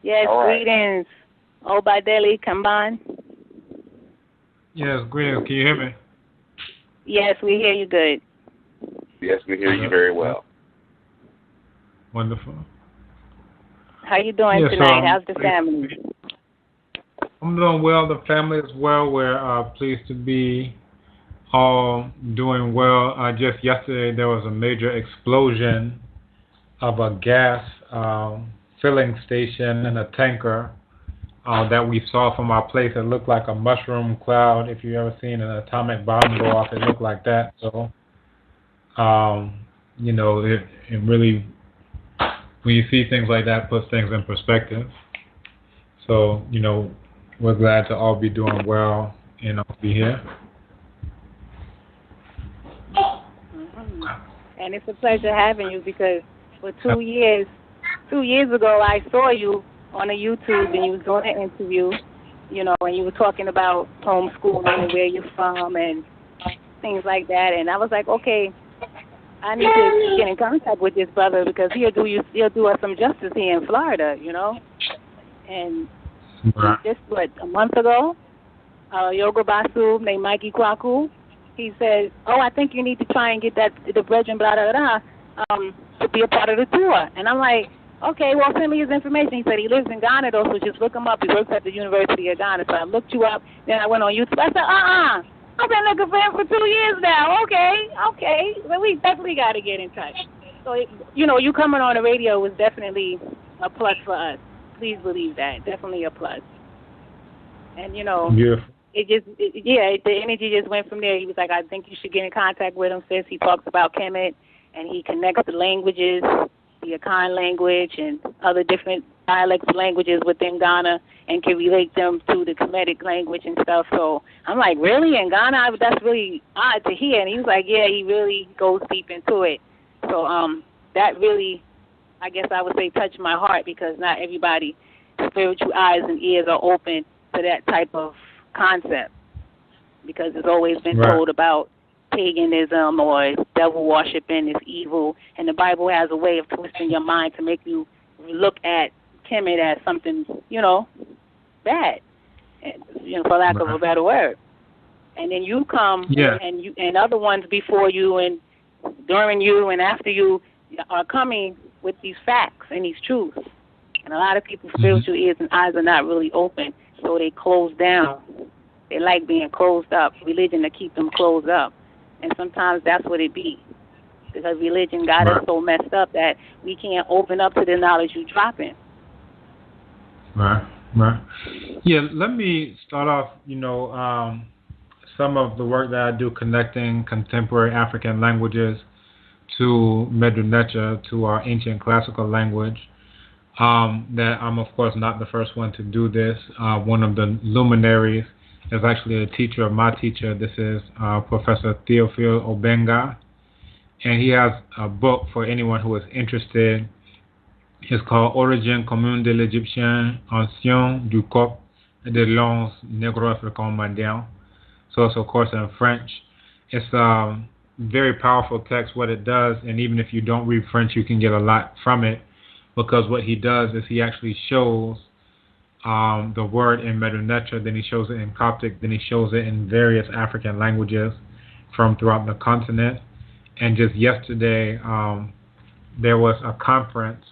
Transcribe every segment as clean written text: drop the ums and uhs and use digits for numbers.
Yes, All right. greetings. Obadeli Kambon. Yes, greetings. Can you hear me? Yes, we hear you good. Yes, we hear you Good. very Good. well. Wonderful. How you doing Yeah, so tonight? How's the family? I'm doing well. The family is well. We're pleased to be all doing well. Just yesterday, there was a major explosion of a gas filling station and a tanker that we saw from our place. It looked like a mushroom cloud. If you ever seen an atomic bomb go off, it looked like that. So, um, it really, when you see things like that, puts things in perspective. So, we're glad to all be doing well and be here. And it's a pleasure having you because for 2 years ago, I saw you on a YouTube and you was doing an interview, and you were talking about homeschooling and where you're from and things like that. And I was like, okay, I need to get in contact with this brother because he'll do us some justice here in Florida, And Right. just a month ago, Yoga Basu named Mikey Kwaku, he said, "Oh, I think you need to try and get the brethren blah blah blah to be a part of the tour." And I'm like, "Okay, well, send me his information." He said he lives in Ghana though, so just look him up. He works at the University of Ghana. So I looked you up. Then I went on YouTube. I said, I've been looking for him for 2 years now. Okay, well, we definitely got to get in touch. So you coming on the radio was definitely a plus for us. Please believe that, definitely a plus. And Beautiful. the energy just went from there. He was like, I think you should get in contact with him since he talks about Kemet and he connects the languages, the Akan language and other different dialects languages within Ghana and can relate them to the Kemetic language and stuff. So I'm like, really? In Ghana? That's really odd to hear. And he was like, yeah, he really goes deep into it. So that really, I guess I would say, touched my heart because not everybody's spiritual eyes and ears are open to that type of concept because it's always been Right. told about paganism or devil worshiping is evil, and the Bible has a way of twisting your mind to make you look at Kemet as something, bad, for lack of a better word. And then you come, Yeah. and other ones before you and during you and after you are coming with these facts and these truths. And a lot of people's spiritual ears and eyes are not really open, so they close down. They like being closed up. Religion to keep them closed up. And sometimes that's what it be. Because religion got us so messed up that we can't open up to the knowledge you're dropping. Right. Yeah, let me start off, some of the work that I do connecting contemporary African languages to Medu Neter, to our ancient classical language. That I'm, of course, not the first one to do this. One of the luminaries is actually a teacher of my teacher. This is Professor Theophile Obenga. And he has a book for anyone who is interested. It's called Origine commune de l'Égyptien ancien du Coq et des langues négro-africaines mondiales. So it's, of course, in French. It's a very powerful text, what it does. And even if you don't read French, you can get a lot from it. Because what he does is he actually shows the word in Medu Neter, then he shows it in Coptic, then he shows it in various African languages from throughout the continent. And just yesterday, there was a conference.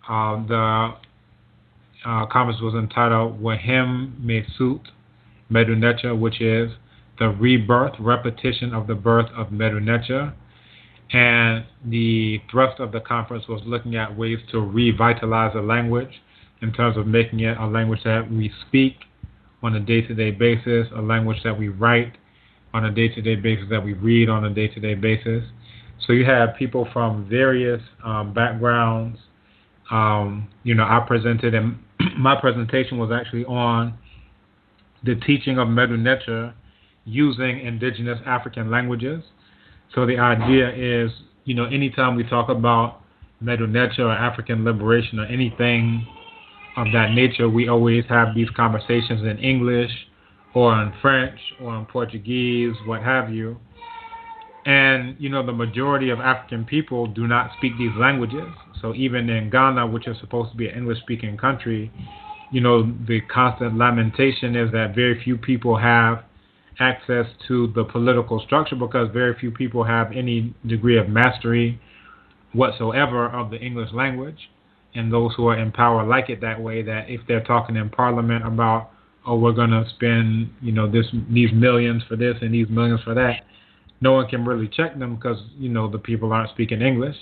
The conference was entitled Wahim Mesut Medu Neter, which is the rebirth, repetition of the birth of Medu Neter. And the thrust of the conference was looking at ways to revitalize a language in terms of making it a language that we speak on a day-to-day basis, a language that we write on a day-to-day basis, that we read on a day-to-day basis. So you have people from various backgrounds. I presented, and my presentation was actually on the teaching of Medu Neter using indigenous African languages. So the idea is, anytime we talk about Medu Neter or African liberation or anything of that nature, we always have these conversations in English or in French or in Portuguese, what have you. And, the majority of African people do not speak these languages. So even in Ghana, which is supposed to be an English-speaking country, the constant lamentation is that very few people have access to the political structure because very few people have any degree of mastery whatsoever of the English language. And those who are in power like it that way, that if they're talking in Parliament about, oh, we're going to spend, these millions for this and these millions for that, no one can really check them because, the people aren't speaking English.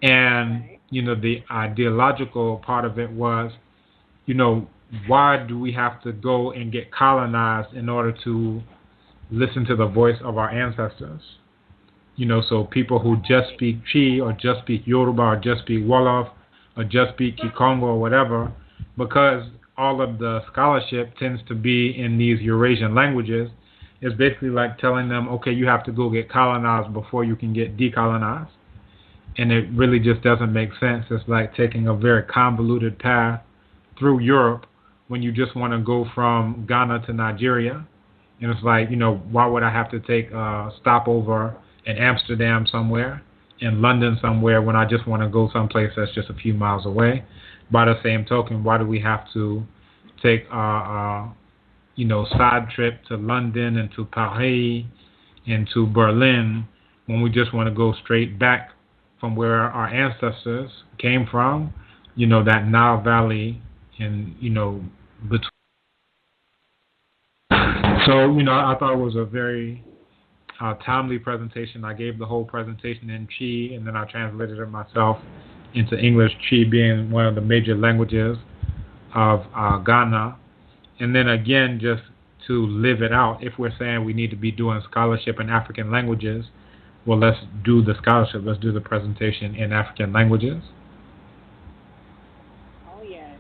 And, the ideological part of it was, why do we have to go and get colonized in order to listen to the voice of our ancestors? So people who just speak Chi or just speak Yoruba or just speak Wolof or just speak Kikongo or whatever, because all of the scholarship tends to be in these Eurasian languages, it's basically like telling them, okay, you have to go get colonized before you can get decolonized. And it really just doesn't make sense. It's like taking a very convoluted path through Europe when you just want to go from Ghana to Nigeria. And it's like, why would I have to take a stopover in Amsterdam somewhere, in London somewhere, when I just want to go someplace that's just a few miles away? By the same token, why do we have to take a side trip to London and to Paris and to Berlin when we just want to go straight back from where our ancestors came from, that Nile Valley and, between. So, I thought it was a very timely presentation. I gave the whole presentation in Chi, and then I translated it myself into English, Chi being one of the major languages of Ghana. And then again, just to live it out, if we're saying we need to be doing scholarship in African languages, well, let's do the scholarship. Let's do the presentation in African languages. Oh, yes.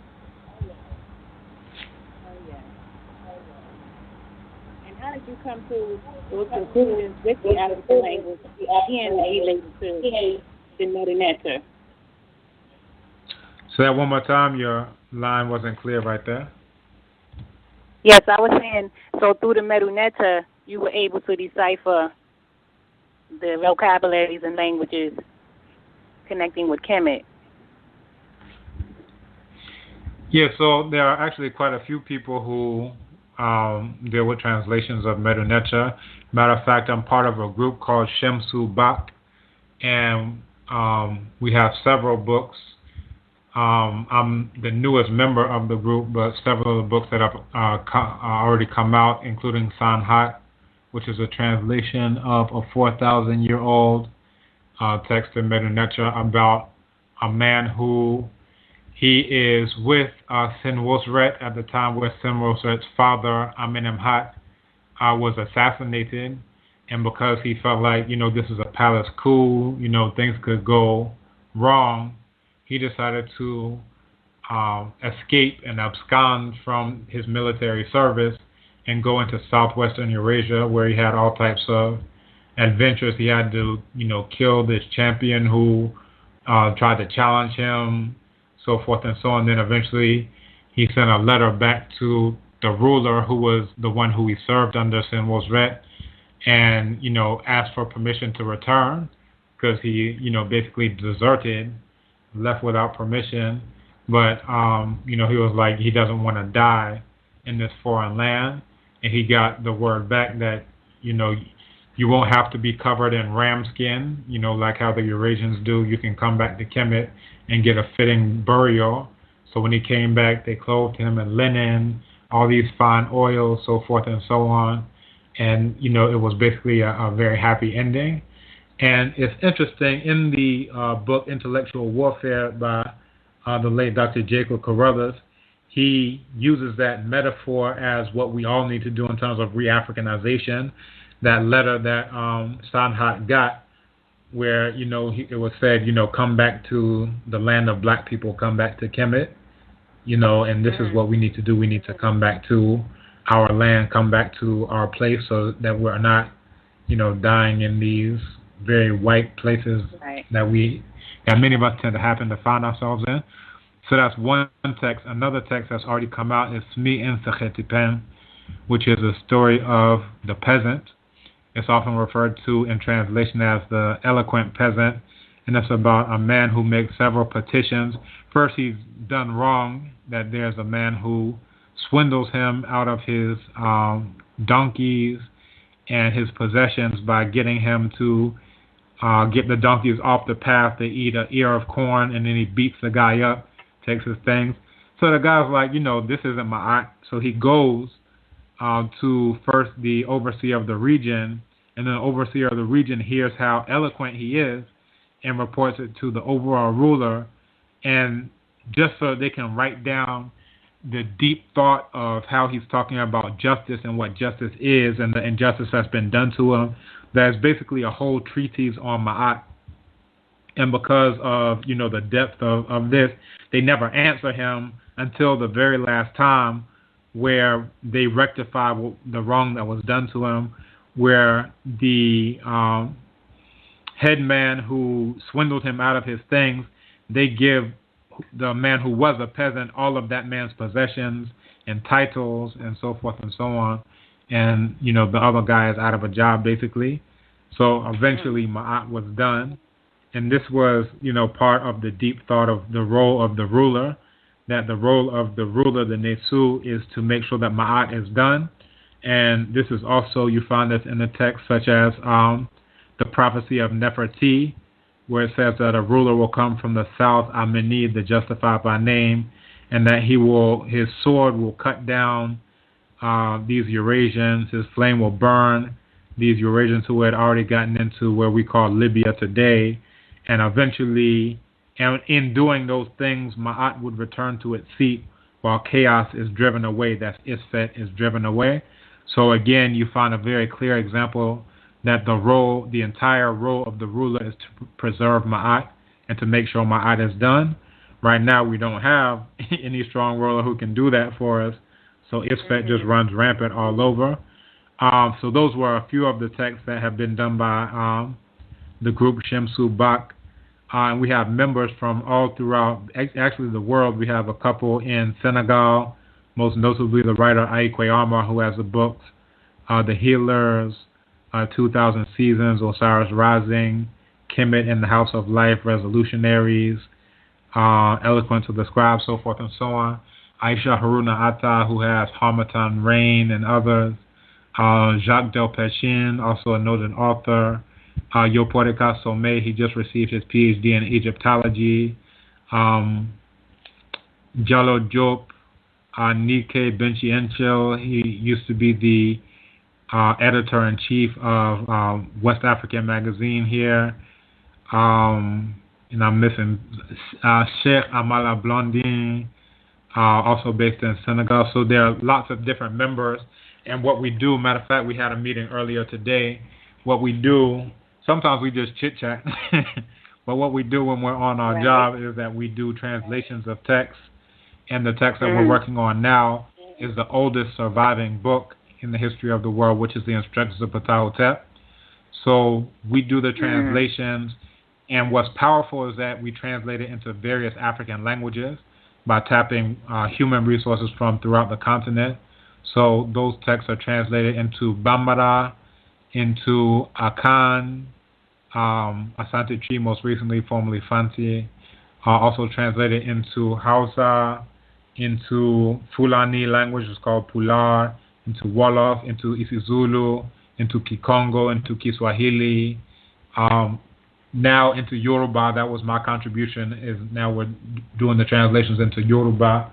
And how did you come to those conclusions with the African language being related to the Meduneta? Say that one more time. Your line wasn't clear right there. Yes, I was saying, so through the Meduneta, you were able to decipher the vocabularies and languages connecting with Kemet. Yeah, so there are actually quite a few people who deal with translations of Meduneta. Matter of fact, I'm part of a group called Shemsu Bak, and we have several books. I'm the newest member of the group, but several of the books that have already come out, including Sanhat, which is a translation of a 4,000-year-old text in Meduneta about a man who he is with Senwosret at the time where Senwosret's father, Amenemhat, was assassinated. And because he felt like, this is a palace coup, things could go wrong, he decided to escape and abscond from his military service and go into southwestern Eurasia, where he had all types of adventures. He had to, kill this champion who tried to challenge him, so forth and so on. Then eventually he sent a letter back to the ruler, who was the one who he served under, Senwosret, and, asked for permission to return because he, basically deserted, left without permission. But, he was like, he doesn't want to die in this foreign land. And he got the word back that, you won't have to be covered in ram skin, like how the Eurasians do. You can come back to Kemet and get a fitting burial. So when he came back, they clothed him in linen, all these fine oils, so forth and so on. And, it was basically a very happy ending. And it's interesting, in the book Intellectual Warfare by the late Dr. Jacob Carruthers, he uses that metaphor as what we all need to do in terms of re-Africanization. That letter that Sanhat got, where, it was said, come back to the land of black people, come back to Kemet, and this is what we need to do. We need to come back to our land, come back to our place, so that we're not, dying in these very white places that many of us tend to happen to find ourselves in. So that's one text. Another text that's already come out is Smi En Sechetipen, which is a story of the peasant. It's often referred to in translation as the eloquent peasant, and it's about a man who makes several petitions. First, he's done wrong, that there's a man who swindles him out of his donkeys and his possessions by getting him to get the donkeys off the path to eat an ear of corn, and then he beats the guy up, takes his things. So the guy's like, this isn't my aunt. So he goes to first the overseer of the region, and then the overseer of the region hears how eloquent he is and reports it to the overall ruler, and just so they can write down the deep thought of how he's talking about justice and what justice is and the injustice that's been done to him. There's basically a whole treatise on Ma'at. And because of, the depth of this, they never answer him until the very last time, where they rectify the wrong that was done to him, where the headman who swindled him out of his things, they give the man who was a peasant all of that man's possessions and titles and so forth and so on. And, the other guy is out of a job, basically. So eventually Ma'at was done. And this was, part of the deep thought of the role of the ruler, that the role of the ruler, the Nesu, is to make sure that Ma'at is done. And this is also, you find this in the text, such as the prophecy of Neferti, where it says that a ruler will come from the south, Amenid, the justified by name, and that his sword will cut down these Eurasians, his flame will burn these Eurasians who had already gotten into where we call Libya today, and eventually, and in doing those things, Ma'at would return to its seat while chaos is driven away, that's Isfet is driven away. So again, you find a very clear example that the entire role of the ruler is to preserve Ma'at and to make sure Ma'at is done. Right now, we don't have any strong ruler who can do that for us, so Isfet just runs rampant all over. So those were a few of the texts that have been done by the group Shemsu Bak. And we have members from all throughout, actually the world. We have a couple in Senegal, most notably the writer Aikwe Amar, who has the books, The Healers, 2000 Seasons, Osiris Rising, Kemet in the House of Life, Resolutionaries, Eloquence of the Scribe, so forth and so on. Aisha Haruna Atta, who has Harmattan Rain and others. Jacques Delpechin, also a noted author. Yoporika Somé, he just received his PhD in Egyptology. Jallo Diop, Nike Benchi-Enchel, he used to be the editor-in-chief of West African Magazine here. And I'm missing Sheikh Amala Blondin, also based in Senegal. So there are lots of different members. And what we do, matter of fact, we had a meeting earlier today. What we do, sometimes we just chit-chat. But what we do when we're on our job is that we do translations of text. And the text that we're working on now is the oldest surviving book in the history of the world, which is the Instructions of Ptah-Hotep. So we do the translations. And what's powerful is that we translate it into various African languages by tapping human resources from throughout the continent. So those texts are translated into Bambara, into Akan, Asante Tree most recently, formerly Fanti, also translated into Hausa, into Fulani language, it's called Pular, into Wolof, into isiZulu, into Kikongo, into Kiswahili, now into Yoruba. That was my contribution, is now we're doing the translations into Yoruba,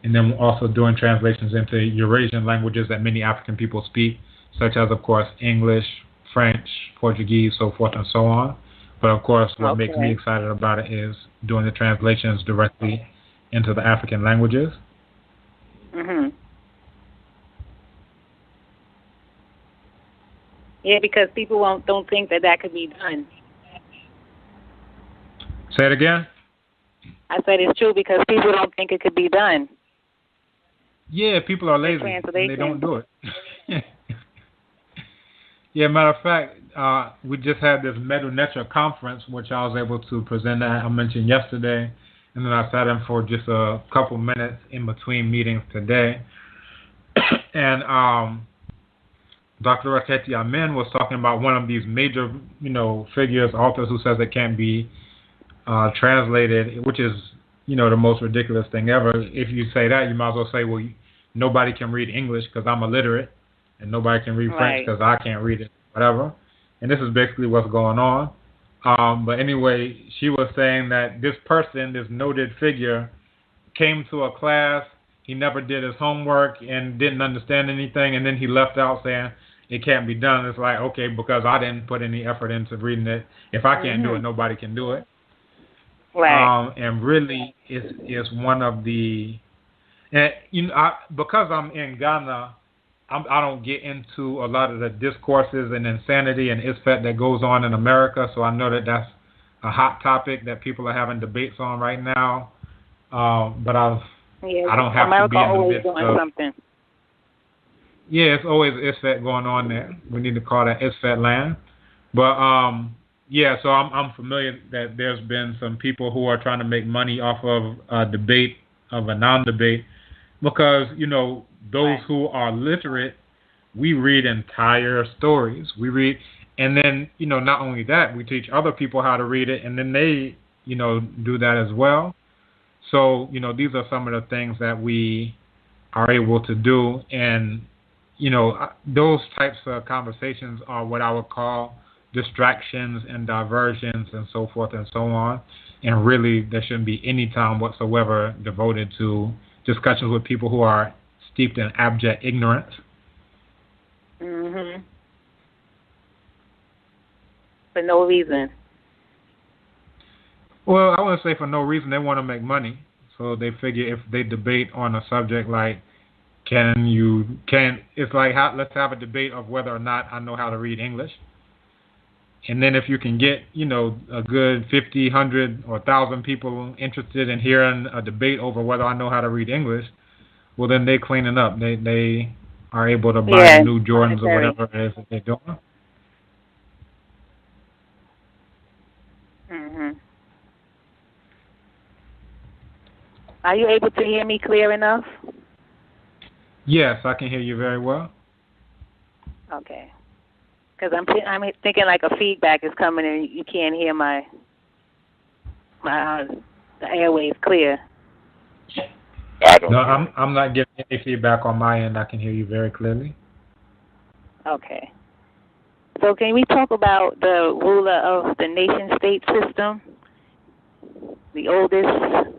and then we're also doing translations into Eurasian languages that many African people speak, such as, of course, English, French, Portuguese, so forth and so on. But, of course, what makes me excited about it is doing the translations directly into the African languages. Yeah, because people don't think that could be done. Say it again? I said it's true because people don't think it could be done. Yeah, people are lazy and they don't do it. Yeah, matter of fact, we just had this Medu-Netra conference, which I was able to present at, I mentioned yesterday, and then I sat in for just a couple minutes in between meetings today. And Dr. Raketi Amen was talking about one of these major, figures, authors who says it can't be translated, which is, the most ridiculous thing ever. If you say that, you might as well say, well, nobody can read English because I'm illiterate, and nobody can read French because I can't read it, whatever. And this is basically what's going on. But anyway, she was saying that this person, this noted figure, came to a class, he never did his homework and didn't understand anything, and then he left out saying it can't be done. It's like, okay, because I didn't put any effort into reading it. If I can't do it, nobody can do it. Right. And really, it's one of the, and because I'm in Ghana, I don't get into a lot of the discourses and insanity and isfet that goes on in America. So I know that that's a hot topic that people are having debates on right now. But I don't have America to be in the always midst doing of something. Yeah, it's always isfet going on there. We need to call that isfet land. But so I'm familiar that there's been some people who are trying to make money off of a debate, of a non-debate, because, those who are literate, we read entire stories. We read, and then, not only that, we teach other people how to read it, and then they, do that as well. So, these are some of the things that we are able to do, and, those types of conversations are what I would call distractions and diversions and so forth and so on. And really, there shouldn't be any time whatsoever devoted to discussions with people who are steeped in abject ignorance. Mhm. For no reason. Well, I wouldn't say for no reason. They want to make money, so they figure if they debate on a subject like it's like let's have a debate of whether or not I know how to read English. And then if you can get, a good 50, 100, or 1,000 people interested in hearing a debate over whether I know how to read English, well, then they cleaning up. They are able to buy the new Jordans or whatever it is that they're doing. Mhm. Are you able to hear me clear enough? Yes, I can hear you very well. Okay. Because I'm thinking like a feedback is coming and you can't hear my the airwaves clear. No, I'm not getting any feedback on my end. I can hear you very clearly. Okay. So can we talk about the ruler of the nation-state system, the oldest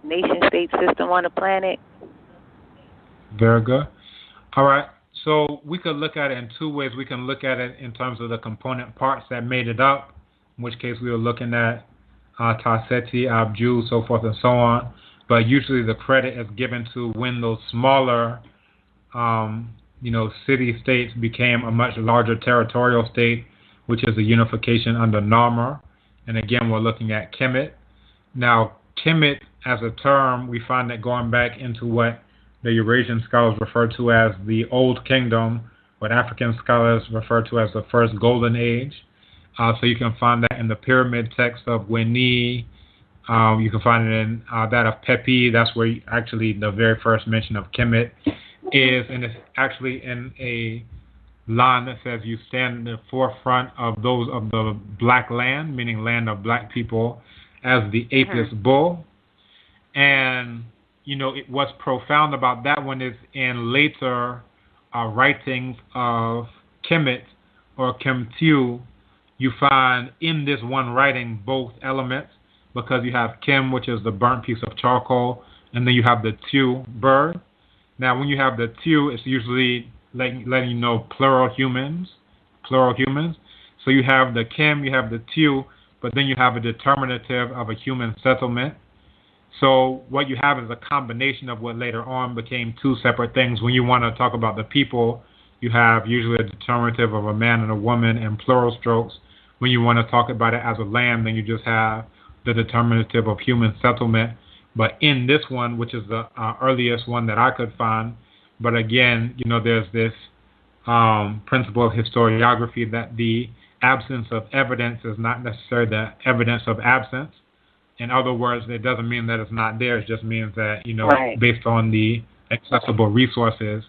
nation-state system on the planet? Very good. All right. So we could look at it in two ways. We can look at it in terms of the component parts that made it up, in which case we were looking at Tarseti, Abju, so forth and so on. But usually the credit is given to when those smaller, city-states became a much larger territorial state, which is a unification under Narmer. And again, we're looking at Kemet. Now, Kemet as a term, we find that going back into what the Eurasian scholars refer to as the Old Kingdom, what African scholars refer to as the First Golden Age. So you can find that in the pyramid text of Weni. You can find it in that of Pepi. That's where actually the very first mention of Kemet is, and it's actually in a line that says you stand in the forefront of those of the black land, meaning land of black people, as the atheist bull. And what's profound about that one is in later writings of Kemet or Kemtiu, you find in this one writing both elements, because you have Kem, which is the burnt piece of charcoal, and then you have the Tiu, bird. Now, when you have the Tiu, it's usually letting you know plural humans. So you have the Kem, you have the Tiu, but then you have a determinative of a human settlement. So what you have is a combination of what later on became two separate things. When you want to talk about the people, you have usually a determinative of a man and a woman in plural strokes. When you want to talk about it as a land, then you just have the determinative of human settlement. But in this one, which is the earliest one that I could find, but again, there's this principle of historiography that the absence of evidence is not necessarily the evidence of absence. In other words, it doesn't mean that it's not there. It just means that, based on the accessible resources,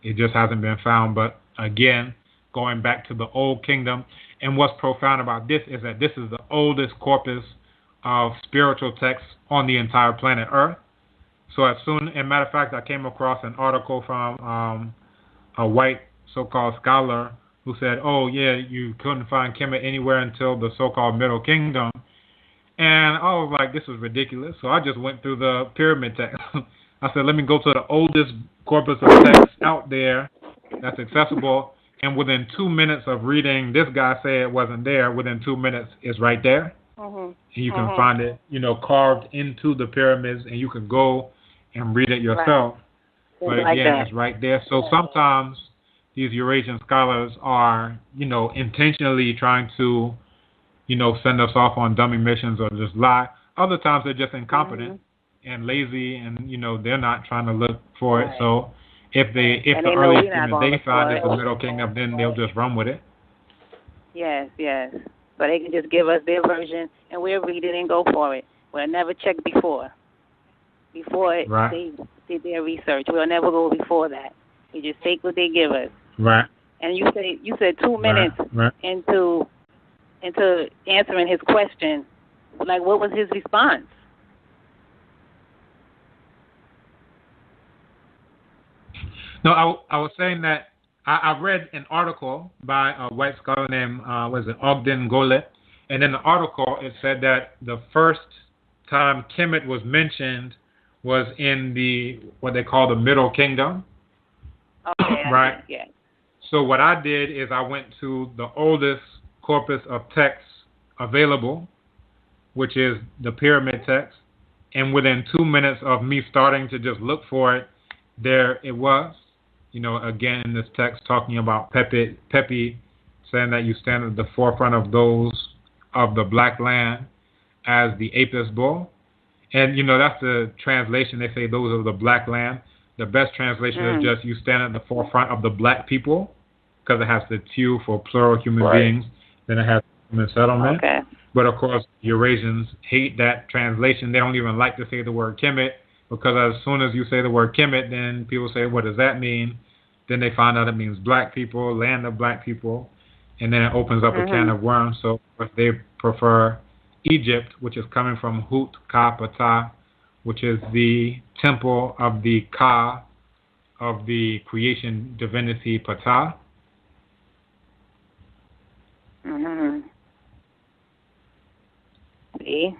it just hasn't been found. But again, going back to the Old Kingdom. And what's profound about this is that this is the oldest corpus of spiritual texts on the entire planet Earth. So as a matter of fact, I came across an article from a white so-called scholar who said, oh, yeah, you couldn't find Kemet anywhere until the so-called Middle Kingdom. And I was like, this is ridiculous. So I just went through the pyramid text. I said, let me go to the oldest corpus of text out there that's accessible. And within 2 minutes of reading, this guy say it wasn't there. Within 2 minutes, it's right there. And you can find it, carved into the pyramids, and you can go and read it yourself. Right. But again, it's right there. So sometimes these Eurasian scholars are, intentionally trying to, send us off on dummy missions or just lie. Other times they're just incompetent and lazy, and they're not trying to look for it. So if the earliest thing that they find is the Middle Kingdom, then they'll just run with it. Yes. So they can just give us their version, and we'll read it and go for it. We'll never check before they did their research. We'll never go before that. We just take what they give us. Right. And you said 2 minutes into answering his question. Like, what was his response? No, I was saying that I read an article by a white scholar named Ogden Golet, and in the article it said that the first time Kemet was mentioned was in what they call the Middle Kingdom. Okay. Right. Yeah. So what I did is I went to the oldest corpus of texts available, which is the pyramid text, and within 2 minutes of me starting to just look for it, there it was. Again, in this text talking about Pepi, saying that you stand at the forefront of those of the black land as the Apis bull. And, that's the translation. They say those of the black land. The best translation is just you stand at the forefront of the black people, because it has the tu for plural human beings. Then it has human settlement. Okay. But, of course, Eurasians hate that translation. They don't even like to say the word Kemet, because as soon as you say the word Kemet, then people say, what does that mean? Then they find out it means black people, land of black people, and then it opens up a can of worms. So they prefer Egypt, which is coming from Hut Ka Ptah, which is the temple of the Ka of the creation divinity Ptah. See?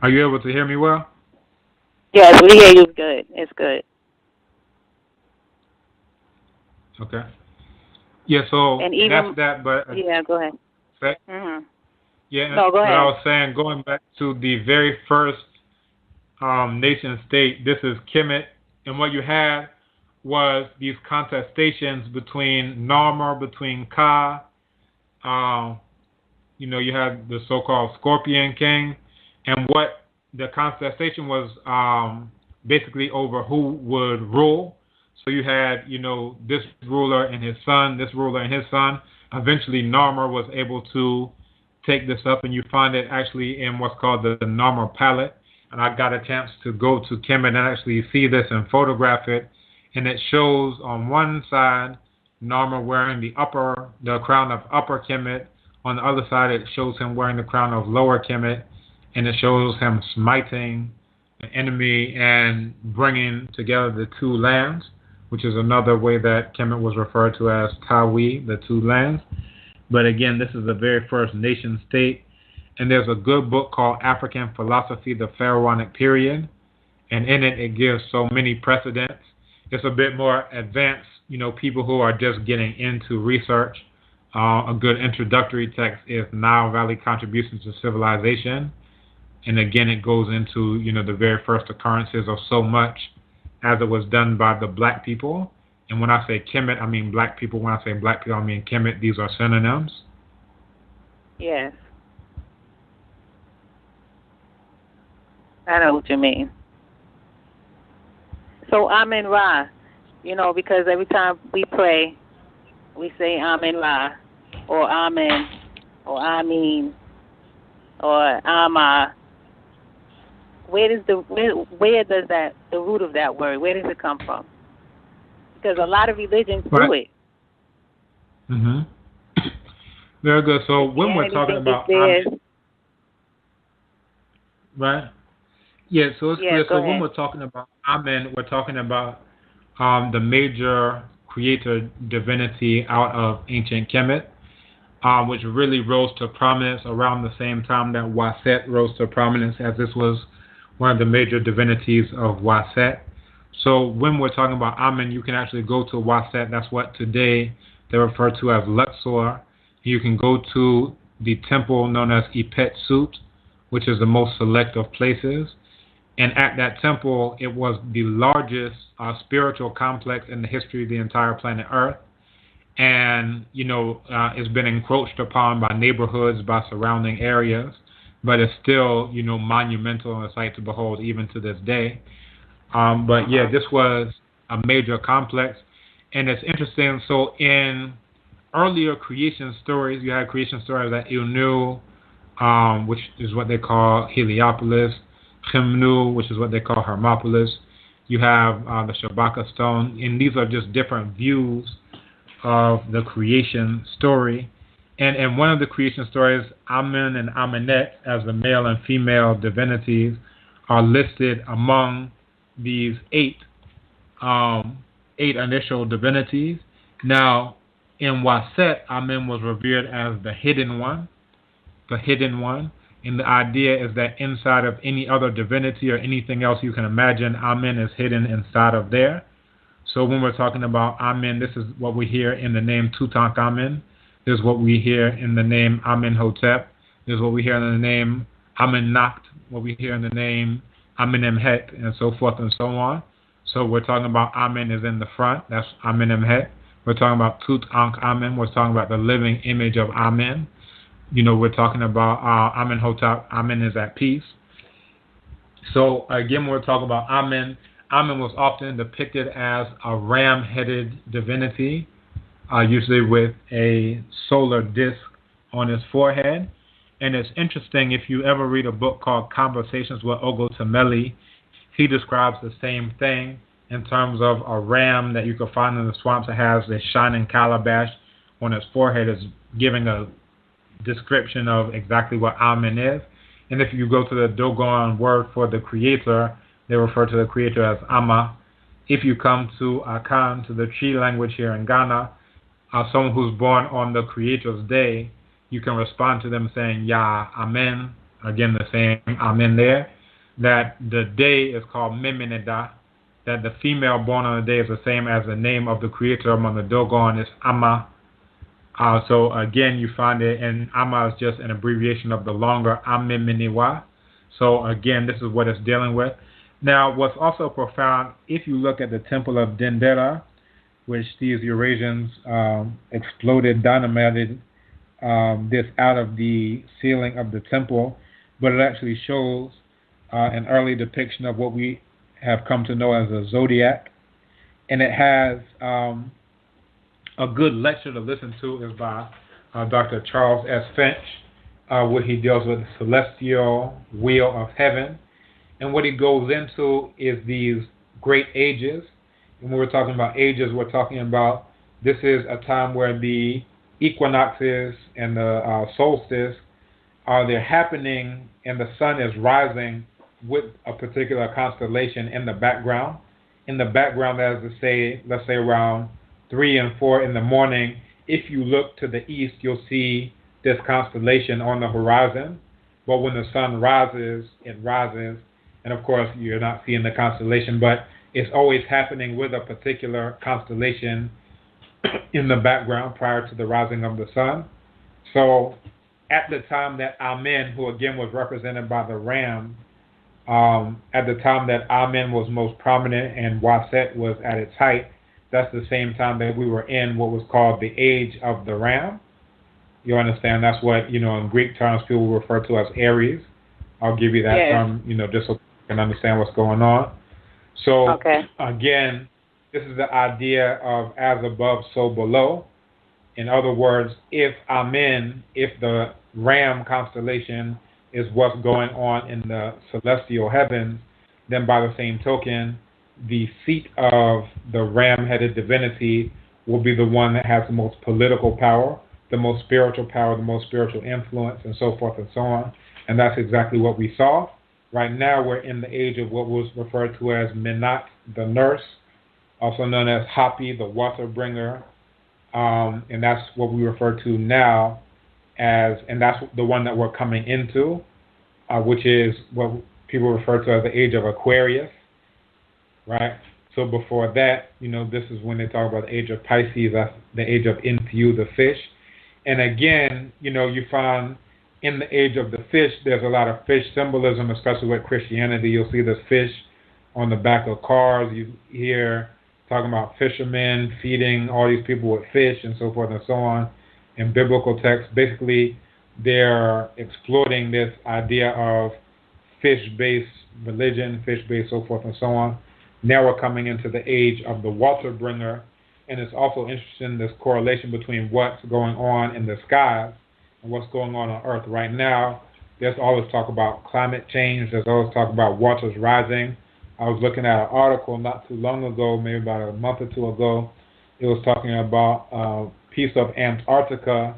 Are you able to hear me well? Yes, we hear you good. It's good. Okay. Yeah, so and even, that's that, but... yeah, go ahead. Yeah, no, go ahead. But I was saying, going back to the very first nation state, this is Kemet, and what you had was these contestations between Narmer, between Ka, you had the so-called Scorpion King, and what the contestation was basically over who would rule. So you had, this ruler and his son, this ruler and his son. Eventually, Narmer was able to take this up, and you find it actually in what's called the Narmer Palette. And I got a chance to go to Kemet and actually see this and photograph it. And it shows on one side Narmer wearing the crown of Upper Kemet. On the other side, it shows him wearing the crown of Lower Kemet, and it shows him smiting the enemy and bringing together the two lands, which is another way that Kemet was referred to as Tawi, the two lands. But again, this is the very first nation state. And there's a good book called African Philosophy, the Pharaonic Period. And in it, it gives so many precedents. It's a bit more advanced, people who are just getting into research. A good introductory text is Nile Valley Contributions to Civilization. And again, it goes into, the very first occurrences of so much as it was done by the black people. And when I say Kemet, I mean black people. When I say black people, I mean Kemet. These are synonyms. Yes. I know what you mean. So Amen Ra, because every time we pray, we say Amen Ra, or Amen, or Amin, or Ama. Where does the root of that word, where does it come from? because a lot of religions do Right. it. Mm-hmm. Very good. So when we're Christianity talking think it's about theirs. right? Yeah, so it's Yeah, clear. go So when ahead. we're talking about Amen, we're talking about the major creator divinity out of ancient Kemet, which really rose to prominence around the same time that Waset rose to prominence, as this was one of the major divinities of Waset. So when we're talking about Amen, you can actually go to Waset. That's what today they refer to as Luxor. You can go to the temple known as Ipet Sut, which is the most select of places. And at that temple, it was the largest spiritual complex in the history of the entire planet Earth. And, it's been encroached upon by neighborhoods, by surrounding areas, but it's still, monumental and a sight to behold even to this day. But yeah, this was a major complex. And it's interesting. So in earlier creation stories, you had creation stories at Inu, which is what they call Heliopolis, Chimnu, which is what they call Hermopolis. You have the Shabaka stone, and these are just different views of the creation story. And in one of the creation stories, Amen and Amenet, as the male and female divinities, are listed among these eight initial divinities. Now, in Waset, Amen was revered as the hidden one, And the idea is that inside of any other divinity or anything else you can imagine, Amen is hidden inside of there. So when we're talking about Amen, this is what we hear in the name Tutankhamen. This is what we hear in the name Amenhotep. This is what we hear in the name Amennacht, what we hear in the name Amenemhet, and so forth and so on. So we're talking about Amen is in the front. That's Amenemhet. We're talking about Tutankhamen. We're talking about the living image of Amen. We're talking about Amenhotep. Amen is at peace. So again, when we're talking about Amen, Amen was often depicted as a ram-headed divinity, usually with a solar disk on his forehead. And it's interesting, if you ever read a book called Conversations with Ogo Tameli, he describes the same thing in terms of a ram that you can find in the swamps that has this shining calabash on its forehead, is giving a description of exactly what Amen is. And if you go to the Dogon word for the creator, they refer to the creator as Ama. If you come to Akan, to the Chi language here in Ghana, someone who's born on the creator's day, you can respond to them saying Ya, Amen. Again, the same Amen there. That the day is called Memeneda. That the female born on the day is the same as the name of the creator among the Dogon is Ama. So again, you find it, and Ama is just an abbreviation of the longer Ameminiwa. So again, this is what it's dealing with. Now, what's also profound, if you look at the temple of Dendera, which these Eurasians exploded, dynamited this out of the ceiling of the temple, but it actually shows an early depiction of what we have come to know as a zodiac. And it has a good lecture to listen to is by Dr. Charles S. Finch, where he deals with the celestial wheel of heaven. And what he goes into is these great ages. And when we're talking about ages, we're talking about this is a time where the equinoxes and the solstice they're happening, and the sun is rising with a particular constellation in the background. In the background, as to say, let's say around 3 and 4 in the morning, if you look to the east, you'll see this constellation on the horizon. But when the sun rises, it rises. And of course, you're not seeing the constellation, but it's always happening with a particular constellation in the background prior to the rising of the sun. So at the time that Amen, who again was represented by the ram, at the time that Amen was most prominent and Waset was at its height, that's the same time that we were in what was called the age of the ram. You understand? That's what, in Greek terms, people refer to as Aries. I'll give you that term, just so you can understand what's going on. So, again, this is the idea of as above, so below. In other words, if the ram constellation is what's going on in the celestial heavens, then by the same token, the seat of the ram-headed divinity will be the one that has the most political power, the most spiritual power, the most spiritual influence, and so forth and so on. And that's exactly what we saw. Right now, we're in the age of what was referred to as Menat, the nurse, also known as Hapi, the water bringer, and that's what we refer to now as, and that's the one that we're coming into, which is what people refer to as the age of Aquarius, right? So before that, this is when they talk about the age of Pisces, that's the age of Inthu, the fish. And again, you find in the age of the fish, there's a lot of fish symbolism, especially with Christianity. You'll see this fish on the back of cars. You hear talking about fishermen feeding all these people with fish and so forth and so on. In biblical texts, basically, they're exploiting this idea of fish-based religion, fish-based so forth and so on. Now we're coming into the age of the water bringer, and it's also interesting, this correlation between what's going on in the skies and what's going on Earth. Right now, there's always talk about climate change. There's always talk about waters rising. I was looking at an article not too long ago, maybe about a month or two ago. It was talking about a piece of Antarctica,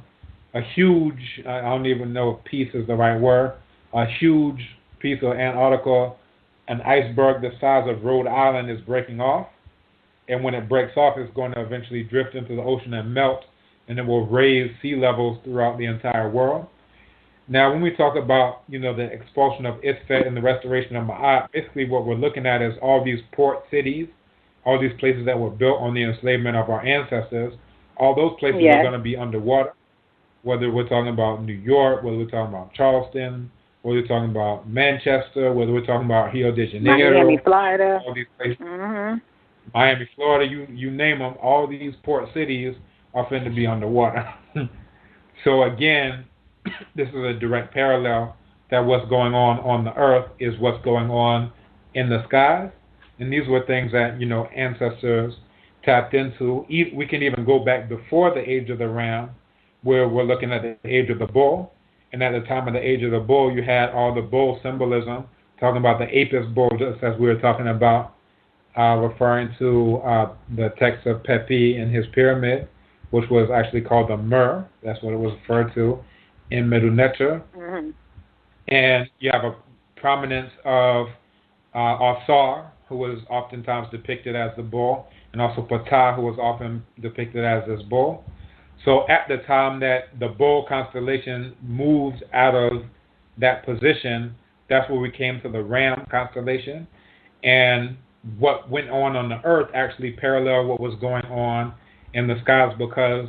a huge, I don't even know if piece is the right word, a huge piece of Antarctica, an iceberg the size of Rhode Island is breaking off. And when it breaks off, it's going to eventually drift into the ocean and melt, and it will raise sea levels throughout the entire world. Now, when we talk about, the expulsion of Isfet and the restoration of Ma'at, basically what we're looking at is all these port cities, all these places that were built on the enslavement of our ancestors. All those places are going to be underwater, whether we're talking about New York, whether we're talking about Charleston, whether we're talking about Manchester, whether we're talking about Rio de Janeiro, Miami, Florida, all these places. Miami, Florida, you name them, all these port cities are going to be underwater. So again, this is a direct parallel that what's going on the earth is what's going on in the skies. And these were things that, ancestors tapped into. We can even go back before the age of the ram, where we're looking at the age of the bull. And at the time of the age of the bull, you had all the bull symbolism, talking about the Apis bull, just as we were talking about, referring to the text of Pepi and his pyramid, which was actually called the Mer. That's what it was referred to in Medu Neter. And you have a prominence of Asar, who was oftentimes depicted as the bull, and also Ptah, who was often depicted as this bull. So at the time that the bull constellation moved out of that position, that's where we came to the ram constellation. And what went on the earth actually paralleled what was going on in the skies, because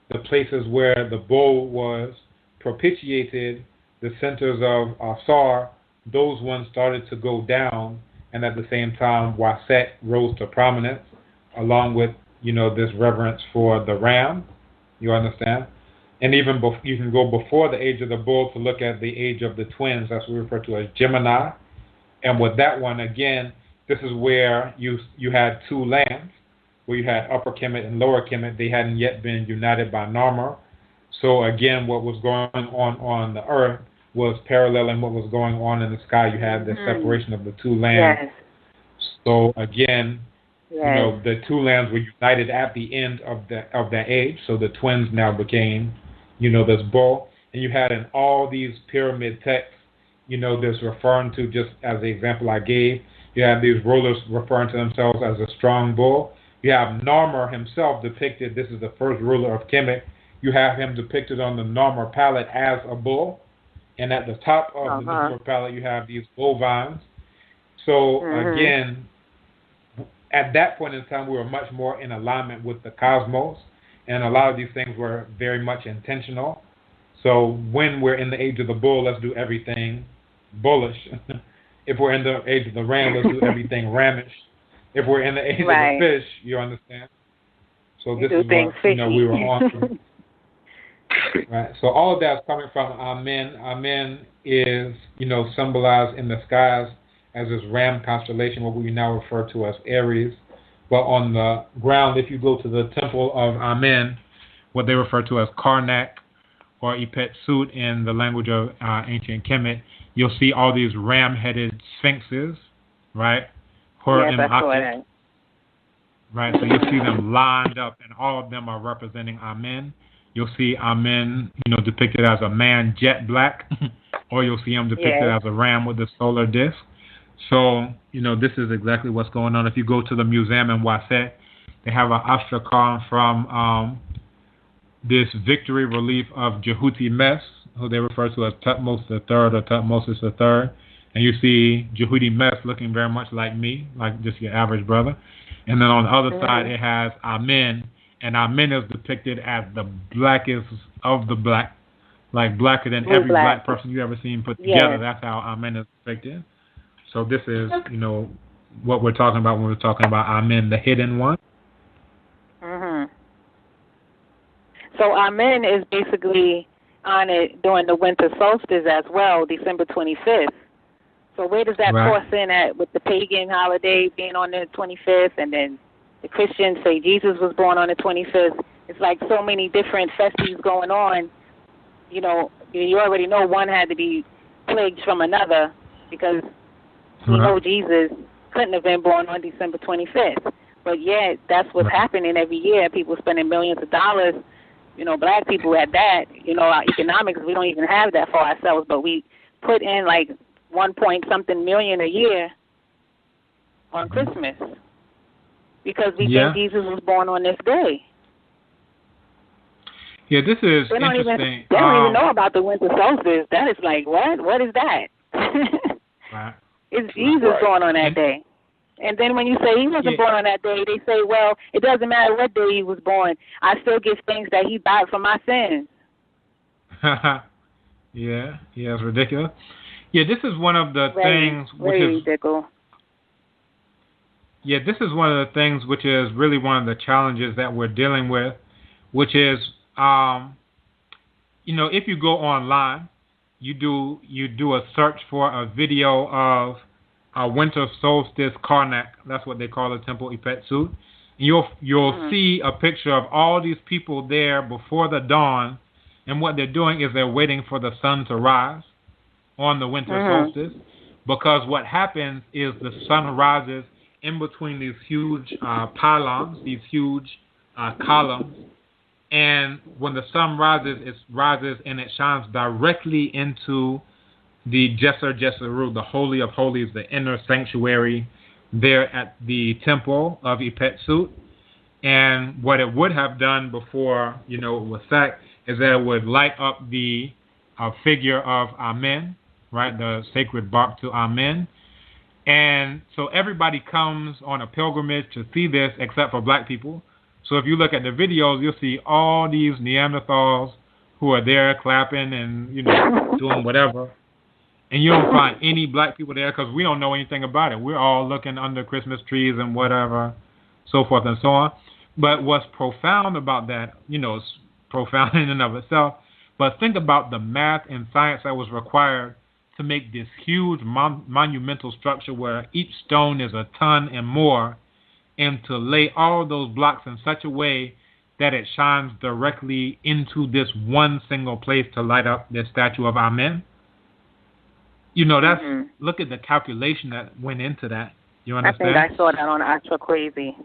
the places where the bull was propitiated, the centers of Asar, those ones started to go down, and at the same time Waset rose to prominence, along with this reverence for the ram. You understand? And even you can go before the age of the bull to look at the age of the twins. That's what we refer to as Gemini. And with that one, again, this is where you had two lands, where you had Upper Kemet and Lower Kemet. They hadn't yet been united by Narmer. So again, what was going on the earth was paralleling what was going on in the sky. You had the separation of the two lands. So again, the two lands were united at the end of that age. So the twins now became, this bull. And you had in all these pyramid texts, this referring to, just as the example I gave, you have these rulers referring to themselves as a strong bull. You have Narmer himself depicted. This is the first ruler of Kemet. You have him depicted on the Narmer palette as a bull. And at the top of the Narmer palette, you have these bovines. So again, at that point in time, we were much more in alignment with the cosmos, and a lot of these things were very much intentional. So when we're in the age of the bull, let's do everything bullish. If we're in the age of the ram, let's do everything ramish. If we're in the age of the fish, you understand? So this is what we were on. Right. So all of that's coming from Amen. Amen is, symbolized in the skies as this ram constellation, what we now refer to as Aries. But on the ground, if you go to the temple of Amen, what they refer to as Karnak or Ipet Sut in the language of ancient Kemet, you'll see all these ram-headed sphinxes, right? Yes, I saw that. right? So you see them lined up, and all of them are representing Amen. You'll see Amen, depicted as a man jet black, or you'll see him depicted as a ram with a solar disc. So, this is exactly what's going on. If you go to the museum in Wasset, they have an Ashtrakan from this victory relief of Jehuti Mes, who they refer to as Tutmos III or Tutmosis III. And you see Jehuti Mes looking very much like me, like just your average brother. And then on the other side, it has Amen. And Amen is depicted as the blackest of the black, like blacker than every black person you ever seen put together. That's how Amen is depicted. So this is, what we're talking about when we're talking about Amen, the hidden one. So Amen is basically honored during the winter solstice as well, December 25th. So where does that cross in at with the pagan holiday being on the 25th, and then the Christians say Jesus was born on the 25th? It's like so many different festivities going on. You already know one had to be plagued from another, because we know Jesus couldn't have been born on December 25th. But yet, that's what's happening every year. People spending millions of dollars. Black people at that. Our economics, we don't even have that for ourselves, but we put in like 1-point-something million a year on Christmas because we think Jesus was born on this day. Yeah, this is they don't interesting. They don't even know about the winter solstice. That is like, what? What is that? It's Jesus born on that day. And then when you say he wasn't born on that day, they say, well, it doesn't matter what day he was born. I still give thanks that he died for my sins. Yeah, it's ridiculous. Yeah, this is one of the things which is ridiculous. Yeah, this is one of the things which is really one of the challenges that we're dealing with, which is, if you go online, you do a search for a video of a winter solstice Karnak. That's what they call the Temple Ipet-Sut. You'll see a picture of all these people there before the dawn, and what they're doing is they're waiting for the sun to rise on the winter solstice, because what happens is the sun rises in between these huge pylons, these huge columns, and when the sun rises, it rises and it shines directly into the Jesser Jesseru, the Holy of Holies, the inner sanctuary there at the Temple of Ipet-Sut. And what it would have done before, it was sacked, is that it would light up the figure of Amen, right, the sacred bark to Amen. And so everybody comes on a pilgrimage to see this except for black people. So if you look at the videos, you'll see all these Neanderthals who are there clapping and, doing whatever. And you don't find any black people there because we don't know anything about it. We're all looking under Christmas trees and whatever, so forth and so on. But what's profound about that, it's profound in and of itself. But think about the math and science that was required to make this huge monumental structure where each stone is a ton and more, and to lay all those blocks in such a way that it shines directly into this one single place to light up the statue of Amen. That's look at the calculation that went into that. You understand? I think I saw that on Ultra Crazy.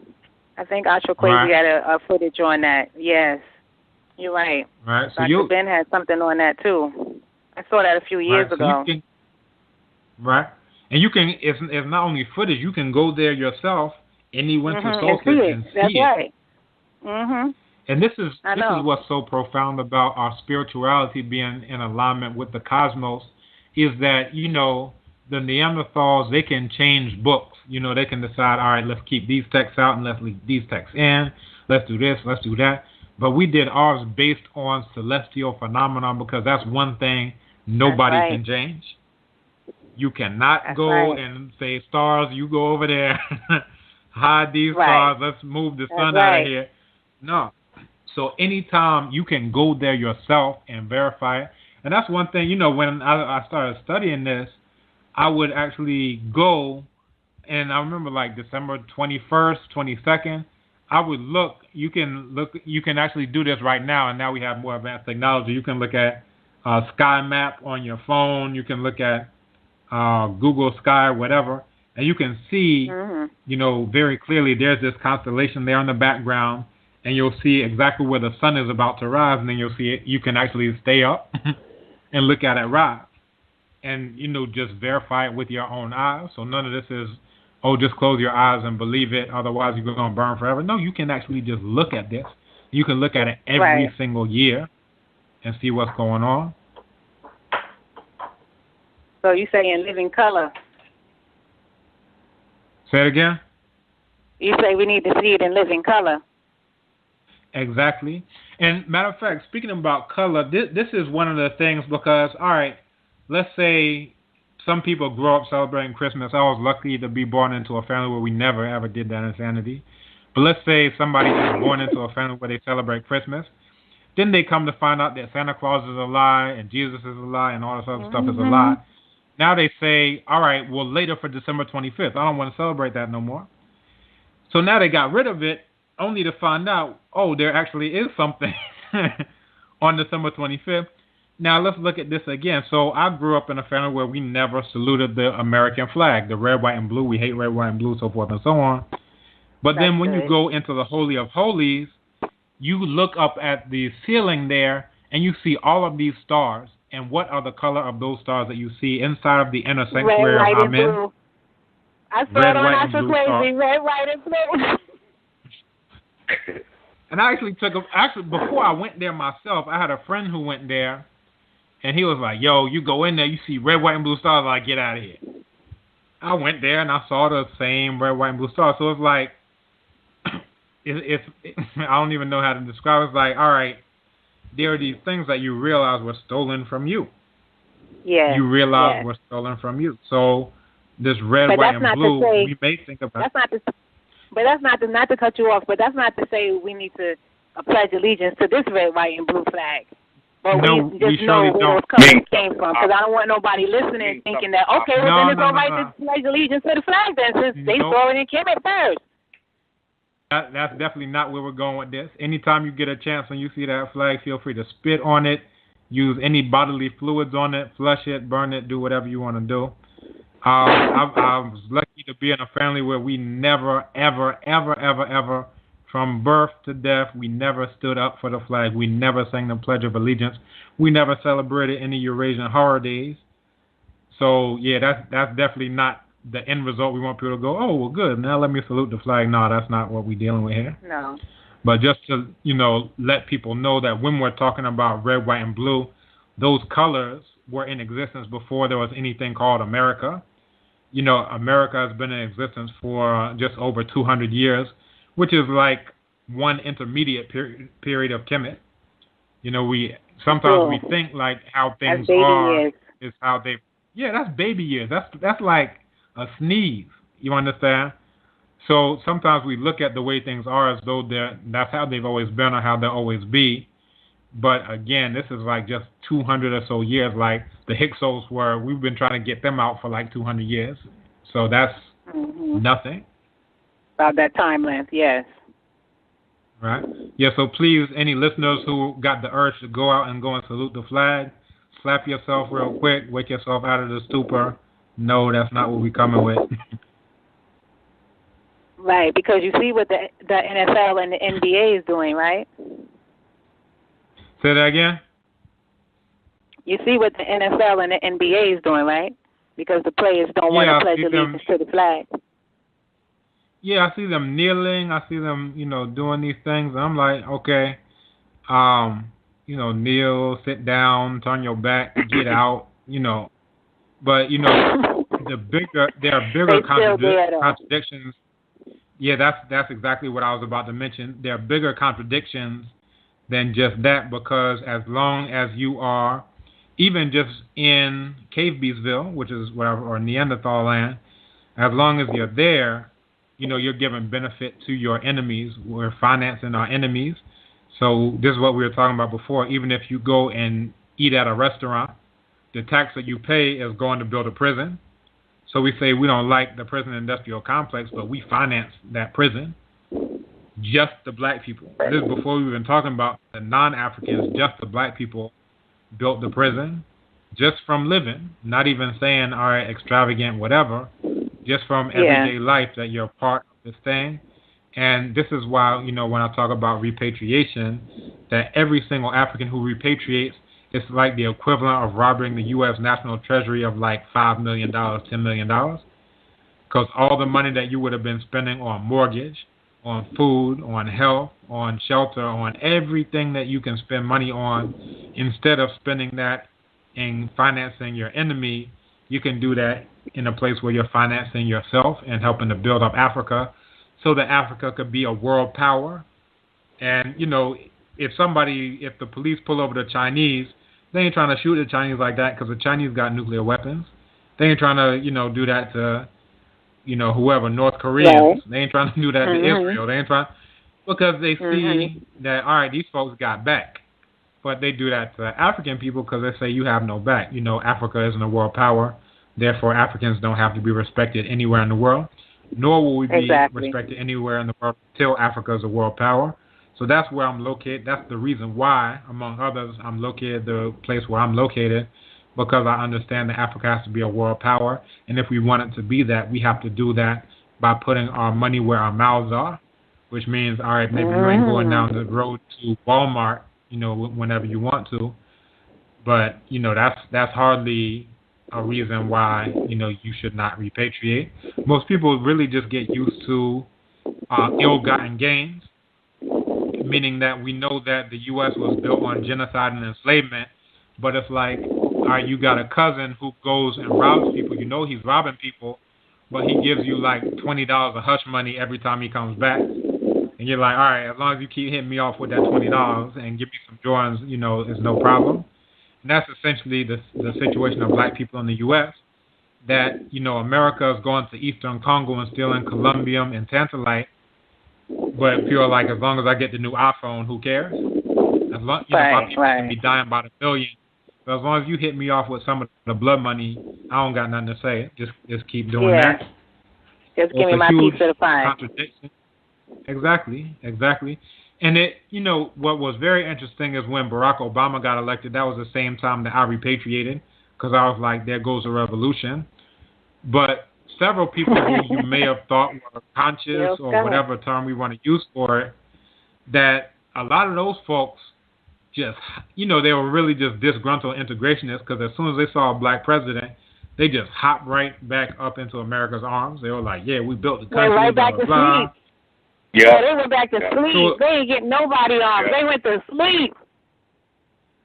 I think Ultra Crazy had a footage on that. Yes, you're right. Right. So Dr. Ben had something on that too. I saw that a few years ago. And you can, it's not only footage, you can go there yourself any winter solstice and see it. That's right. And this is what's so profound about our spirituality being in alignment with the cosmos, is that, the Neanderthals, they can change books. They can decide, all right, let's keep these texts out and let's leave these texts in. Let's do this, let's do that. But we did ours based on celestial phenomenon, because that's one thing nobody can change. You cannot go and say, stars, you go over there, hide these stars, let's move the sun out of here. No. So anytime you can go there yourself and verify it. And that's one thing, when I started studying this, I would actually go, and I remember like December 21st, 22nd, I would look, you can actually do this right now, and now we have more advanced technology. You can look at Sky Map on your phone, you can look at Google Sky, whatever, And you can see, very clearly there's this constellation there in the background, and you'll see exactly where the sun is about to rise, and then you'll see it. You can actually stay up and look at it rise. And, just verify it with your own eyes. So none of this is, just close your eyes and believe it, otherwise you're going to burn forever. No, you can actually just look at this. You can look at it every single year and see what's going on. So you say in living color. Say it again? You say we need to see it in living color. Exactly. And matter of fact, speaking about color, this is one of the things because, all right, let's say some people grow up celebrating Christmas. I was lucky to be born into a family where we never, ever did that insanity. But let's say somebody is born into a family where they celebrate Christmas. Then they come to find out that Santa Claus is a lie and Jesus is a lie and all this other stuff is a lie. Now they say, all right, well, later for December 25th. I don't want to celebrate that no more. So now they got rid of it only to find out, there actually is something on December 25th. Now, let's look at this again. So I grew up in a family where we never saluted the American flag, the red, white, and blue. We hate red, white, and blue, so forth and so on. But then when you go into the Holy of Holies, you look up at the ceiling there, and you see all of these stars. And what are the color of those stars that you see inside of the inner sanctuary of Amen? Blue. I saw it on After Crazy, red, white, and blue. And I actually before I went there myself, I had a friend who went there. And he was like, yo, you go in there, you see red, white, and blue stars. Like, get out of here. I went there, and I saw the same red, white, and blue stars. So it's like, I don't even know how to describe it. It's like, all right, there are these things that you realize were stolen from you. Yeah. You realize were stolen from you. So this red, white, and blue, we may think about it. But that's not to cut you off, but that's not to say we need to pledge allegiance to this red, white, and blue flag. But we just know where those colors came from, because I don't want nobody listening thinking that, then it's all right to pledge allegiance to the flag then, since they saw it in Kemet first. That's definitely not where we're going with this. Anytime you get a chance when you see that flag, feel free to spit on it, use any bodily fluids on it, flush it, burn it, do whatever you want to do. I was lucky to be in a family where we never, ever, ever, ever, ever, from birth to death, we never stood up for the flag. We never sang the Pledge of Allegiance. We never celebrated any Eurasian holidays. So, yeah, that's definitely not the end result. We want people to go, well, good, now let me salute the flag. No, that's not what we're dealing with here. No. But just to, let people know that when we're talking about red, white, and blue, those colors were in existence before there was anything called America. America has been in existence for just over 200 years. Which is like one intermediate period of Kemet. We sometimes we think like how things are is how they. Yeah, that's baby years. That's like a sneeze. You understand? So sometimes we look at the way things are as though that's how they've always been or how they'll always be. But again, this is like just 200 or so years. Like the Hyksos were, we've been trying to get them out for like 200 years. So that's nothing. About that time length, yes. Right. Yeah, so please, any listeners who got the urge to go out and go and salute the flag, slap yourself real quick, wake yourself out of the stupor. No, that's not what we're coming with. Right, because you see what the NFL and the NBA is doing, right? Say that again? You see what the NFL and the NBA is doing, right? Because the players don't want to pledge allegiance to the flag. Yeah, I see them kneeling. I see them, doing these things. And I'm like, okay, kneel, sit down, turn your back, get out, But, there are bigger contradictions. Yeah, that's exactly what I was about to mention. There are bigger contradictions than just that, because as long as you are, even just in Cave Beastville, which is whatever, or Neanderthal land, as long as you're there, you're giving benefit to your enemies. We're financing our enemies. So this is what we were talking about before. Even if you go and eat at a restaurant, the tax that you pay is going to build a prison. So we say we don't like the prison industrial complex, but we finance that prison. Just the black people. This is before we even talking about the non-Africans. Just the black people built the prison just from living. Not even saying, all right, extravagant, whatever. just from everyday life that you're a part of this thing. And this is why, when I talk about repatriation, that every single African who repatriates, it's like the equivalent of robbing the U.S. National Treasury of like $5 million, $10 million. Because all the money that you would have been spending on mortgage, on food, on health, on shelter, on everything that you can spend money on, instead of spending that in financing your enemy, you can do that in a place where you're financing yourself and helping to build up Africa so that Africa could be a world power. And, if the police pull over the Chinese, they ain't trying to shoot the Chinese like that because the Chinese got nuclear weapons. They ain't trying to, do that to, whoever, North Koreans. Right. They ain't trying to do that to Israel. They ain't trying, because they see that, all right, these folks got back. But they do that to African people because they say you have no back. Africa isn't a world power. Therefore, Africans don't have to be respected anywhere in the world, nor will we be respected anywhere in the world until Africa is a world power. So that's where I'm located. That's the reason why, among others, I'm located the place where I'm located, because I understand that Africa has to be a world power. And if we want it to be that, we have to do that by putting our money where our mouths are, which means, all right, maybe you ain't going down the road to Walmart, whenever you want to. But, that's hardly a reason why, you should not repatriate. Most people really just get used to ill-gotten gains, meaning that we know that the U.S. was built on genocide and enslavement, but it's like, all right, you got a cousin who goes and robs people. He's robbing people, but he gives you like $20 of hush money every time he comes back. And you're like, all right, as long as you keep hitting me off with that $20 and give me some Jordans, it's no problem. And that's essentially the situation of black people in the U.S., that, America is going to Eastern Congo and stealing columbium and tantalite, but people are like, as long as I get the new iPhone, who cares? As long, my people can be dying by the million. But as long as you hit me off with some of the blood money, I don't got nothing to say. Just keep doing that. Just give me my piece of the pie. Contradiction. Exactly. And what was very interesting is when Barack Obama got elected, that was the same time that I repatriated, because I was like, there goes a revolution. But several people who you may have thought were conscious or whatever term we want to use for it, that a lot of those folks just, they were really just disgruntled integrationists, because as soon as they saw a black president, they just hopped right back up into America's arms. They were like, yeah, we built the country. Right back to sleep. Yeah, they went back to sleep. So, they ain't getting nobody arms. They went to sleep.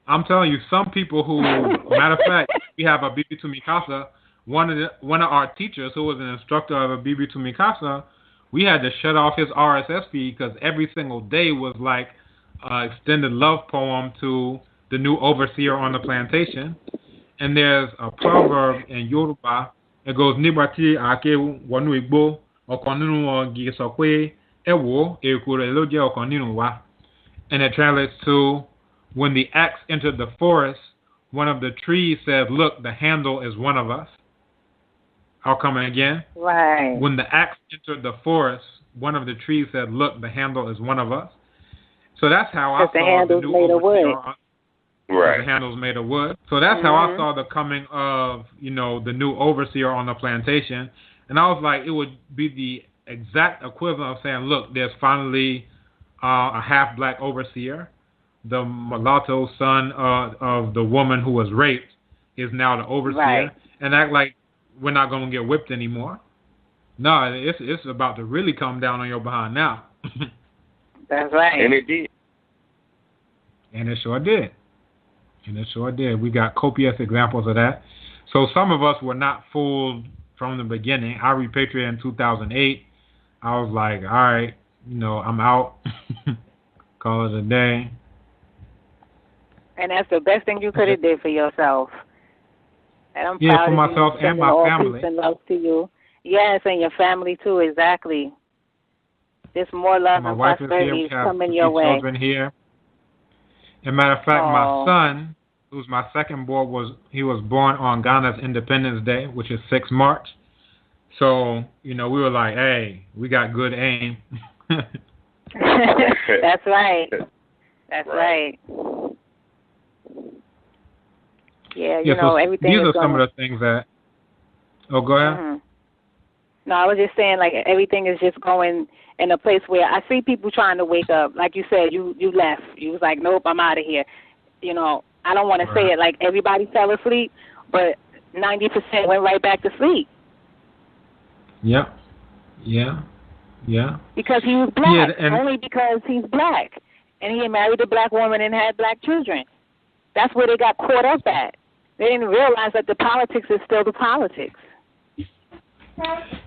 I'm telling you, some people who, matter of fact, we have a Bibi Tumikasa, one of our teachers who was an instructor of a Bibi Tumikasa, we had to shut off his RSS feed because every single day was like extended love poem to the new overseer on the plantation. And there's a proverb in Yoruba that goes, Nibati ake wanu igbo okoninu ogi sokwe ewo ekure eloje okoninu wa. And it translates to, when the axe entered the forest, one of the trees said, look, the handle is one of us. I'll come in again. Right. When the axe entered the forest, one of the trees said, look, the handle is one of us. So that's how I saw the new overseer. Right. The handle's made of wood. So that's how I saw the coming of, the new overseer on the plantation. And I was like, it would be the exact equivalent of saying, look, there's finally a half-black overseer. The mulatto son of the woman who was raped is now the overseer. Right. And act like we're not going to get whipped anymore. No, it's about to really come down on your behind now. That's right. And it did. And it sure did. We got copious examples of that. So some of us were not fooled from the beginning. I repatriated in 2008. I was like, all right, I'm out. Call it a day. And that's the best thing you could have did for yourself. And I'm proud for of myself and my family. Peace and love to you. Yes, and your family too. Exactly. Just more love and prosperity is coming your way. Children here. As a matter of fact, my son, who's my second boy, was born on Ghana's Independence Day, which is 6 March. So, we were like, hey, we got good aim. That's right. That's right. Yeah, so everything. These are some of the things that. Oh, go ahead. No, I was just saying, like, everything is just going in a place where I see people trying to wake up. Like you said, you left. You was like, nope, I'm out of here. You know, I don't want to say it like everybody fell asleep, but 90% went right back to sleep. Yeah. Because he was black. Only because he's black. And he had married a black woman and had black children. That's where they got caught up at. They didn't realize that the politics is still the politics.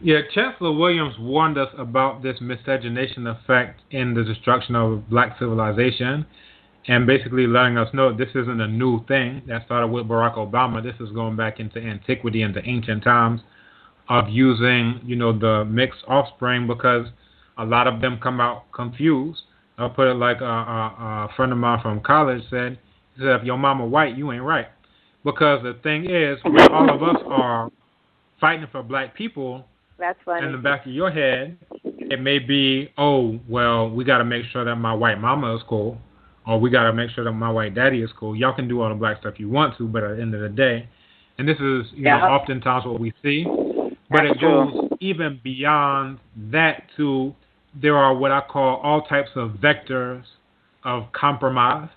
Yeah, Chancellor Williams warned us about this miscegenation effect in the destruction of black civilization, and basically letting us know this isn't a new thing that started with Barack Obama. This is going back into antiquity, into ancient times, of using, the mixed offspring, because a lot of them come out confused. I'll put it like a friend of mine from college said, he said, if your mama white, you ain't right. Because the thing is, when all of us are fighting for black people, that's funny. In the back of your head, it may be, oh, well, we got to make sure that my white mama is cool, or we got to make sure that my white daddy is cool. Y'all can do all the black stuff you want to, but at the end of the day, and this is oftentimes what we see, but it goes even beyond that to there are what I call all types of vectors of compromise.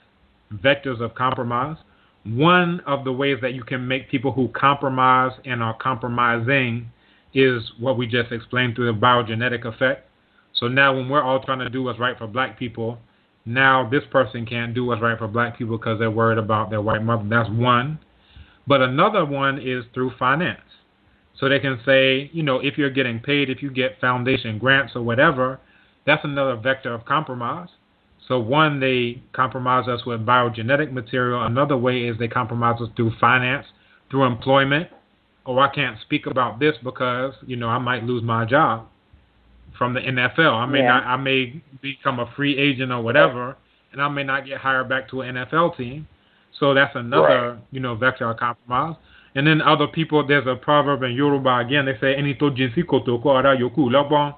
One of the ways that you can make people who compromise and are compromising is what we just explained through the biogenetic effect. So now when we're all trying to do what's right for black people, now this person can't do what's right for black people because they're worried about their white mother. That's one. But another one is through finance. So they can say, if you're getting paid, if you get foundation grants or whatever, that's another vector of compromise. So one, they compromise us with biogenetic material. Another way is they compromise us through finance, through employment. Oh, I can't speak about this because, I might lose my job from the NFL. I may become a free agent or whatever, and I may not get hired back to an NFL team. So that's another, vector of compromise. And then other people, there's a proverb in Yoruba, again, they say, Enito jinsi kotoko ara yoku lobon.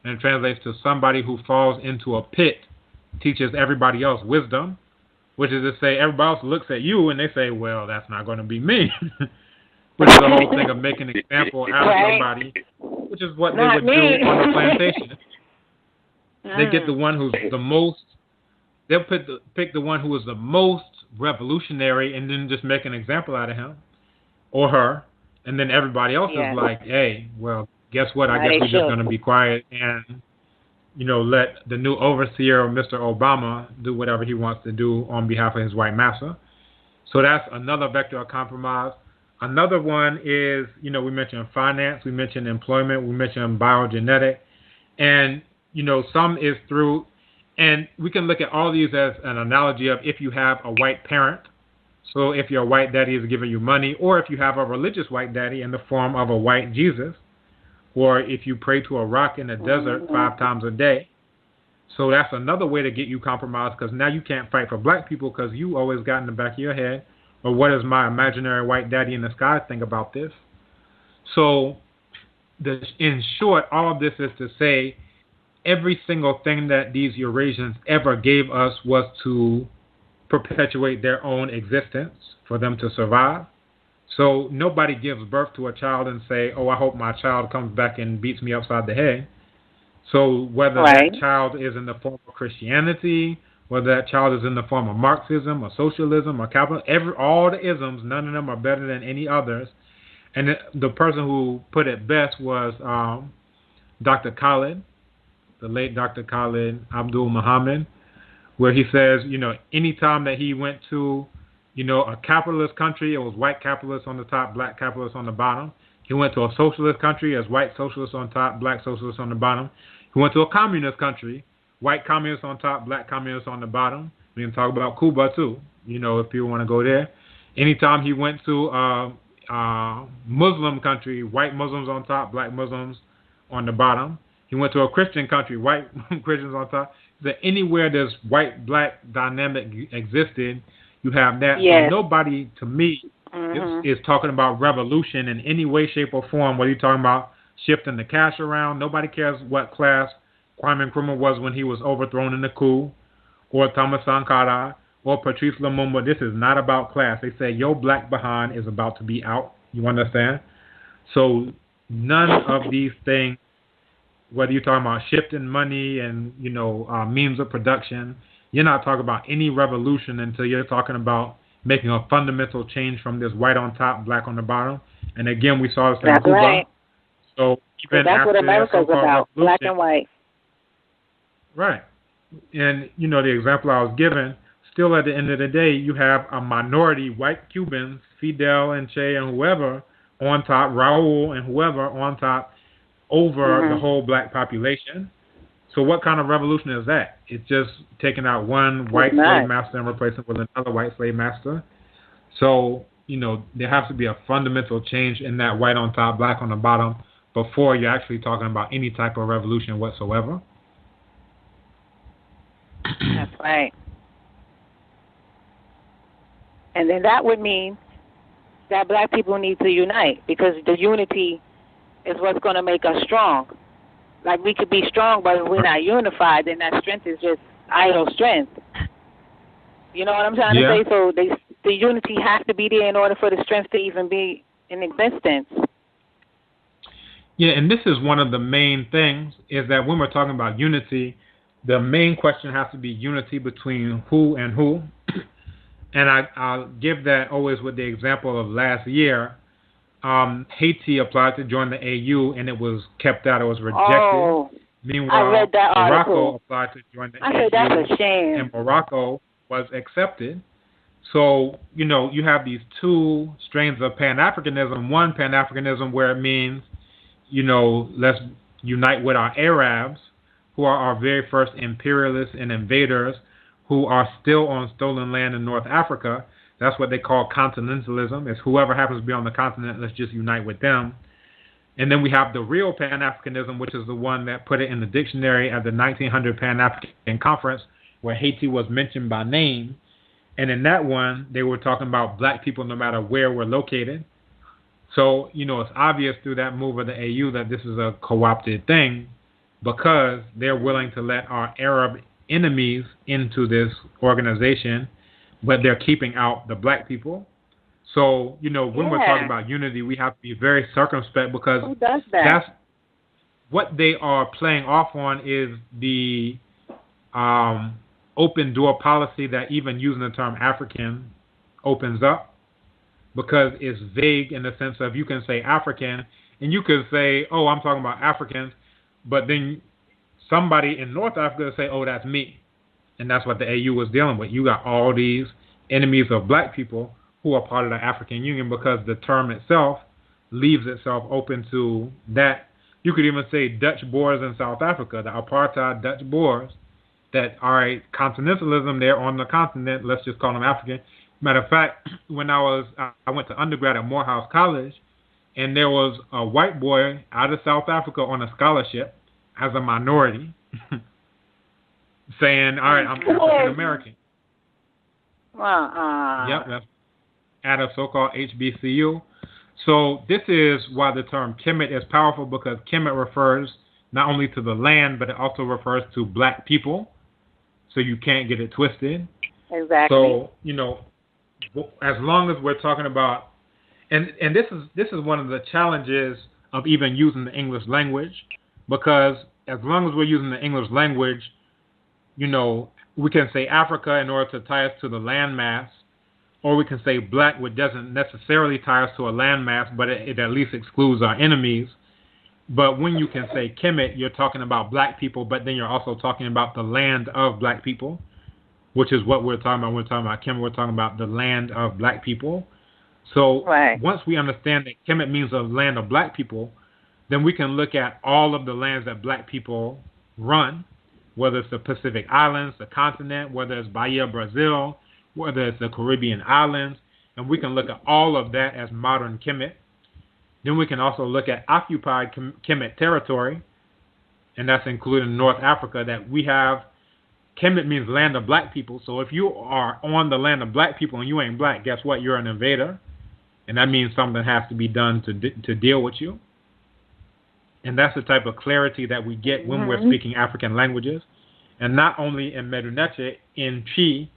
And it translates to somebody who falls into a pit teaches everybody else wisdom, which is to say everybody else looks at you and they say, well, that's not going to be me. Which is the whole thing of making an example out of somebody, which is what they would do on the plantation. They get the one who's the most, they'll pick the one who is the most revolutionary and then just make an example out of him or her. And then everybody else is like, hey, well, guess what? I guess we're just going to be quiet and, let the new overseer, Mr. Obama, do whatever he wants to do on behalf of his white master. So that's another vector of compromise. Another one is, we mentioned finance, we mentioned employment, we mentioned biogenetic, and, some is through, and we can look at all these as an analogy of if you have a white parent, so if your white daddy is giving you money, or if you have a religious white daddy in the form of a white Jesus, or if you pray to a rock in the desert 5 times a day. So that's another way to get you compromised, because now you can't fight for black people because you always got in the back of your head, or what does my imaginary white daddy in the sky think about this? So in short, all of this is to say every single thing that these Eurasians ever gave us was to perpetuate their own existence for them to survive. So nobody gives birth to a child and say, oh, I hope my child comes back and beats me upside the head. So whether that child is in the form of Christianity, whether that child is in the form of Marxism or socialism or capitalism, all the isms, none of them are better than any others. And the person who put it best was Dr. Khalid, the late Dr. Khalid Abdul Muhammad, where he says, any time that he went to, a capitalist country, it was white capitalists on the top, black capitalists on the bottom. He went to a socialist country, as white socialists on top, black socialists on the bottom. He went to a communist country, white communists on top, black communists on the bottom. We can talk about Cuba too, if you want to go there. Anytime he went to Muslim country, white Muslims on top, black Muslims on the bottom. He went to a Christian country, white Christians on top. That anywhere there's white-black dynamic existed, you have that. Yes. So nobody, to me, is talking about revolution in any way, shape, or form. Whether you're talking about shifting the cash around, nobody cares what class Kwame Nkrumah was when he was overthrown in the coup, or Thomas Sankara, or Patrice Lumumba. This is not about class. They say your black behind is about to be out. You understand? So none of these things, whether you're talking about shifting money and, means of production, you're not talking about any revolution until you're talking about making a fundamental change from this white on top, black on the bottom. And again, we saw this in Cuba. Right. So even that's after what America's about, black and white. Right. And, the example I was given, still at the end of the day, you have a minority white Cubans, Fidel and Che and whoever on top, Raul and whoever on top over the whole black population. So what kind of revolution is that? It's just taking out one white slave master and replacing it with another white slave master. So, there has to be a fundamental change in that white on top, black on the bottom before you're actually talking about any type of revolution whatsoever. That's right. And then that would mean that black people need to unite, because the unity is what's going to make us strong. Like, we could be strong, but if we're not unified, then that strength is just idle strength. You know what I'm trying to say? So the unity has to be there in order for the strength to even be in existence. Yeah, and this is one of the main things, is that when we're talking about unity, the main question has to be unity between who and who. And I'll give that always with the example of last year. Haiti applied to join the AU, and it was kept out. It was rejected. Oh, Meanwhile, I read that article. Morocco applied to join the AU. I said that's a shame. And Morocco was accepted. So, you have these two strains of Pan-Africanism. One, Pan-Africanism, where it means, let's unite with our Arabs, who are our very first imperialists and invaders, who are still on stolen land in North Africa. That's what they call continentalism. It's whoever happens to be on the continent, let's just unite with them. And then we have the real Pan-Africanism, which is the one that put it in the dictionary at the 1900 Pan-African Conference, where Haiti was mentioned by name. And in that one, they were talking about black people no matter where we're located. So, it's obvious through that move of the AU that this is a co-opted thing, because they're willing to let our Arab enemies into this organization, but they're keeping out the black people. So, when we're talking about unity, we have to be very circumspect, because who does that? That's what they are playing off on, is the open door policy that even using the term African opens up, because it's vague in the sense of you can say African and you could say, oh, I'm talking about Africans, but then somebody in North Africa will say, oh, that's me. And that's what the AU was dealing with. You got all these enemies of black people who are part of the African Union, because the term itself leaves itself open to that. You could even say Dutch Boers in South Africa, the apartheid Dutch Boers, that are continentalism, they're on the continent, let's just call them African. Matter of fact, when I went to undergrad at Morehouse College, and there was a white boy out of South Africa on a scholarship as a minority, saying, all right, I'm African American. Yep, that's at a so-called HBCU. So this is why the term Kemet is powerful, because Kemet refers not only to the land, but it also refers to black people. So you can't get it twisted. Exactly. So, as long as we're talking about, and this is one of the challenges of even using the English language, because as long as we're using the English language, we can say Africa in order to tie us to the landmass, or we can say black, which doesn't necessarily tie us to a landmass, but it at least excludes our enemies. But when you can say Kemet, you're talking about black people, but then you're also talking about the land of black people, which is what we're talking about. When we're talking about Kemet, we're talking about the land of black people. So Once we understand that Kemet means the land of black people, then we can look at all of the lands that black people run, whether it's the Pacific Islands, the continent, whether it's Bahia, Brazil, whether it's the Caribbean islands, and we can look at all of that as modern Kemet. Then we can also look at occupied Kemet territory, and that's including North Africa, that we have. Kemet means land of black people. So if you are on the land of black people and you ain't black, guess what? You're an invader. And that means something has to be done to deal with you. And that's the type of clarity that we get when we're speaking African languages. And not only in Meduneche, in Chi,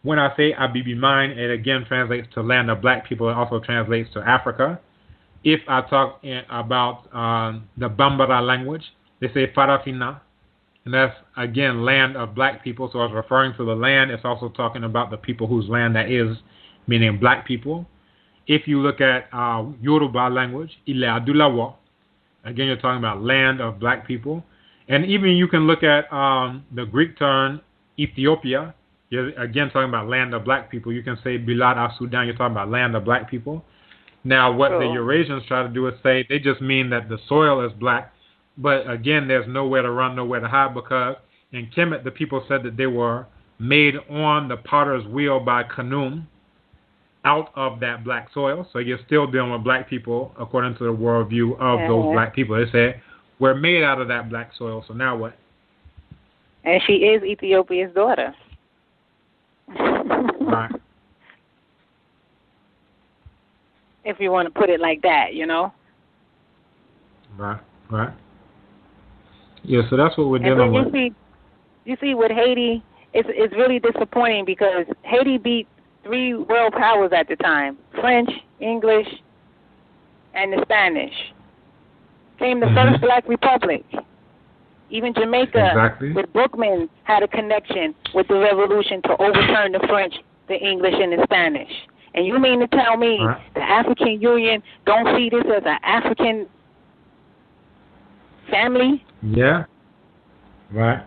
when I say Abibi Mine, it again translates to land of black people. It also translates to Africa. If I talk about the Bambara language, they say Farafina, and that's again land of black people. So it's referring to the land. It's also talking about the people whose land that is, meaning black people. If you look at Yoruba language, Ile Adulawa, again you're talking about land of black people. And even you can look at the Greek term Ethiopia. You're again talking about land of black people. You can say Bilad al Sudan. You're talking about land of black people. Now, what the Eurasians try to do is say they just mean that the soil is black, but again, there's nowhere to run, nowhere to hide, because in Kemet, the people said that they were made on the potter's wheel by Khnum out of that black soil. So you're still dealing with black people according to the worldview of those black people. They say we're made out of that black soil. So now what? And she is Ethiopia's daughter. Right. If you want to put it like that, Right. Yeah, so that's what we're dealing with. You see, with Haiti, it's really disappointing because Haiti beat 3 world powers at the time: French, English, and the Spanish. Became the first black republic. Even Jamaica, with Bookman, had a connection with the revolution to overturn the French, the English, and the Spanish. And you mean to tell me the African Union don't see this as an African family? Yeah. Right.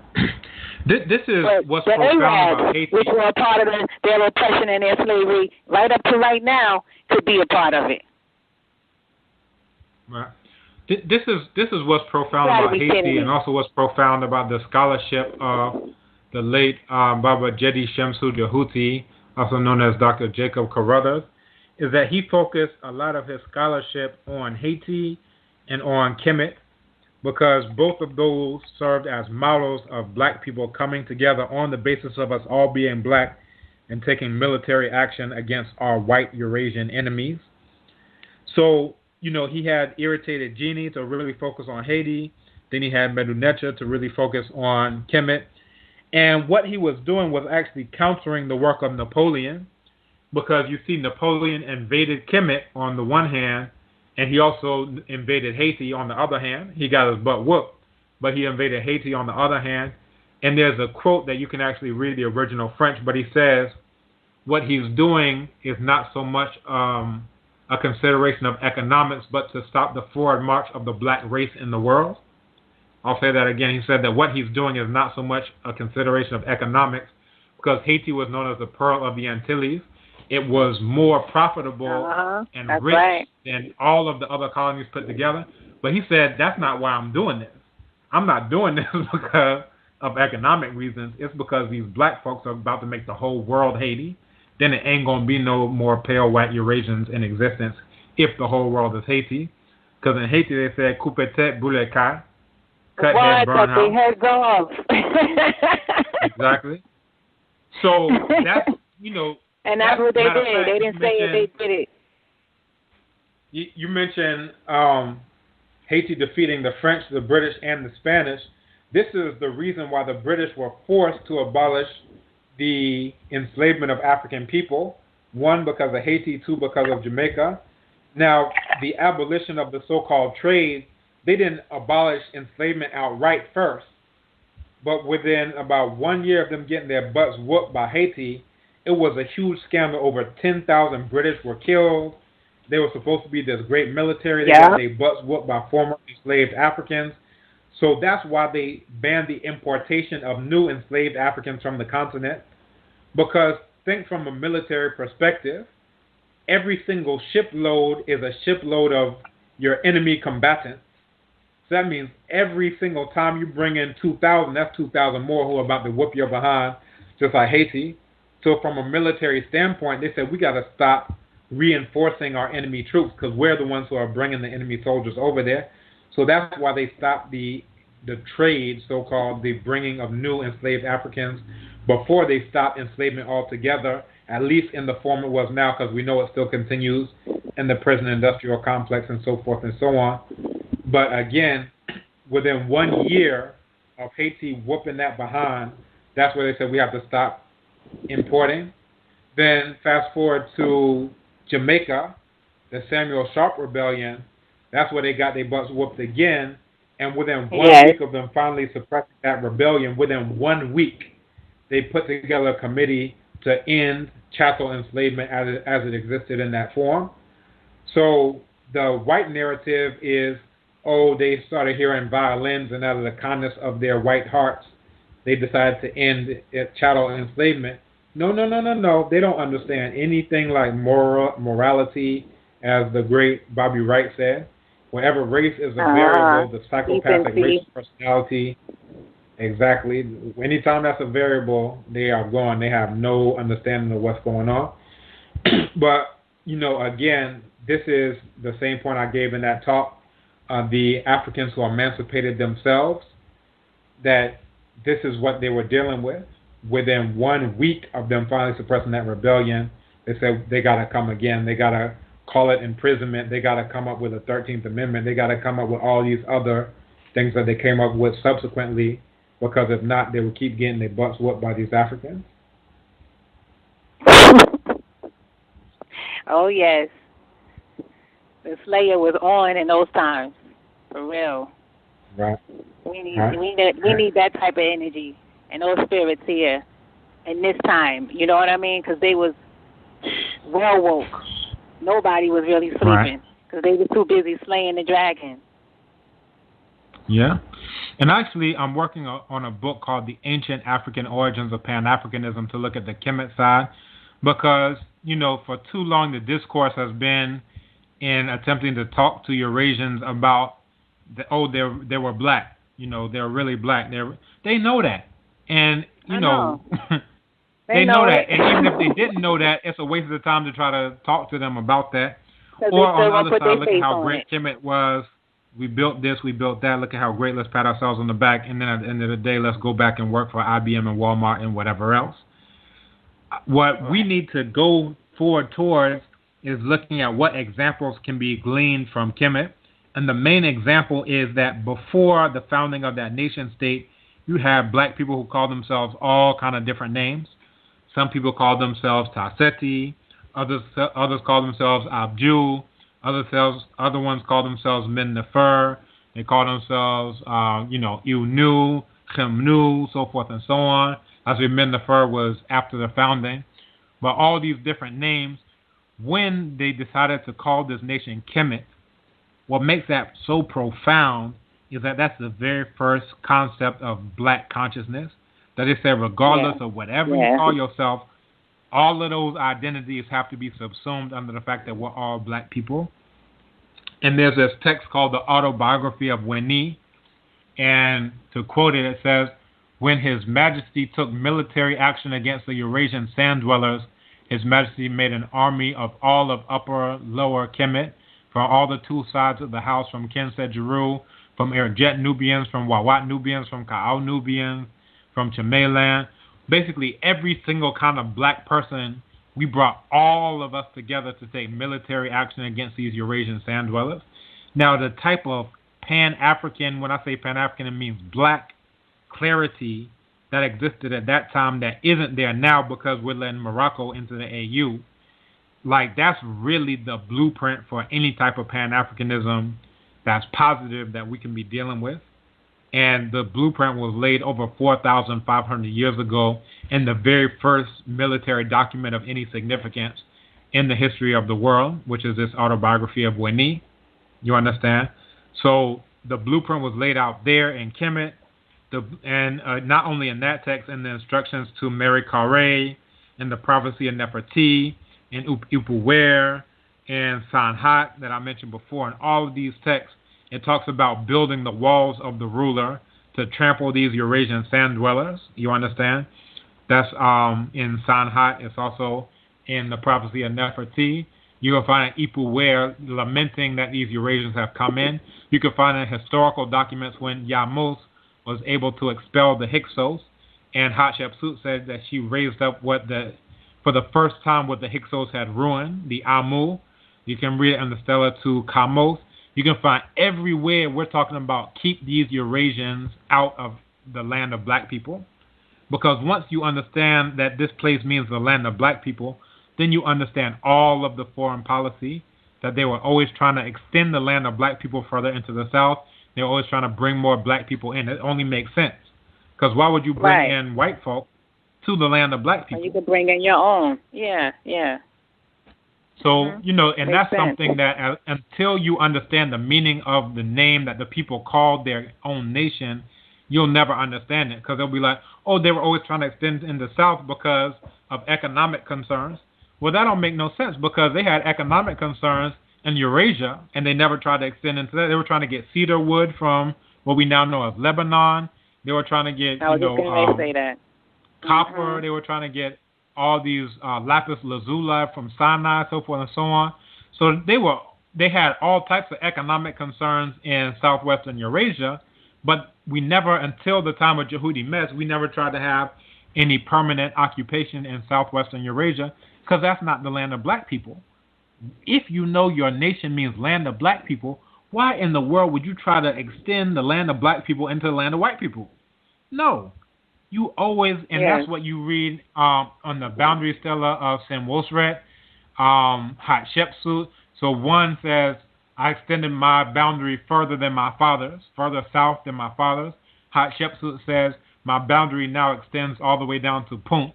This is what's profound about Haiti. Which were a part of their oppression and their slavery, right up to right now, could be a part of it. Right. This is what's profound about Haiti, and also what's profound about the scholarship of the late Baba Jedi Shemsu Jahuti, also known as Dr. Jacob Carruthers, is that he focused a lot of his scholarship on Haiti and on Kemet, because both of those served as models of black people coming together on the basis of us all being black and taking military action against our white Eurasian enemies. So, he had Irritated Genie to really focus on Haiti. Then he had Medunecha to really focus on Kemet. And what he was doing was actually countering the work of Napoleon, because you see Napoleon invaded Kemet on the one hand, and he also invaded Haiti on the other hand. He got his butt whooped, but he invaded Haiti on the other hand. And there's a quote that you can actually read the original French, but he says what he's doing is not so much a consideration of economics, but to stop the forward march of the black race in the world. I'll say that again. He said that what he's doing is not so much a consideration of economics, because Haiti was known as the Pearl of the Antilles. It was more profitable and rich than all of the other colonies put together. But he said, that's not why I'm doing this. I'm not doing this because of economic reasons. It's because these black folks are about to make the whole world Haiti. Then it ain't going to be no more pale white Eurasians in existence if the whole world is Haiti. Because in Haiti they said, coupe tête, boule kai. Cut head, burn house. Head go off. Exactly. So that's, and that's what they did. They didn't say it, they did it. You mentioned Haiti defeating the French, the British, and the Spanish. This is the reason why the British were forced to abolish the enslavement of African people. 1, because of Haiti. 2, because of Jamaica. Now, the abolition of the so-called trade, they didn't abolish enslavement outright first. But within about 1 year of them getting their butts whooped by Haiti, it was a huge scandal. Over 10,000 British were killed. They were supposed to be this great military. They got their butts whooped by former enslaved Africans. So that's why they banned the importation of new enslaved Africans from the continent. Because think from a military perspective, every single shipload is a shipload of your enemy combatants. So that means every single time you bring in 2,000, that's 2,000 more who are about to whoop your behind, just like Haiti. So from a military standpoint, they said we got to stop reinforcing our enemy troops because we're the ones who are bringing the enemy soldiers over there. So that's why they stopped the trade, so-called, the bringing of new enslaved Africans before they stopped enslavement altogether, at least in the form it was now, because we know it still continues in the prison industrial complex and so forth and so on. But again, within 1 year of Haiti whooping that behind, that's where they said we have to stop importing. Then fast forward to Jamaica. the Samuel Sharp Rebellion, that's where they got their butts whooped again. And within 1 Yes. week of them finally suppressing that rebellion, within 1 week, they put together a committee to end chattel enslavement as it existed in that form. So the white narrative is, oh, they started hearing violins, and out of the kindness of their white hearts, they decided to end chattel enslavement. No. They don't understand anything like morality, as the great Bobby Wright said. Whenever race is a variable, the psychopathic race personality, exactly. Anytime that's a variable, they are gone. They have no understanding of what's going on. But, again, this is the same point I gave in that talk. The Africans who emancipated themselves, that this is what they were dealing with. Within 1 week of them finally suppressing that rebellion, they said they got to come again. They got to call it imprisonment. They got to come up with a 13th Amendment. They got to come up with all these other things that they came up with subsequently, because if not, they would keep getting their butts whooped by these Africans. Oh, yes. The Slayer was on in those times, for real. Right. We need that type of energy and those spirits here in this time. You know what I mean? Because they was well woke. Nobody was really sleeping because they were too busy slaying the dragon. Yeah. And actually, I'm working on a book called The Ancient African Origins of Pan-Africanism to look at the Kemet side, because, for too long the discourse has been in attempting to talk to Eurasians about, they were black. They're really black. They know that. And, know. They know that. And even if they didn't know that, it's a waste of time to try to talk to them about that. Or on the other side, look at how great Kemet was. We built this, we built that. Look at how great. Let's pat ourselves on the back. And then at the end of the day, let's go back and work for IBM and Walmart and whatever else. What we need to go forward towards is looking at what examples can be gleaned from Kemet. And the main example is that before the founding of that nation state, you have black people who call themselves all kind of different names. Some people call themselves Tasseti. Others call themselves Abju. Other ones call themselves Men Nefer. They call themselves, Iunu, Chemnu, so forth and so on. As we Men Nefer was after the founding. But all these different names, when they decided to call this nation Kemet, what makes that so profound is that that's the very first concept of black consciousness. That they said, regardless of whatever you call yourself, all of those identities have to be subsumed under the fact that we're all black people. And there's this text called the Autobiography of Winnie. And to quote it, it says, when His Majesty took military action against the Eurasian sand dwellers, His Majesty made an army of all of upper, lower Kemet, from all the two sides of the house, from Kenset Jeru, from Erjet Nubians, from Wawat Nubians, from Ka'au Nubians, from Chamaeland. Basically, every single kind of black person, we brought all of us together to take military action against these Eurasian sand dwellers. Now, the type of Pan-African, when I say Pan-African, it means black clarity that existed at that time that isn't there now because we're letting Morocco into the AU. Like, that's really the blueprint for any type of Pan-Africanism that's positive that we can be dealing with. And the blueprint was laid over 4,500 years ago in the very first military document of any significance in the history of the world, which is this Autobiography of Winnie. You understand? So the blueprint was laid out there in Kemet, and not only in that text, in the instructions to Mary Carré, in the Prophecy of Nefertiti, in Upuwer, and Sanhat that I mentioned before. In all of these texts, it talks about building the walls of the ruler to trample these Eurasian sand dwellers. You understand? That's in Sanhat. It's also in the Prophecy of Nefertiti. You can find in Ipuwer lamenting that these Eurasians have come in. You can find in historical documents when Yamos was able to expel the Hyksos, and Hatshepsut said that she raised up for the first time what the Hyksos had ruined, the Amu. You can read it in the Stela to Kamos. You can find everywhere we're talking about keep these Eurasians out of the land of black people. Because once you understand that this place means the land of black people, then you understand all of the foreign policy. that they were always trying to extend the land of black people further into the South. They were always trying to bring more black people in. It only makes sense. Because why would you bring in white folk to the land of black people? You could bring in your own. Yeah. So, you know, and Makes that's sense. something that until you understand the meaning of the name that the people called their own nation, you'll never understand it. Because they'll be like, oh, they were always trying to extend in the South because of economic concerns. Well, that don't make no sense because they had economic concerns in Eurasia, and they never tried to extend into that. They were trying to get cedar wood from what we now know as Lebanon. They were trying to get, say that. copper. They were trying to get all these lapis lazuli from Sinai, so forth and so on. So they had all types of economic concerns in southwestern Eurasia, but we never, until the time of Yehudi Metz, we never tried to have any permanent occupation in southwestern Eurasia because that's not the land of black people. If you know your nation means land of black people, why in the world would you try to extend the land of black people into the land of white people? No. You always, and that's what you read on the boundary stela of Senwosret, Hatshepsut. So one says, I extended my boundary further than my father's, further south than my father's. Hatshepsut says, my boundary now extends all the way down to Punt,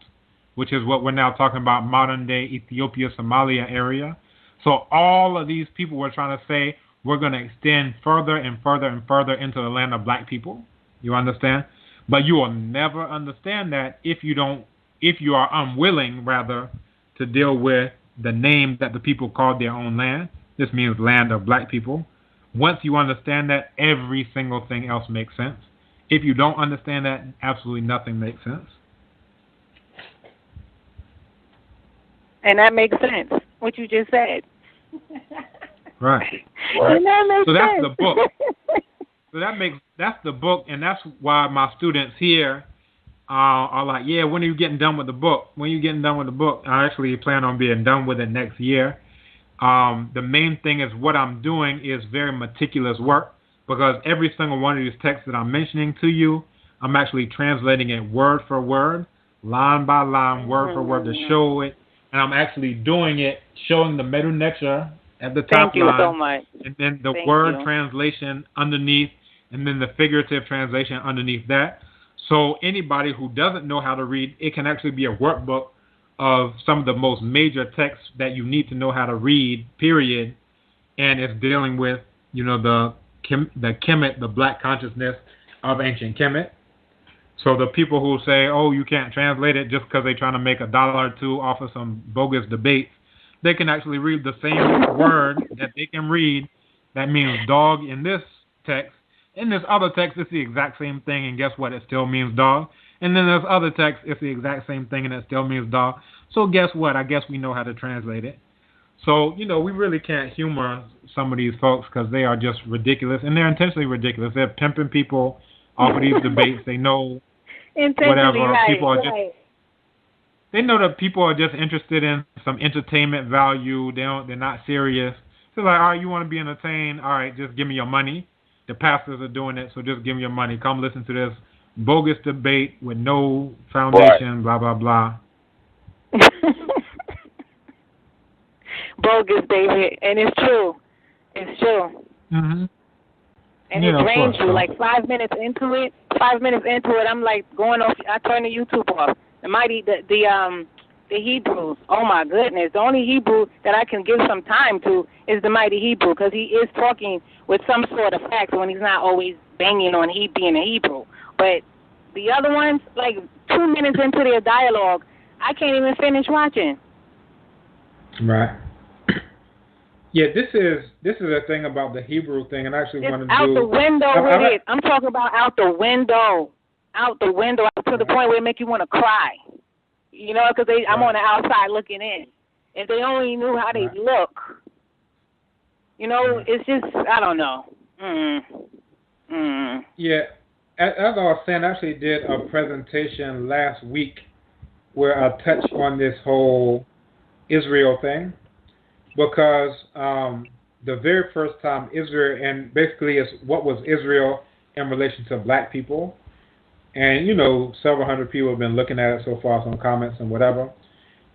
which is what we're now talking about, modern-day Ethiopia, Somalia area. So all of these people were trying to say, we're going to extend further and further and further into the land of black people. You understand? But you will never understand that if you are unwilling, rather, to deal with the name that the people called their own land. This means land of black people. Once you understand that, every single thing else makes sense. If you don't understand that, absolutely nothing makes sense. And that makes sense, what you just said. Right. And that makes so that's sense. the book. So that's the book, and that's why my students here are like, yeah, when are you getting done with the book? When are you getting done with the book? I actually plan on being done with it next year. The main thing is what I'm doing is very meticulous work because every single one of these texts that I'm mentioning to you, I'm actually translating it word for word, line by line, word for word to show it. And I'm actually doing it, showing the Medu Neksha at the top line. Thank you so much. And then the word translation underneath, and then the figurative translation underneath that. So anybody who doesn't know how to read, it can actually be a workbook of some of the most major texts that you need to know how to read, period. And it's dealing with, the Kemet, the black consciousness of ancient Kemet. So the people who say, oh, you can't translate it just because they're trying to make $1 or $2 off of some bogus debates, they can actually read the same word that they can read that means dog in this text. In this other text, it's the exact same thing, and guess what? It still means dog. And then there's other text, it's the exact same thing, and it still means dog. So guess what? I guess we know how to translate it. So, we really can't humor some of these folks because they are just ridiculous, and they're intentionally ridiculous. They're pimping people off of these debates. They know whatever. Right, people are just. They know that people are just interested in some entertainment value. They're not serious. They're like, all right, you want to be entertained? All right, just give me your money. The pastors are doing it, so just give me your money. Come listen to this bogus debate with no foundation, blah, blah, blah. Bogus, David. And it's true. It's true. Mm-hmm. And it drains you. Like 5 minutes into it, I'm like going off. I turn the YouTube off. The Hebrews. Oh my goodness! The only Hebrew that I can give some time to is the mighty Hebrew because he is talking with some sort of facts when he's not always banging on he being a Hebrew. But the other ones, like 2 minutes into their dialogue, I can't even finish watching. Right. Yeah, this is a thing about the Hebrew thing, and I actually want to do. Out the window with it. I'm talking about out the window. Out the window to the point where it make you want to cry. Because I'm on the outside looking in. If they only knew how they look, it's just, I don't know. Yeah, as I was saying, I actually did a presentation last week where I touched on this whole Israel thing because the very first time Israel, and basically it's what was Israel in relation to black people. And, several hundred people have been looking at it so far, some comments and whatever.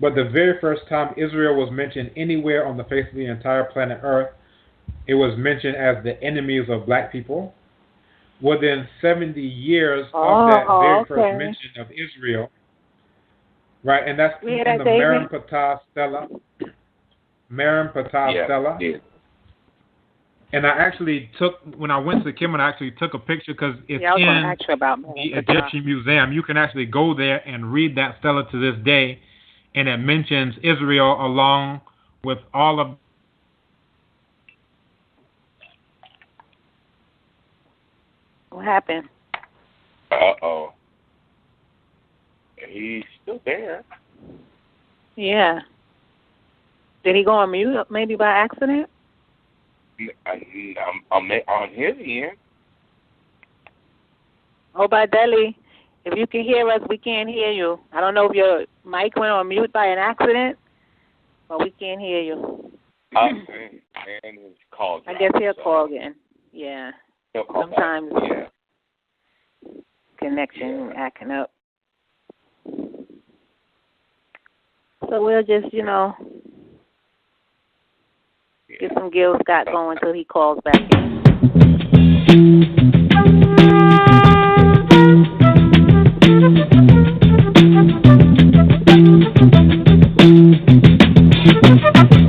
but the very first time Israel was mentioned anywhere on the face of the entire planet Earth, it was mentioned as the enemies of black people. Within 70 years of that very first mention of Israel, right, and that's in the Merim Patah Stela. Merim Patah Stela. Yeah. And I actually took, when I went to Kambon, I actually took a picture because it's in the Egyptian Museum. You can actually go there and read that stela to this day, and it mentions Israel along with all of. What happened? Uh-oh. He's still there. Yeah. Did he go on mute maybe by accident? I'm on his end. Oh, by Deli, if you can hear us, we can't hear you. I don't know if your mic went on mute by an accident, but we can't hear you. And his call dropped, I guess he'll call again. Yeah. He'll call sometimes back. Yeah. Connection acting up. So we'll just, get some Gil Scott going until he calls back in.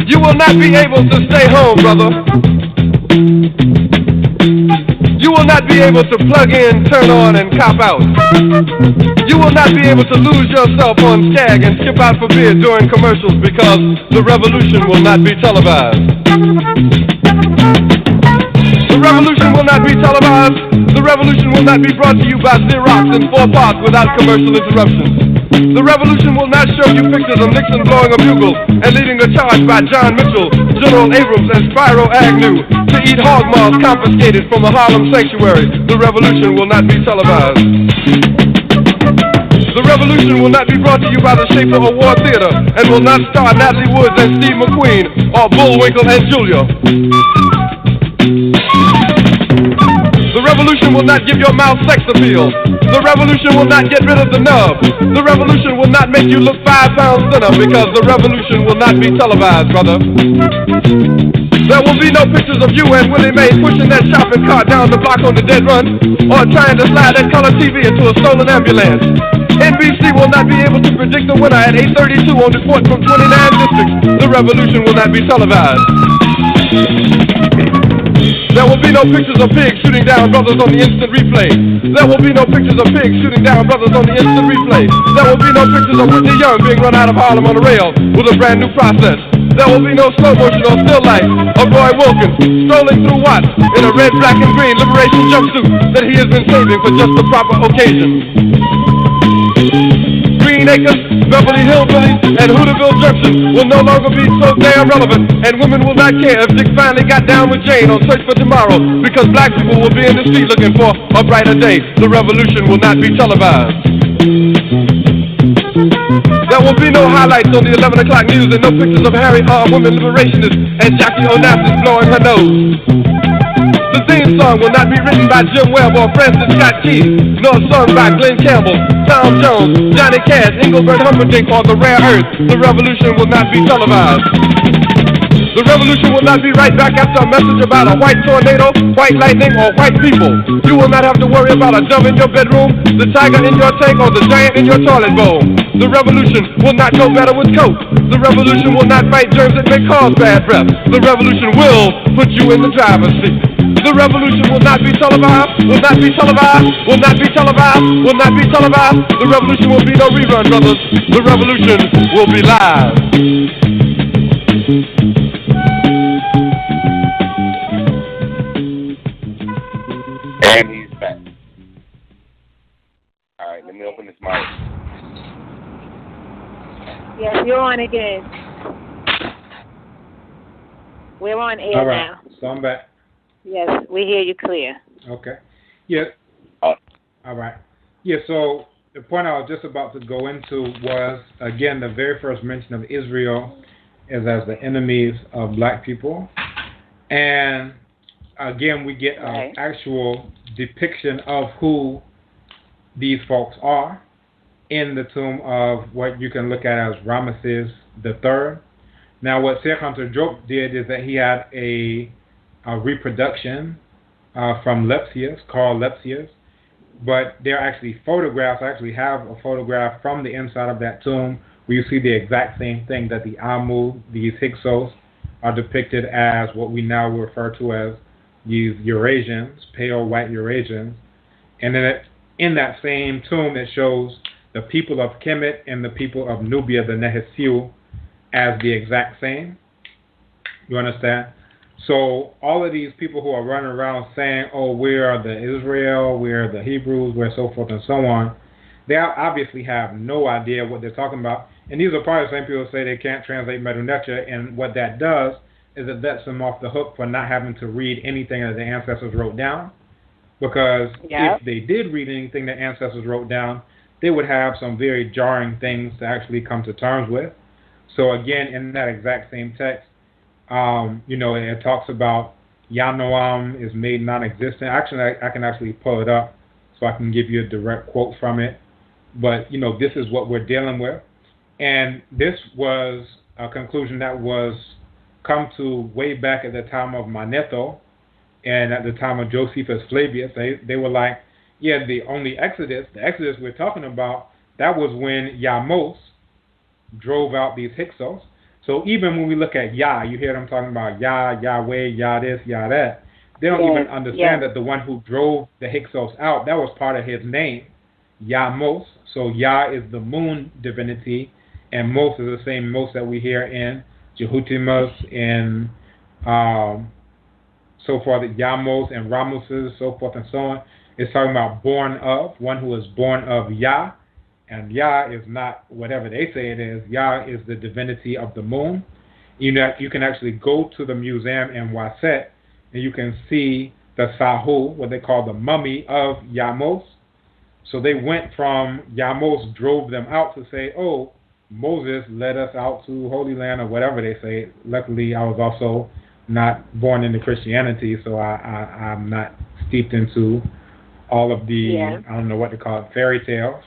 You will not be able to stay home, brother. You will not be able to plug in, turn on, and cop out. You will not be able to lose yourself on Skag and skip out for beer during commercials because the revolution will not be televised. The revolution will not be televised. The revolution will not be brought to you by Xerox in 4 parts without commercial interruptions. The revolution will not show you pictures of Nixon blowing a bugle and leading a charge by John Mitchell, General Abrams, and Spyro Agnew to eat hog maws confiscated from a Harlem sanctuary. The revolution will not be televised. The revolution will not be brought to you by the Schaefer Award Theater and will not star Natalie Woods and Steve McQueen or Bullwinkle and Julia. The revolution will not give your mouth sex appeal. The revolution will not get rid of the nub. The revolution will not make you look 5 pounds thinner because the revolution will not be televised, brother. There will be no pictures of you and Willie Mae pushing that shopping cart down the block on the dead run or trying to slide that color TV into a stolen ambulance. NBC will not be able to predict the winner at 8:32 on report from 29 districts. The revolution will not be televised. There will be no pictures of pigs shooting down brothers on the instant replay. There will be no pictures of pigs shooting down brothers on the instant replay. There will be no pictures of Whitney Young being run out of Harlem on a rail with a brand new process. There will be no slow motion or still life of Roy Wilkins strolling through Watts in a red, black, and green liberation jumpsuit that he has been saving for just the proper occasion. Green Acres, Beverly Hillbillies, and Hooterville Junction will no longer be so damn relevant, and women will not care if Dick finally got down with Jane on Search for Tomorrow, because black people will be in the street looking for a brighter day. The revolution will not be televised. There will be no highlights on the 11 o'clock news and no pictures of Harry R. women liberationists and Jackie Onassis blowing her nose. The theme song will not be written by Jim Webb or Francis Scott Key, nor sung by Glenn Campbell, Tom Jones, Johnny Cash, Engelbert Humperdinck, or The Rare Earth. The revolution will not be televised. The revolution will not be right back after a message about a white tornado, white lightning, or white people. You will not have to worry about a dove in your bedroom, the tiger in your tank, or the giant in your toilet bowl. The revolution will not go better with Coke. The revolution will not fight germs that may cause bad breath. The revolution will put you in the driver's seat. The revolution will not be televised, will not be televised, will not be televised, will not be televised. The revolution will be no rerun, brothers. The revolution will be live. And he's back. All right, let me open this mic. Yes, you're on again. We're on air now. So I'm back. Yes, we hear you clear. Okay. Yeah. All right. Yeah, so the point I was just about to go into was, again, the very first mention of Israel is as the enemies of black people. And, again, we get an actual depiction of who these folks are. in the tomb of what you can look at as Ramesses III. Now, what Serkantor did is that he had a reproduction from Lepsius, called Lepsius, but there are actually photographs. I actually have a photograph from the inside of that tomb where you see the exact same thing, that the Amu, these Hyksos, are depicted as what we now refer to as these Eurasians, pale white Eurasians. And then in that same tomb, it shows the people of Kemet and the people of Nubia, the Nehesiu, as the exact same. You understand? So all of these people who are running around saying, oh, we are the Israel, we are the Hebrews, we're so forth and so on, they obviously have no idea what they're talking about. And these are probably the same people who say they can't translate Medu Neter, and what that does is it lets them off the hook for not having to read anything that the ancestors wrote down. Because if they did read anything that ancestors wrote down, they would have some very jarring things to actually come to terms with. So again, in that exact same text, it talks about Yanoam is made non-existent. Actually, I can actually pull it up so I can give you a direct quote from it. But, this is what we're dealing with. And this was a conclusion that was come to way back at the time of Manetho and at the time of Josephus Flavius. They were like, yeah, the Exodus we're talking about, that was when Yamos drove out these Hyksos. So even when we look at Yah, you hear them talking about Yah, Yahweh, Yah this, Yah that. They don't even understand that the one who drove the Hyksos out, that was part of his name, Yahmos. So Yah is the moon divinity, and Mos is the same Mos that we hear in Jehutimus and so forth, Yahmos and Ramoses, so forth and so on. It's talking about born of, one who is born of Yah. And Yah is not whatever they say it is. Yah is the divinity of the moon. You can actually go to the museum in Waset, and you can see the Sahu, what they call the mummy of Yahmos. So they went from, Yahmos drove them out to say, oh, Moses led us out to Holy Land, or whatever they say. Luckily, I was also not born into Christianity, so I'm not steeped into all of the, I don't know what to call it, fairy tales.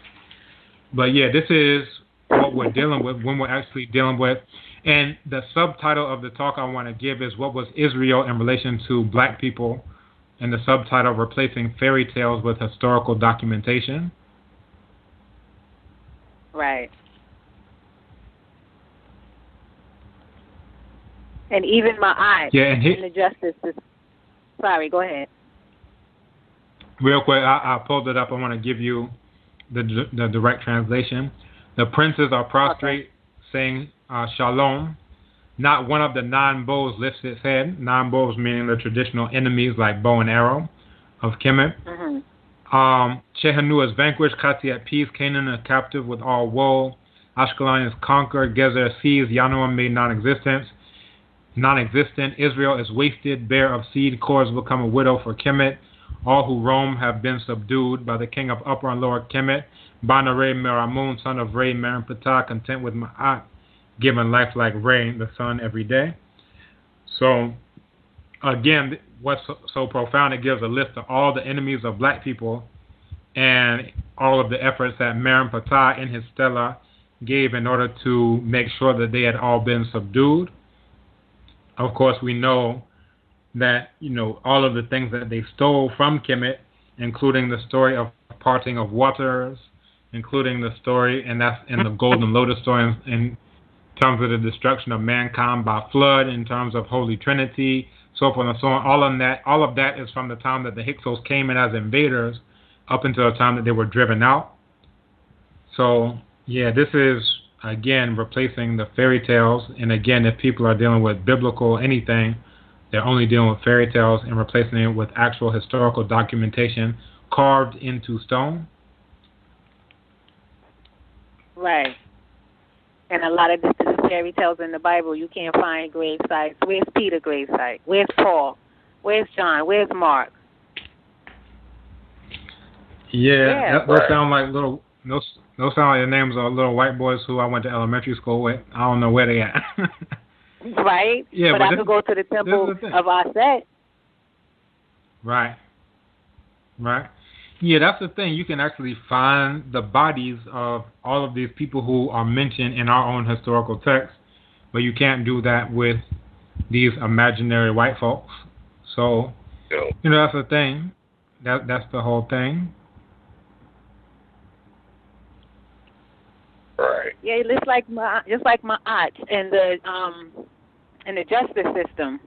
But yeah, this is what we're dealing with when we're actually dealing with. And the subtitle of the talk I want to give is what was Israel in relation to black people, and the subtitle, Replacing Fairy Tales with Historical Documentation. Right. And even my aunt in the justice system. Sorry, go ahead. Real quick, I pulled it up. I want to give you the direct translation. The princes are prostrate, saying shalom. Not one of the 9 bows lifts its head. 9 bows meaning the traditional enemies like bow and arrow of Kemet. Chehanu is vanquished, Kati at peace, Canaan is captive with all woe. Ashkelon is conquered, Gezer seized, Yanoam made non-existent. Israel is wasted, bare of seed, Kor has become a widow for Kemet. All who roam have been subdued by the king of Upper and Lower Kemet. Banare Meramun, son of Re, Merenptah, content with Ma'at, given life like rain, the sun every day. So, again, what's so profound, it gives a list of all the enemies of black people and all of the efforts that Merenptah in his stela gave in order to make sure that they had all been subdued. Of course, we know that, all of the things that they stole from Kemet, including the story of parting of waters, including the story, and that's in the Golden Lotus story in terms of the destruction of mankind by flood, in terms of Holy Trinity, so forth and so on. All of that is from the time that the Hyksos came in as invaders up until the time that they were driven out. So, yeah, this is, again, replacing the fairy tales. And again, if people are dealing with biblical anything, they're only dealing with fairy tales and replacing it with actual historical documentation carved into stone. Right. And a lot of this is fairy tales in the Bible. You can't find grave sites. Where's Peter grave site? Where's Paul? Where's John? Where's Mark? Yeah. Those sound like little. Those sound like the names of little white boys who I went to elementary school with. I don't know where they at. Right? Yeah, but I could go to the temple of Aset. Right. Yeah, that's the thing. You can actually find the bodies of all of these people who are mentioned in our own historical texts, but you can't do that with these imaginary white folks. So, that's the thing. That's the whole thing. Right. Yeah, it looks like just like my aunt in the justice system.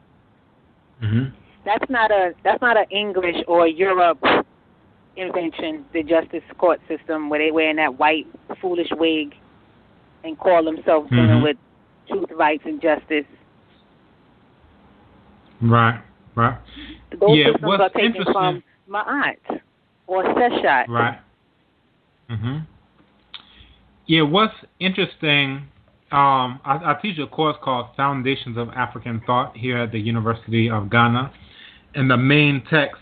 Mhm. That's not a English or Europe invention. The justice court system where they wearing that white foolish wig and call themselves dealing with truth, rights, and justice. Right. Those systems are taken from Ma'at or Seshat. Right. Yeah, what's interesting, I teach a course called Foundations of African Thought here at the University of Ghana, and the main text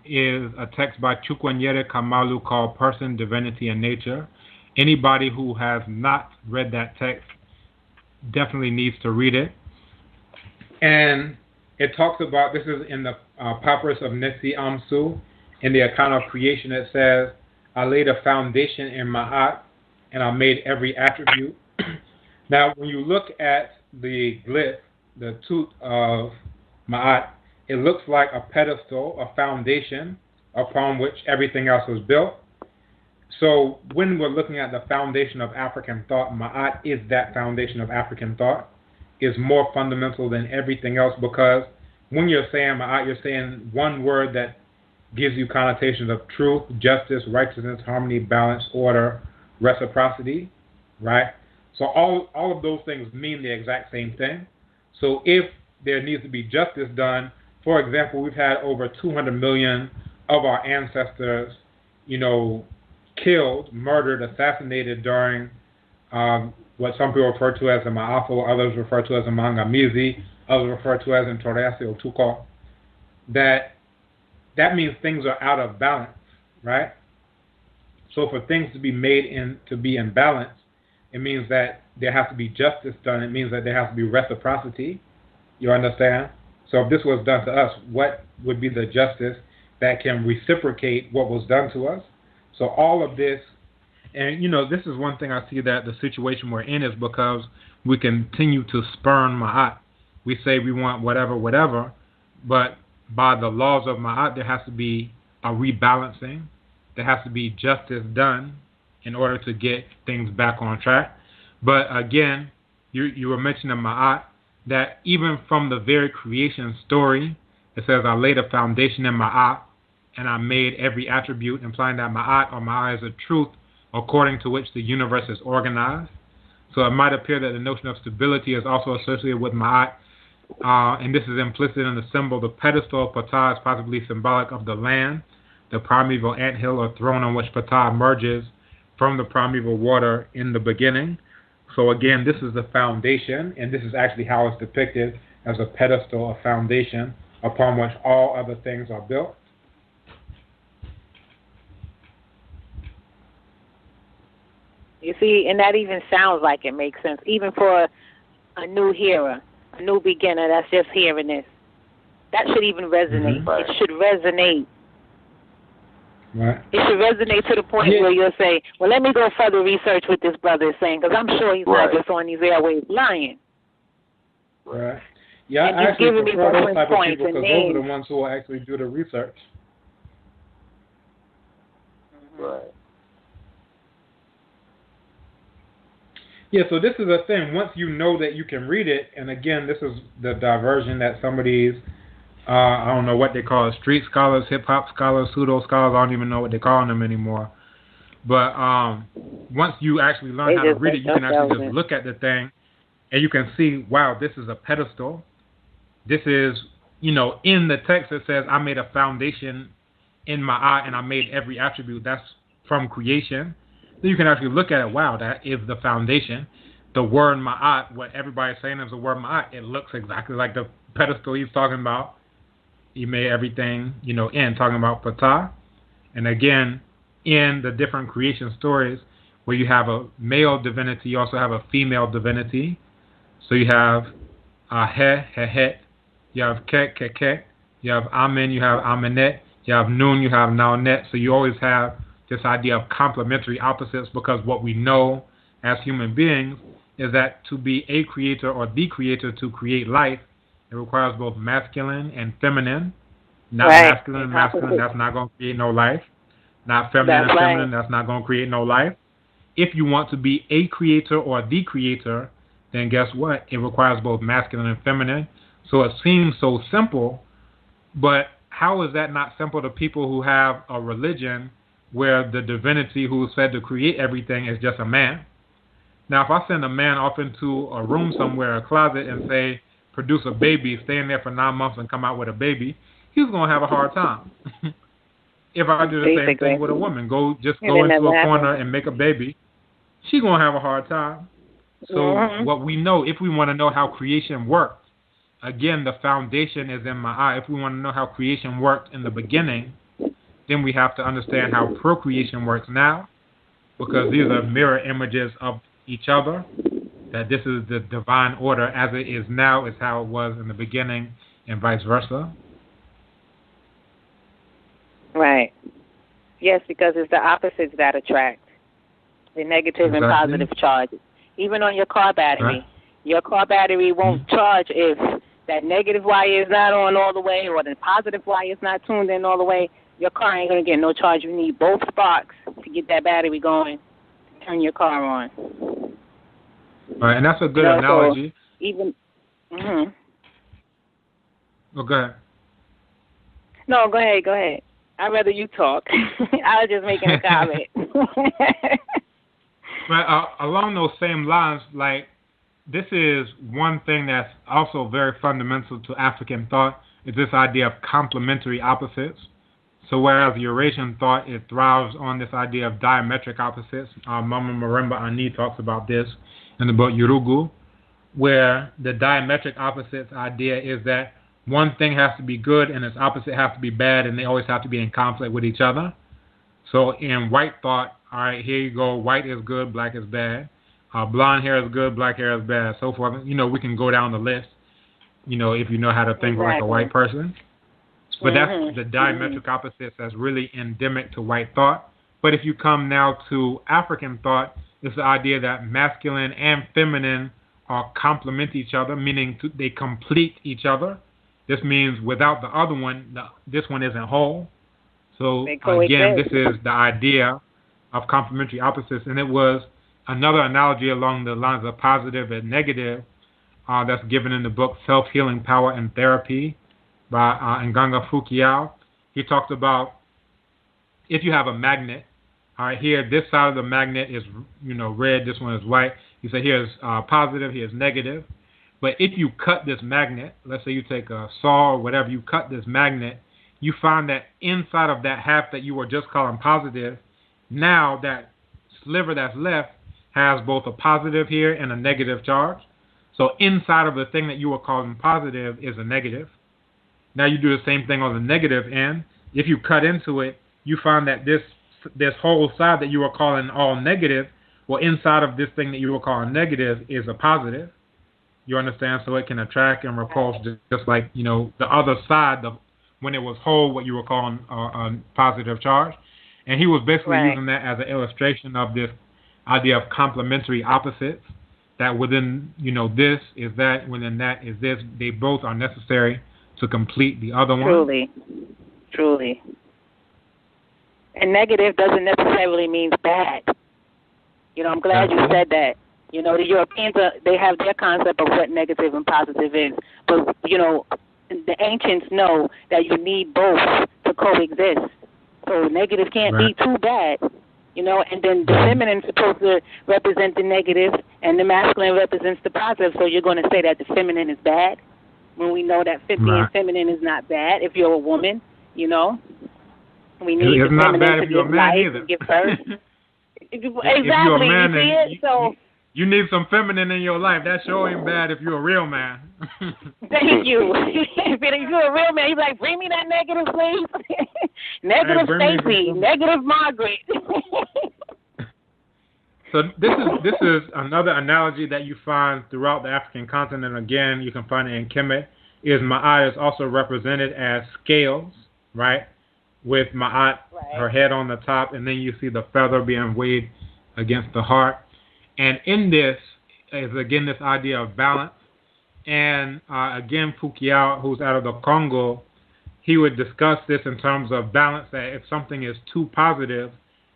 is a text by Chukwunyere Kamalu called Person, Divinity, and Nature. Anybody who has not read that text definitely needs to read it. And it talks about, this is in the Papyrus of Nesi Amsu, in the account of creation. It says, I laid a foundation in Ma'at, and I made every attribute. Now, when you look at the glyph, the tooth of Ma'at, it looks like a pedestal, a foundation upon which everything else was built. So when we're looking at the foundation of African thought, Ma'at is that foundation of African thought, is more fundamental than everything else, because when you're saying Ma'at, you're saying one word that gives you connotations of truth, justice, righteousness, harmony, balance, order, reciprocity, right? So all of those things mean the exact same thing. So if there needs to be justice done, for example, we've had over 200 million of our ancestors, killed, murdered, assassinated during what some people refer to as the Ma'afo, others refer to as the Mangamizi, others refer to as in Torreasi or Tuko. That means things are out of balance, right? So for things to be to be in balance, it means that there has to be justice done. It means that there has to be reciprocity. You understand? So if this was done to us, what would be the justice that can reciprocate what was done to us? So all of this, and this is one thing I see that the situation we're in is because we continue to spurn Ma'at. We say we want whatever, but by the laws of Ma'at, there has to be a rebalancing. There has to be justice done in order to get things back on track. But again, you were mentioning Ma'at, that even from the very creation story, it says, I laid a foundation in Ma'at, and I made every attribute, implying that Ma'at or Ma'at is a truth according to which the universe is organized. So it might appear that the notion of stability is also associated with Ma'at, and this is implicit in the symbol. The pedestal of Ptah is possibly symbolic of the land, the primeval anthill or throne on which Ptah emerges from the primeval water in the beginning. So again, this is the foundation, and this is actually how it's depicted, as a pedestal, a foundation upon which all other things are built. You see, and that even sounds like it makes sense, even for a new hearer, a new beginner that's just hearing this. That should even resonate. Right. It should resonate. Right. It should resonate to the point where you'll say, well, let me go further research what this brother is saying, because I'm sure he's not just on these airways lying. Right. Yeah, and I actually giving me prefer those reference type of points people, and because names. those are the ones who will actually do the research. Right. Yeah, so this is the thing. Once you know that you can read it, and again, this is the diversion that some of these, I don't know what they call it, street scholars, hip-hop scholars, pseudo-scholars, I don't even know what they're calling them anymore. But once you actually learn how to read it, you can actually just look at the thing, and you can see, wow, this is a pedestal. This is, in the text it says, I made a foundation in my eye, and I made every attribute. That's from creation. Then you can actually look at it, wow, that is the foundation. The word ma'at, what everybody's saying is the word ma'at, it looks exactly like the pedestal he's talking about. He made everything, in talking about Ptah. And again, in the different creation stories, where you have a male divinity, you also have a female divinity. So you have He, Hehet, you have Kek, Keket, you have Amen, you have Amenet, You have Nun, you have Now Net. So you always have this idea of complementary opposites, because what we know as human beings is that to be a creator or the creator, to create life, it requires both masculine and feminine. Not masculine and masculine, that's not going to create no life. Not feminine and feminine, that's not going to create no life. If you want to be a creator or the creator, then guess what? It requires both masculine and feminine. So it seems so simple, but how is that not simple to people who have a religion where the divinity who is said to create everything is just a man? Now, if I send a man off into a room somewhere, a closet, and say, produce a baby, stay in there for 9 months and come out with a baby, he's going to have a hard time. If I do the same thing with a woman, go into a corner and make a baby, she's going to have a hard time. So what we know, if we want to know how creation worked, again, the foundation is in my eye. If we want to know how creation worked in the beginning, then we have to understand how procreation works now, because these are mirror images of each other, that this is the divine order as it is now is how it was in the beginning, and vice versa. Right. Yes, because it's the opposites that attract, the negative and positive charges. Even on your car battery, your car battery won't charge if that negative wire is not on all the way or the positive wire is not tuned in all the way. Your car ain't going to get no charge. You need both sparks to get that battery going, to turn your car on. All right, and that's a good analogy. So even, Oh, go ahead. No, go ahead. I'd rather you talk. I was just making a comment. But along those same lines, like, this is one thing that's also very fundamental to African thought, is this idea of complementary opposites. So whereas Eurasian thought, it thrives on this idea of diametric opposites. Mama Marimba Ani talks about this in the book Yurugu, where the diametric opposites idea is that one thing has to be good and its opposite has to be bad, and they always have to be in conflict with each other. So in white thought, all right, here you go, white is good, black is bad. Blonde hair is good, black hair is bad, so forth. You know, we can go down the list, you know, if you know how to think like a white person. But that's the diametric opposites that's really endemic to white thought. But if you come now to African thought, it's the idea that masculine and feminine complement each other, meaning they complete each other. This means without the other one, this one isn't whole. So again, this is the idea of complementary opposites. And it was another analogy along the lines of positive and negative that's given in the book Self-Healing Power and Therapy by Nganga Fukiao. He talked about if you have a magnet, all right, here, this side of the magnet is, you know, red, this one is white. He said here's positive, here's negative. But if you cut this magnet, let's say you take a saw or whatever, you cut this magnet, you find that inside of that half that you were just calling positive, now that sliver that's left has both a positive here and a negative charge. So inside of the thing that you were calling positive is a negative. Now you do the same thing on the negative end. If you cut into it, you find that this whole side that you were calling all negative, well, inside of this thing that you were calling negative is a positive. You understand? So it can attract and repulse just like, you know, the other side, when it was whole, what you were calling a positive charge. And he was basically using that as an illustration of this idea of complementary opposites, that within, you know, this is that, within that is this. They both are necessary to complete the other one. Truly. And negative doesn't necessarily mean bad. You know, I'm glad you said that. You know, the Europeans, they have their concept of what negative and positive is. But, you know, the ancients know that you need both to coexist. So negative can't be too bad. You know, and then the feminine is supposed to represent the negative and the masculine represents the positive. So you're going to say that the feminine is bad when we know that being feminine is not bad if you're a woman, you know. We need the feminine to give life and give birth. Exactly. If you're a man, you see it? So you need some feminine in your life. That sure ain't bad if you're a real man. Thank you. If you're a real man, you're like, bring me that negative, please. Negative Stacy, negative Margaret. So this is another analogy that you find throughout the African continent. Again, you can find it in Kemet. Is Ma'at is also represented as scales, right? with Ma'at, her head on the top, and then you see the feather being weighed against the heart. And in this is, again, this idea of balance. And again, Foucault, who's out of the Congo, he would discuss this in terms of balance, that if something is too positive,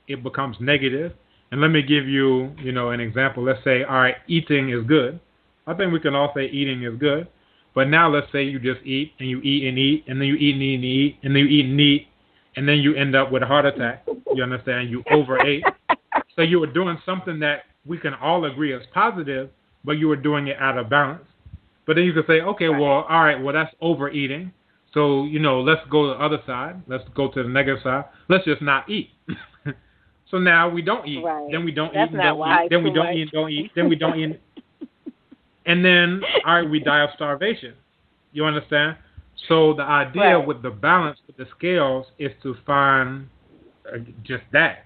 it becomes negative. And let me give you, an example. Let's say, all right, eating is good. I think we can all say eating is good. But now let's say you just eat, and you eat and eat, and then you eat and eat and eat, and then you eat and eat, and then you end up with a heart attack. You understand? You overate. So you were doing something that we can all agree is positive, but you were doing it out of balance. But then you could say, okay, well, all right, well, that's overeating. So, let's go to the other side. Let's go to the negative side. Let's just not eat. So now we don't eat. Right. Then we don't That's eat and not don't eat. Then we too don't much. eat and don't eat. Then we don't eat. And then, all right, we die of starvation. You understand? So the idea with the balance, with the scales, is to find just that.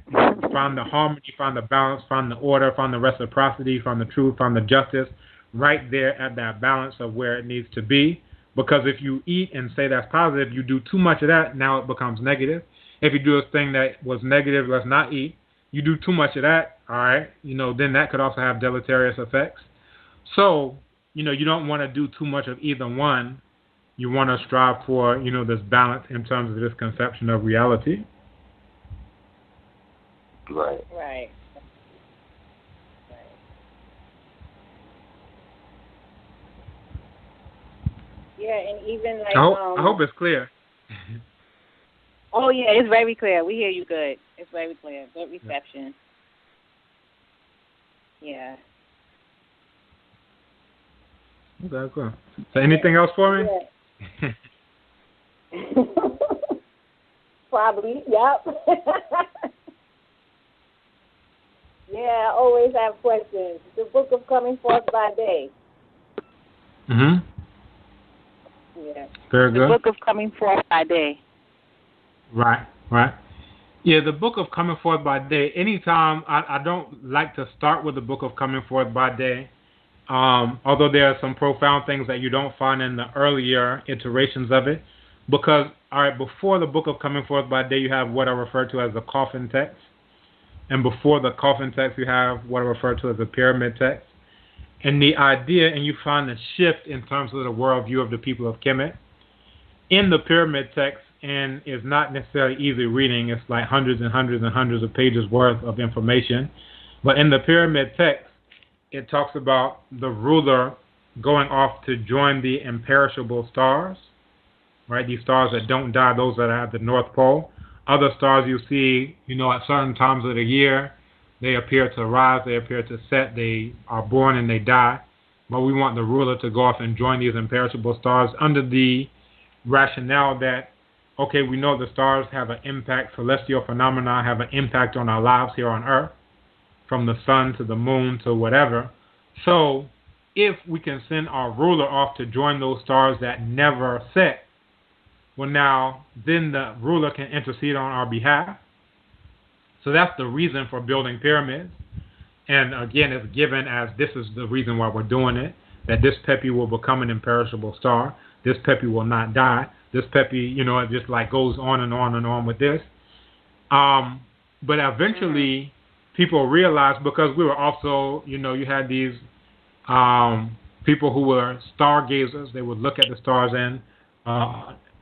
Find the harmony, find the balance, find the order, find the reciprocity, find the truth, find the justice, right there at that balance of where it needs to be. Because if you eat and say that's positive, you do too much of that, now it becomes negative. If you do a thing that was negative, let's not eat, you do too much of that, all right, then that could also have deleterious effects. So, you don't want to do too much of either one. You want to strive for, this balance in terms of this conception of reality. Right. Right. Yeah, and even like I hope it's clear. Oh yeah, it's very clear. We hear you good. It's very clear. Good reception. Yeah. Okay, cool. So anything else for me? Yeah. Probably, yep. Yeah, I always have questions. The book of coming forth by day. Mm-hmm. Yeah. Very good. The book of coming forth by day. Right. Yeah, the book of coming forth by day. Anytime, I don't like to start with the book of coming forth by day, although there are some profound things that you don't find in the earlier iterations of it. Because, all right, before the book of coming forth by day, you have what I refer to as the coffin text. And before the coffin text, you have what I refer to as the pyramid text. And the idea, and you find a shift in terms of the worldview of the people of Kemet. In the pyramid text, and it's not necessarily easy reading, it's like hundreds and hundreds and hundreds of pages worth of information. But in the pyramid text, it talks about the ruler going off to join the imperishable stars, right? These stars that don't die, those that are at the North Pole. Other stars you see, at certain times of the year, they appear to rise, they appear to set, they are born and they die. But we want the ruler to go off and join these imperishable stars under the rationale that, okay, we know the stars have an impact, celestial phenomena have an impact on our lives here on Earth, from the sun to the moon to whatever. So if we can send our ruler off to join those stars that never set, well, now, then the ruler can intercede on our behalf. So that's the reason for building pyramids. And again, it's given as this is the reason why we're doing it, that this Pepi will become an imperishable star. This Pepi will not die. This Pepi, it just like goes on and on and on with this. But eventually, people realized, because we were also, you had these people who were stargazers. They would look at the stars, and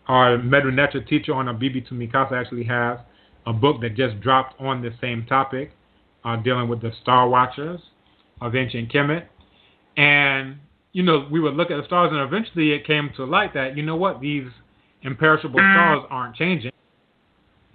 our Medu Neter teacher on Abibi Tumikasa actually has a book that just dropped on the same topic, dealing with the star watchers of ancient Kemet. And, we would look at the stars, and eventually it came to light that, these imperishable stars aren't changing.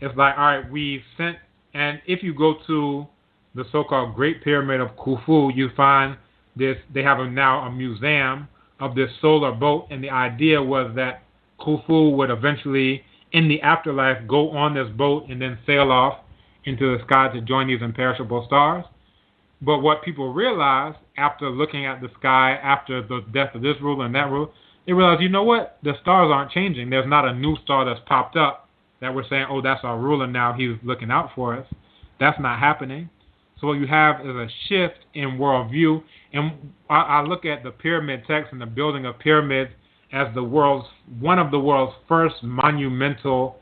It's like, all right, we sent, and if you go to the so-called Great Pyramid of Khufu, you find this, they have now a museum of this solar boat, and the idea was that Khufu would eventually, in the afterlife, go on this boat and then sail off into the sky to join these imperishable stars. But what people realized after looking at the sky, after the death of this ruler and that ruler, they realized, the stars aren't changing. There's not a new star that's popped up that we're saying, oh, that's our ruler now, he's looking out for us. That's not happening. So what you have is a shift in worldview. And I look at the pyramid text and the building of pyramids as one of the world's first monumental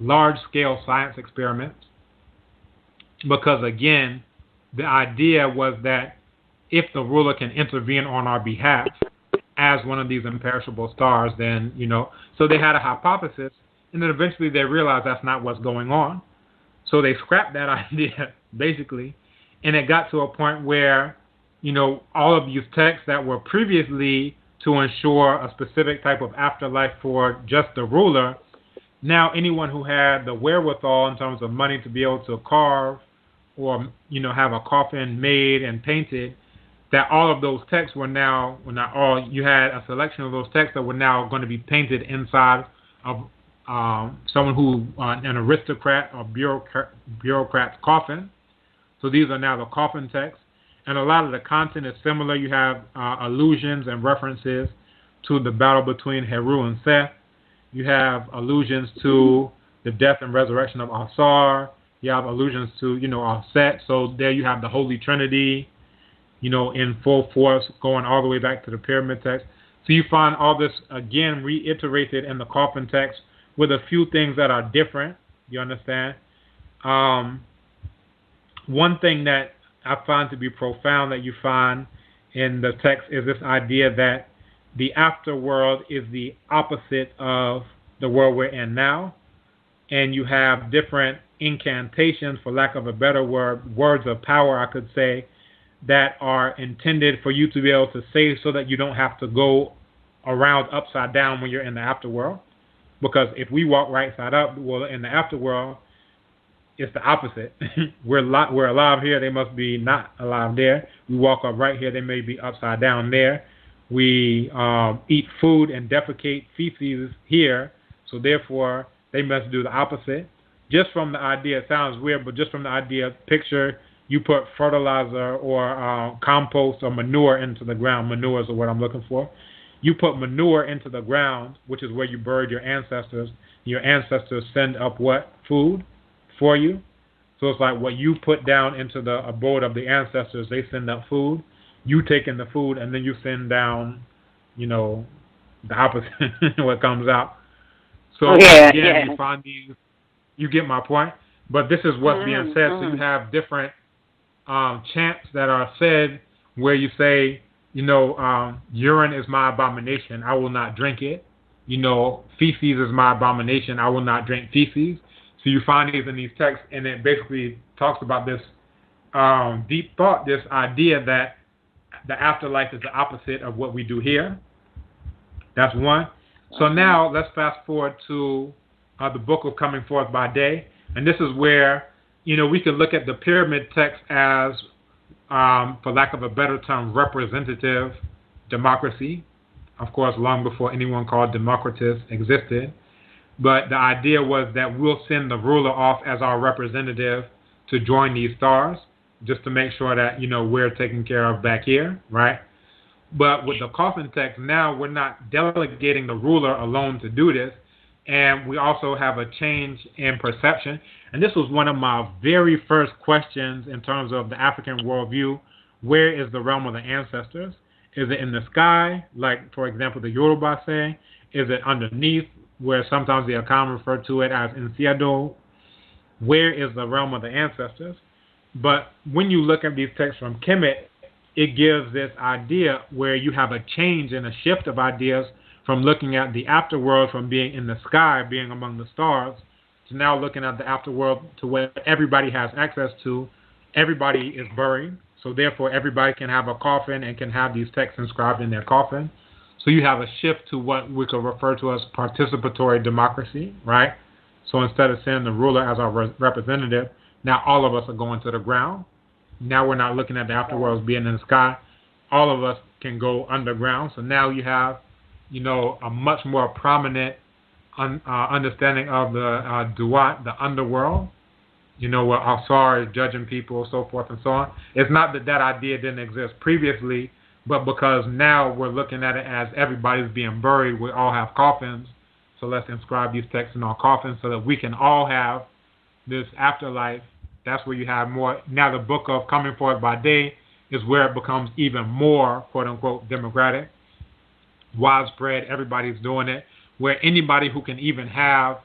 large-scale science experiments because, again, the idea was that if the ruler can intervene on our behalf as one of these imperishable stars, then, so they had a hypothesis, and then eventually they realized that's not what's going on. So they scrapped that idea, basically, and it got to a point where, all of these texts that were previously to ensure a specific type of afterlife for just the ruler, now anyone who had the wherewithal in terms of money to be able to carve or, have a coffin made and painted, that all of those texts were now, well, not all, you had a selection of those texts that were now going to be painted inside of someone who, an aristocrat or bureaucrat's coffin. So these are now the coffin texts. And a lot of the content is similar. You have allusions and references to the battle between Heru and Seth. You have allusions to the death and resurrection of Asar. You have allusions to, Set. So there you have the Holy Trinity, in full force, going all the way back to the pyramid text. So you find all this, again, reiterated in the coffin text with a few things that are different. You understand? One thing that I find to be profound that you find in the text is this idea that the afterworld is the opposite of the world we're in now. And you have different incantations, for lack of a better word, words of power, I could say, that are intended for you to be able to say so that you don't have to go around upside down when you're in the afterworld. Because if we walk right side up, well, in the afterworld, it's the opposite. We're alive here, they must be not alive there. We walk up right here, they may be upside down there. We eat food and defecate feces here, so therefore they must do the opposite. Just from the idea, it sounds weird, but just from the idea, picture you put fertilizer or compost or manure into the ground. Manure is what I'm looking for. You put manure into the ground, which is where you buried your ancestors. Your ancestors send up what? Food for you. So it's like what you put down into the abode of the ancestors, they send up food. You take in the food, and then you send down, the opposite, what comes out. So again, you find these, you get my point. But this is what's being said. So you have different chants that are said where you say, urine is my abomination, I will not drink it. Feces is my abomination, I will not drink feces. So you find these in these texts, and it basically talks about this deep thought, this idea that the afterlife is the opposite of what we do here. That's one. So now let's fast forward to the book of Coming Forth by Day. And this is where, we can look at the pyramid text as, for lack of a better term, representative democracy. Of course, long before anyone called Democritus existed. But the idea was that we'll send the ruler off as our representative to join these stars, just to make sure that, we're taken care of back here, right? But with the coffin text, now we're not delegating the ruler alone to do this. And we also have a change in perception. And this was one of my very first questions in terms of the African worldview. Where is the realm of the ancestors? Is it in the sky, like, for example, the Yoruba say? Is it underneath, where sometimes the Akam refer to it as Nsiado? Where is the realm of the ancestors? But when you look at these texts from Kemet, it gives this idea where you have a change and a shift of ideas from looking at the afterworld, from being in the sky, being among the stars, to now looking at the afterworld to where everybody has access to. Everybody is buried, so therefore everybody can have a coffin and can have these texts inscribed in their coffin. So you have a shift to what we could refer to as participatory democracy, right? So instead of sending the ruler as our representative, now all of us are going to the ground. Now we're not looking at the afterworld as being in the sky. All of us can go underground. So now you have, a much more prominent understanding of the Duat, the underworld, where Asar is judging people, so forth and so on. It's not that that idea didn't exist previously, but because now we're looking at it as everybody's being buried, we all have coffins, so let's inscribe these texts in our coffins so that we can all have this afterlife. That's where you have more. Now the book of Coming Forth by Day is where it becomes even more, quote-unquote, democratic, widespread, everybody's doing it, where anybody who can even have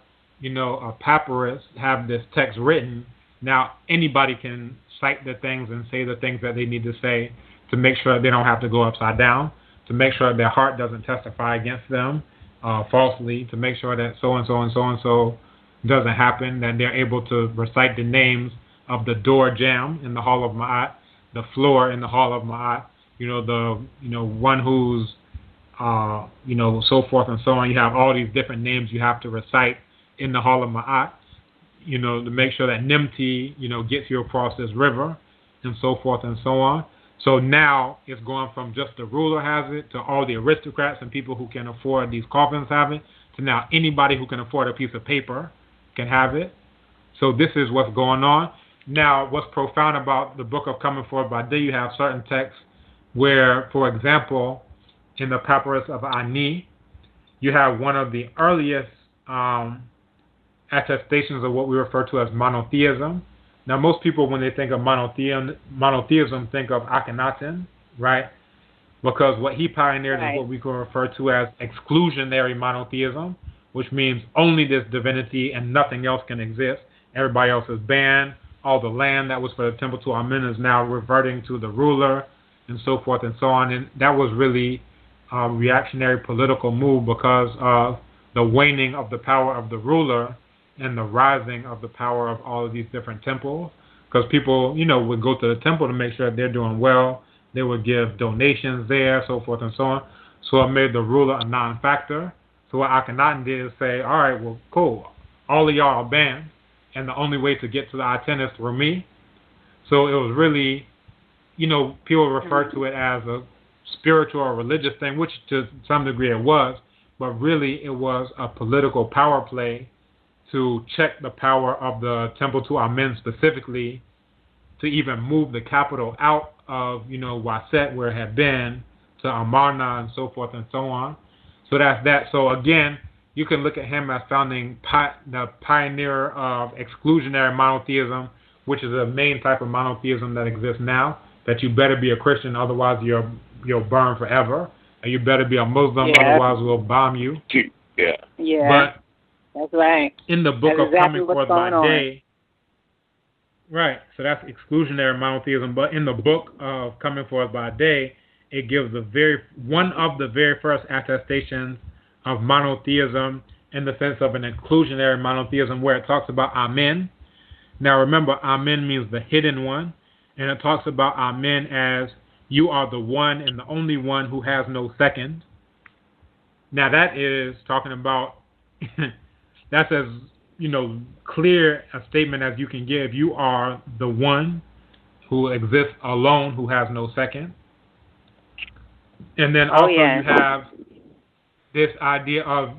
a papyrus have this text written, now anybody can cite the things and say the things that they need to say to make sure they don't have to go upside down, to make sure their heart doesn't testify against them falsely, to make sure that so-and-so and so-and-so doesn't happen, that they're able to recite the names of the door jamb in the Hall of Ma'at, the floor in the Hall of Ma'at, one who's, so forth and so on. You have all these different names you have to recite in the Hall of Ma'at, to make sure that Nimti, gets you across this river, and so forth and so on. So now it's going from just the ruler has it to all the aristocrats and people who can afford these coffins have it, to now anybody who can afford a piece of paper can have it. So this is what's going on. Now, what's profound about the book of Coming Forth by Day, you have certain texts where, for example, in the papyrus of Ani, you have one of the earliest attestations of what we refer to as monotheism. Now, most people, when they think of monotheism think of Akhenaten, right? Because what he pioneered is what we can refer to as exclusionary monotheism, which means only this divinity and nothing else can exist. Everybody else is banned. All the land that was for the temple to Amen is now reverting to the ruler, and so forth and so on. And that was really a reactionary political move because of the waning of the power of the ruler and the rising of the power of all of these different temples. Because people, would go to the temple to make sure that they're doing well. They would give donations there, so forth and so on. So it made the ruler a non-factor. So what Akhenaten did is say, all right, well, cool. All of y'all are banned. And the only way to get to the Aten is through me. So it was really, people refer to it as a spiritual or religious thing, which to some degree it was, but really it was a political power play to check the power of the Temple to Amen specifically, to even move the capital out of, Waset where it had been, to Amarna and so forth and so on. So that's that. So again, you can look at him as founding the pioneer of exclusionary monotheism, which is a main type of monotheism that exists now, that you better be a Christian, otherwise you'll burn forever. And you better be a Muslim, otherwise we'll bomb you. Yeah. But that's right. In the book that's of exactly Coming Forth by Day, right, so that's exclusionary monotheism. But in the book of Coming Forth by Day, it gives one of the very first attestations of monotheism in the sense of an inclusionary monotheism, where it talks about Amen. Now remember, Amen means the hidden one, and it talks about Amen as you are the one and the only one who has no second. Now that is talking about, that's as, clear a statement as you can give. You are the one who exists alone, who has no second. And then also you have this idea of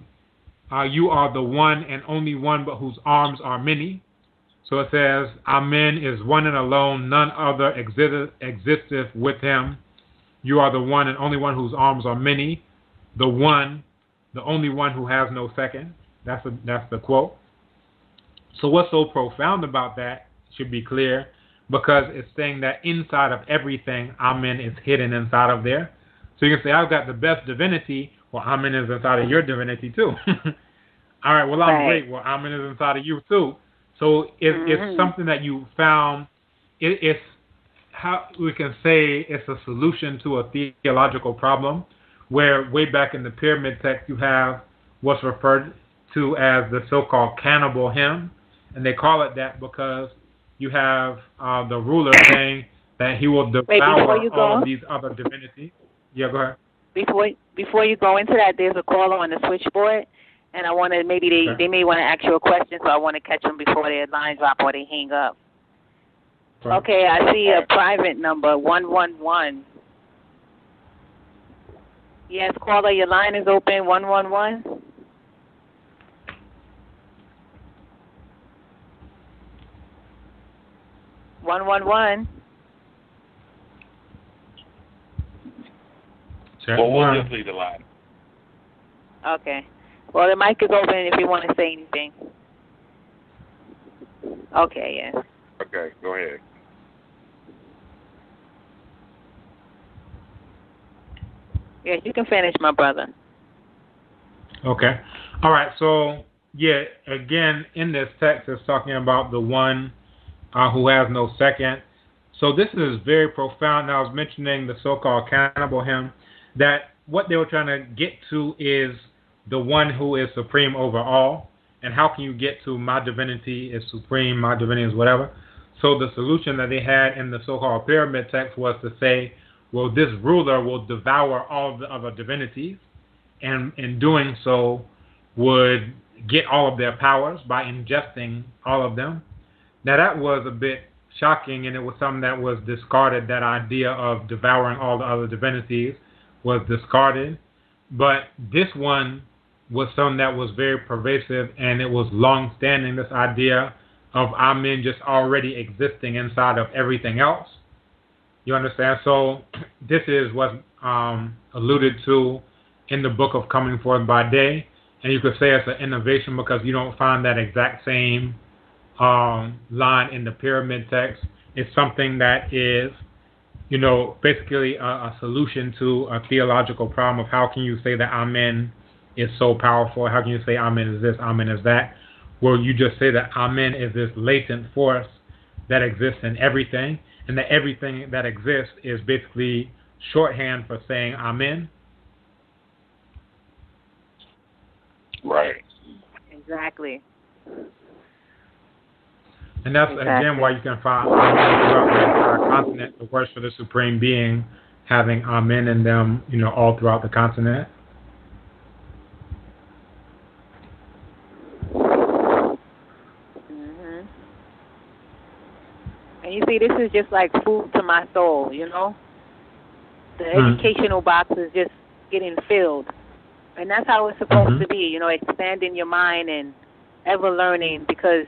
you are the one and only one, but whose arms are many. So it says, Amen is one and alone, none other existeth with him. You are the one and only one whose arms are many, the one, the only one who has no second. That's the quote. So what's so profound about that should be clear, because it's saying that inside of everything, Amen is hidden inside of there. So you can say, I've got the best divinity. Well, Amen is inside of your divinity too. All right, well, I'm great. Well, Amen is inside of you too. So it's something that you found. It's how we can say it's a solution to a theological problem, where way back in the pyramid text you have what's referred to as the so-called cannibal hymn, and they call it that because you have the ruler saying that he will devour all of these other divinities. Yeah, go ahead. Before you go into that, there's a caller on the switchboard, and I wanted they may want to ask you a question, so I want to catch them before their line drop or they hang up. Okay, I see a private number 111. Yes, caller, your line is open. 111. Well, we'll just leave the line. Okay. Well, the mic is open if you want to say anything. Okay, yes. Okay, go ahead. Yes, you can finish, my brother. Okay. All right. So Yeah, again, in this text, it's talking about the one who has no second. So this is very profound. Now, I was mentioning the so-called cannibal hymn, that what they were trying to get to is the one who is supreme over all. And how can you get to my divinity is supreme, my divinity is whatever. So the solution that they had in the so-called pyramid text was to say, well, this ruler will devour all the other divinities, and in doing so would get all of their powers by ingesting all of them. Now that was a bit shocking, and it was something that was discarded. That idea of devouring all the other divinities was discarded. But this one was something that was very pervasive, and it was long-standing, this idea of Amen just already existing inside of everything else. You understand? So this is what's alluded to in the book of Coming Forth by Day. And you could say it's an innovation because you don't find that exact same line in the pyramid text. It's something that is, basically a solution to a theological problem of how can you say that Amen is so powerful? How can you say Amen is this, Amen is that? Well, you just say that Amen is this latent force that exists in everything, and that everything that exists is basically shorthand for saying Amen. Right. Exactly. And that's, again, why you can find Amen throughout the entire continent, the words for the Supreme Being having Amen in them, all throughout the continent. And you see, this is just like food to my soul, The educational box is just getting filled. And that's how it's supposed to be, expanding your mind and ever learning, because,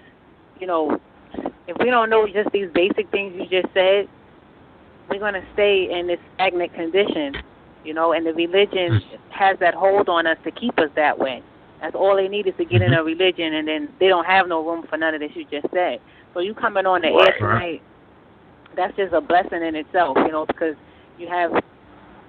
if we don't know just these basic things you just said, we're going to stay in this stagnant condition, and the religion has that hold on us to keep us that way. That's all they need is to get in a religion, and then they don't have no room for none of this you just said. So you coming on the air tonight, that's just a blessing in itself, because you have,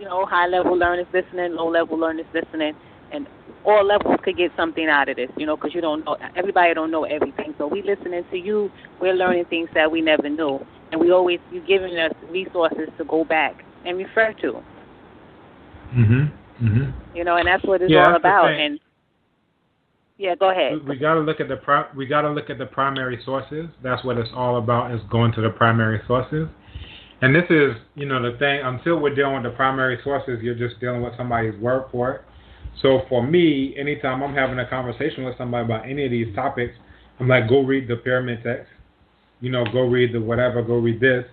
high-level learners listening, low-level learners listening, and all levels could get something out of this, because you don't know, everybody don't know everything. So we listening to you, we're learning things that we never knew, and you're giving us resources to go back and refer to. And that's what it's all about. And yeah, go ahead. We got to look at the primary sources. That's what it's all about, is going to the primary sources. And this is, the thing, until we're dealing with the primary sources, you're just dealing with somebody's word for it. So for me, anytime I'm having a conversation with somebody about any of these topics, I'm like, go read the pyramid text, go read the whatever, go read this.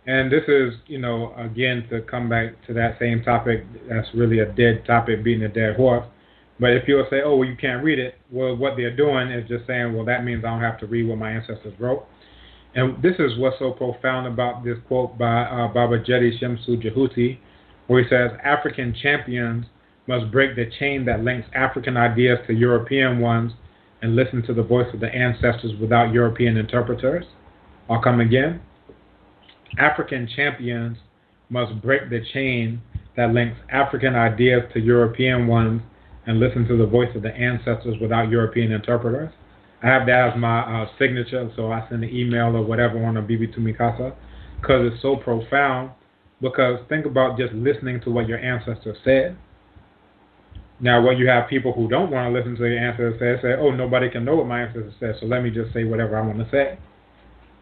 And this is, again, to come back to that same topic, that's really a dead topic, beating a dead horse. But if you'll say, oh, well, you can't read it, well, what they're doing is just saying, well, that means I don't have to read what my ancestors wrote. And this is what's so profound about this quote by Baba Jedi Shemsu Jahuti, where he says, African champions must break the chain that links African ideas to European ones and listen to the voice of the ancestors without European interpreters. I'll come again. African champions must break the chain that links African ideas to European ones and listen to the voice of the ancestors without European interpreters. I have that as my signature, so I send an email or whatever on a Bibi Tumikasa, because it's so profound. Because think about just listening to what your ancestors said. Now, when you have people who don't want to listen to your ancestors say, oh, nobody can know what my ancestors said, so let me just say whatever I want to say.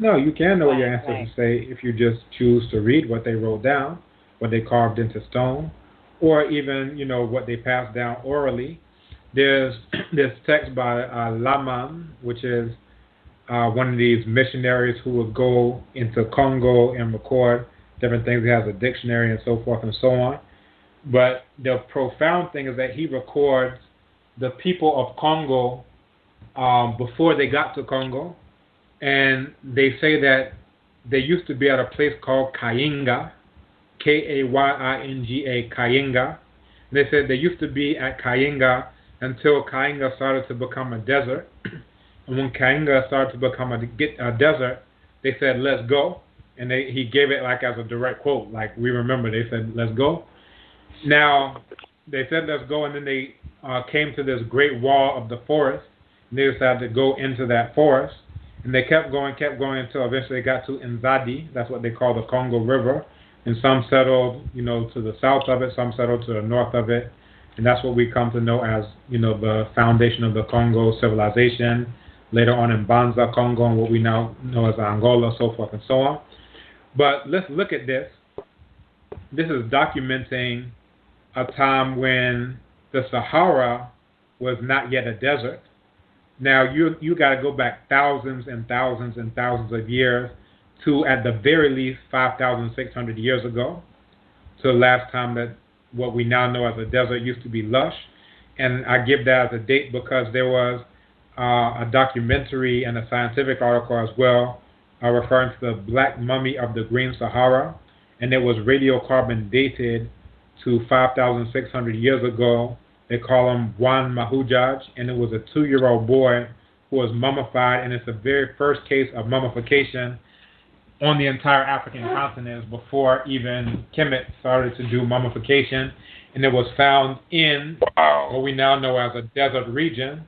No, you can know what your ancestors say if you just choose to read what they wrote down, what they carved into stone, or even, what they passed down orally. There's this text by Laman, which is one of these missionaries who would go into Congo and record different things. He has a dictionary and so forth and so on. But the profound thing is that he records the people of Congo before they got to Congo. And they say that they used to be at a place called Kayinga, Kayinga, Kayinga. They said they used to be at Kayinga until Kayinga started to become a desert. And when Kayinga started to become a desert, they said, let's go. And he gave it like as a direct quote, like we remember, they said, let's go. Now, they said, let's go, and then they came to this great wall of the forest. They decided to go into that forest, and they kept going until eventually they got to Nzadi. That's what they call the Congo River. And some settled, to the south of it, some settled to the north of it. And that's what we come to know as, the foundation of the Congo civilization. Later on in Banza, Congo, and what we now know as Angola, so forth and so on. But let's look at this. This is documenting a time when the Sahara was not yet a desert. Now, you got to go back thousands and thousands and thousands of years to, at the very least, 5,600 years ago, to the last time that what we now know as a desert used to be lush. And I give that as a date because there was a documentary and a scientific article as well referring to the Black Mummy of the Green Sahara, and it was radiocarbon dated to 5,600 years ago. They call him Juan Mahujaj, and it was a 2-year-old boy who was mummified, and it's the very first case of mummification on the entire African continent before even Kemet started to do mummification, and it was found in what we now know as a desert region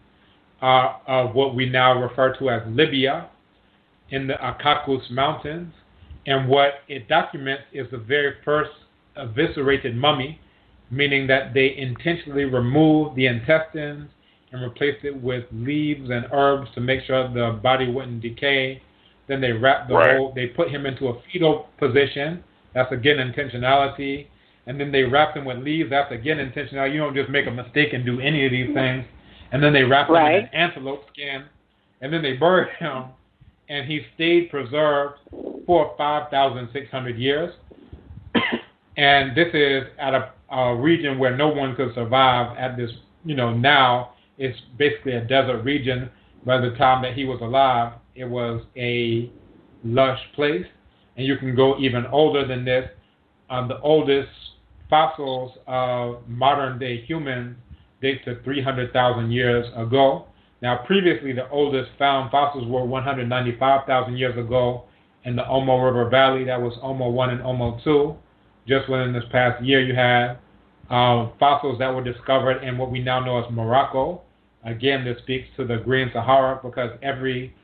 of what we now refer to as Libya, in the Akakus Mountains. And what it documents is the very first eviscerated mummy, meaning that they intentionally removed the intestines and replaced it with leaves and herbs to make sure the body wouldn't decay. Then they wrapped they put him into a fetal position. That's again intentionality. And then they wrapped him with leaves. That's again intentionality. You don't just make a mistake and do any of these things. And then they wrapped him in an antelope skin. And then they buried him. And he stayed preserved for 5,600 years. And this is at a region where no one could survive at this, now it's basically a desert region. By the time that he was alive, it was a lush place. And you can go even older than this. The oldest fossils of modern-day humans date to 300,000 years ago. Now, previously, the oldest found fossils were 195,000 years ago in the Omo River Valley. That was Omo 1 and Omo 2. Just within this past year, you had fossils that were discovered in what we now know as Morocco. Again, this speaks to the Green Sahara because every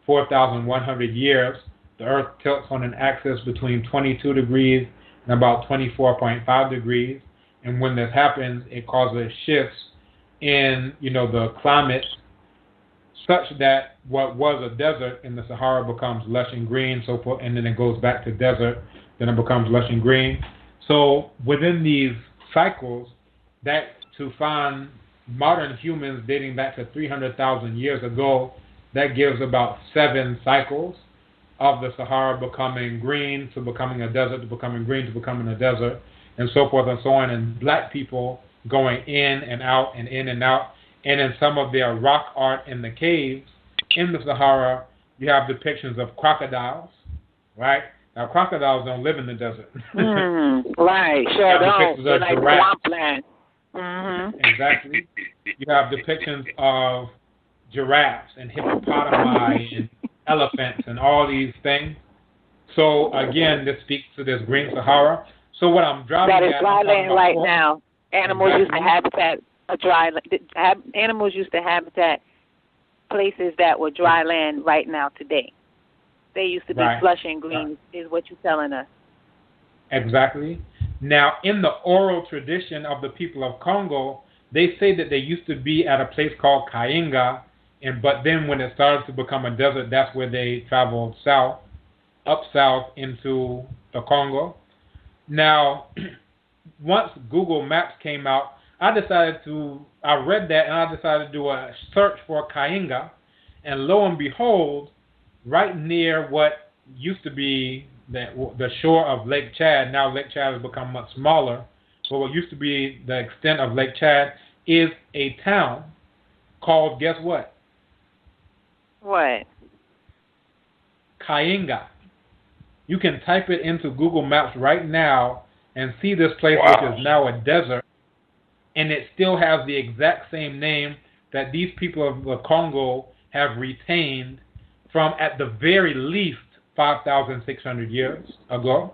4,100 years, the Earth tilts on an axis between 22 degrees and about 24.5 degrees. And when this happens, it causes shifts in, the climate such that what was a desert in the Sahara becomes lush and green, so forth, and then it goes back to desert, then it becomes lush and green. So within these cycles, that to find modern humans dating back to 300,000 years ago, that gives about 7 cycles of the Sahara becoming green to becoming a desert to becoming green to becoming a desert, and so forth and so on, and black people going in and out and in and out. And in some of their rock art in the caves in the Sahara, you have depictions of crocodiles, right? Now, crocodiles don't live in the desert. Right, sure don't. They're like swampland. Exactly. You have depictions of giraffes and hippopotami and elephants and all these things. So, again, this speaks to this Green Sahara. So what I'm driving at... That is dry land right now. Animals used to habitat animals used to habitat places that were dry land right now today. They used to be flush and green, is what you're telling us. Exactly. Now, in the oral tradition of the people of Congo, they say that they used to be at a place called Kainga, but then when it started to become a desert, that's where they traveled south, up south into the Congo. Now, once Google Maps came out, I read that and I decided to do a search for Kainga, and lo and behold, right near what used to be the shore of Lake Chad, now Lake Chad has become much smaller, but what used to be the extent of Lake Chad is a town called, guess what? What? Kainga. You can type it into Google Maps right now and see this place, which is now a desert, and it still has the exact same name that these people of the Congo have retained from, at the very least, 5,600 years ago,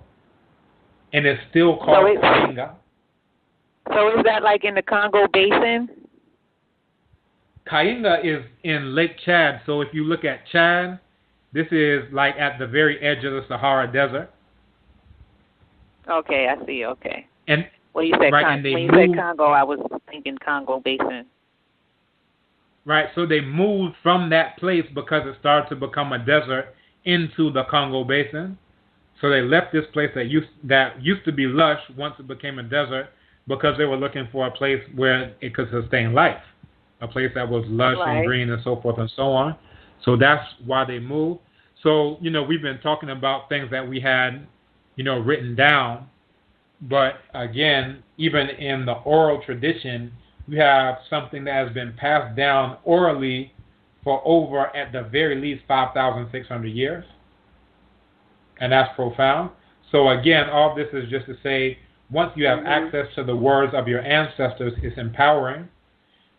and it's still called Kainga. So is that like in the Congo Basin? Kainga is in Lake Chad. So if you look at Chad, this is like at the very edge of the Sahara Desert. Okay, I see. Okay. And when you said right, when you said Congo, I was thinking Congo Basin. Right. So they moved from that place because it started to become a desert into the Congo Basin. So they left this place that used to be lush once it became a desert because they were looking for a place where it could sustain life, a place that was lush and green and so forth and so on. So that's why they moved. So, we've been talking about things that we had, written down. But again, even in the oral tradition, you have something that has been passed down orally for over, at the very least, 5,600 years. And that's profound. So again, all this is just to say, once you have access to the words of your ancestors, it's empowering.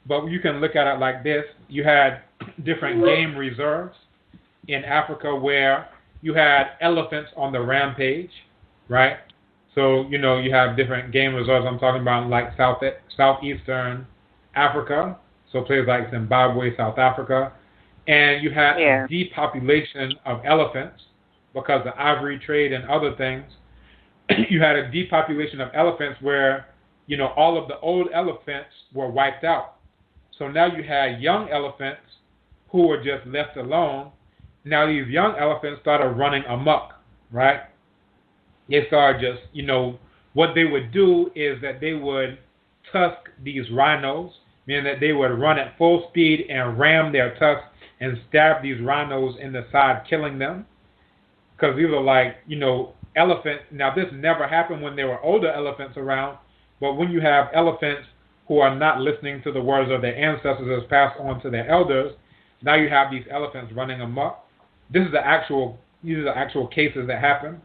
But you can look at it like this. You had different game reserves in Africa where you had elephants on the rampage, right? So, you have different game reserves. I'm talking about like southeastern Africa, so places like Zimbabwe, South Africa. And you had a depopulation of elephants because of the ivory trade and other things. You had a depopulation of elephants where, all of the old elephants were wiped out. So now you had young elephants who were just left alone. Now these young elephants started running amok, right? They started just, what they would do is that they would tusk these rhinos, meaning that they would run at full speed and ram their tusks and stab these rhinos in the side, killing them. Because these are like, elephants. Now, this never happened when there were older elephants around, but when you have elephants who are not listening to the words of their ancestors as passed on to their elders, now you have these elephants running amok. These are the actual cases that happen.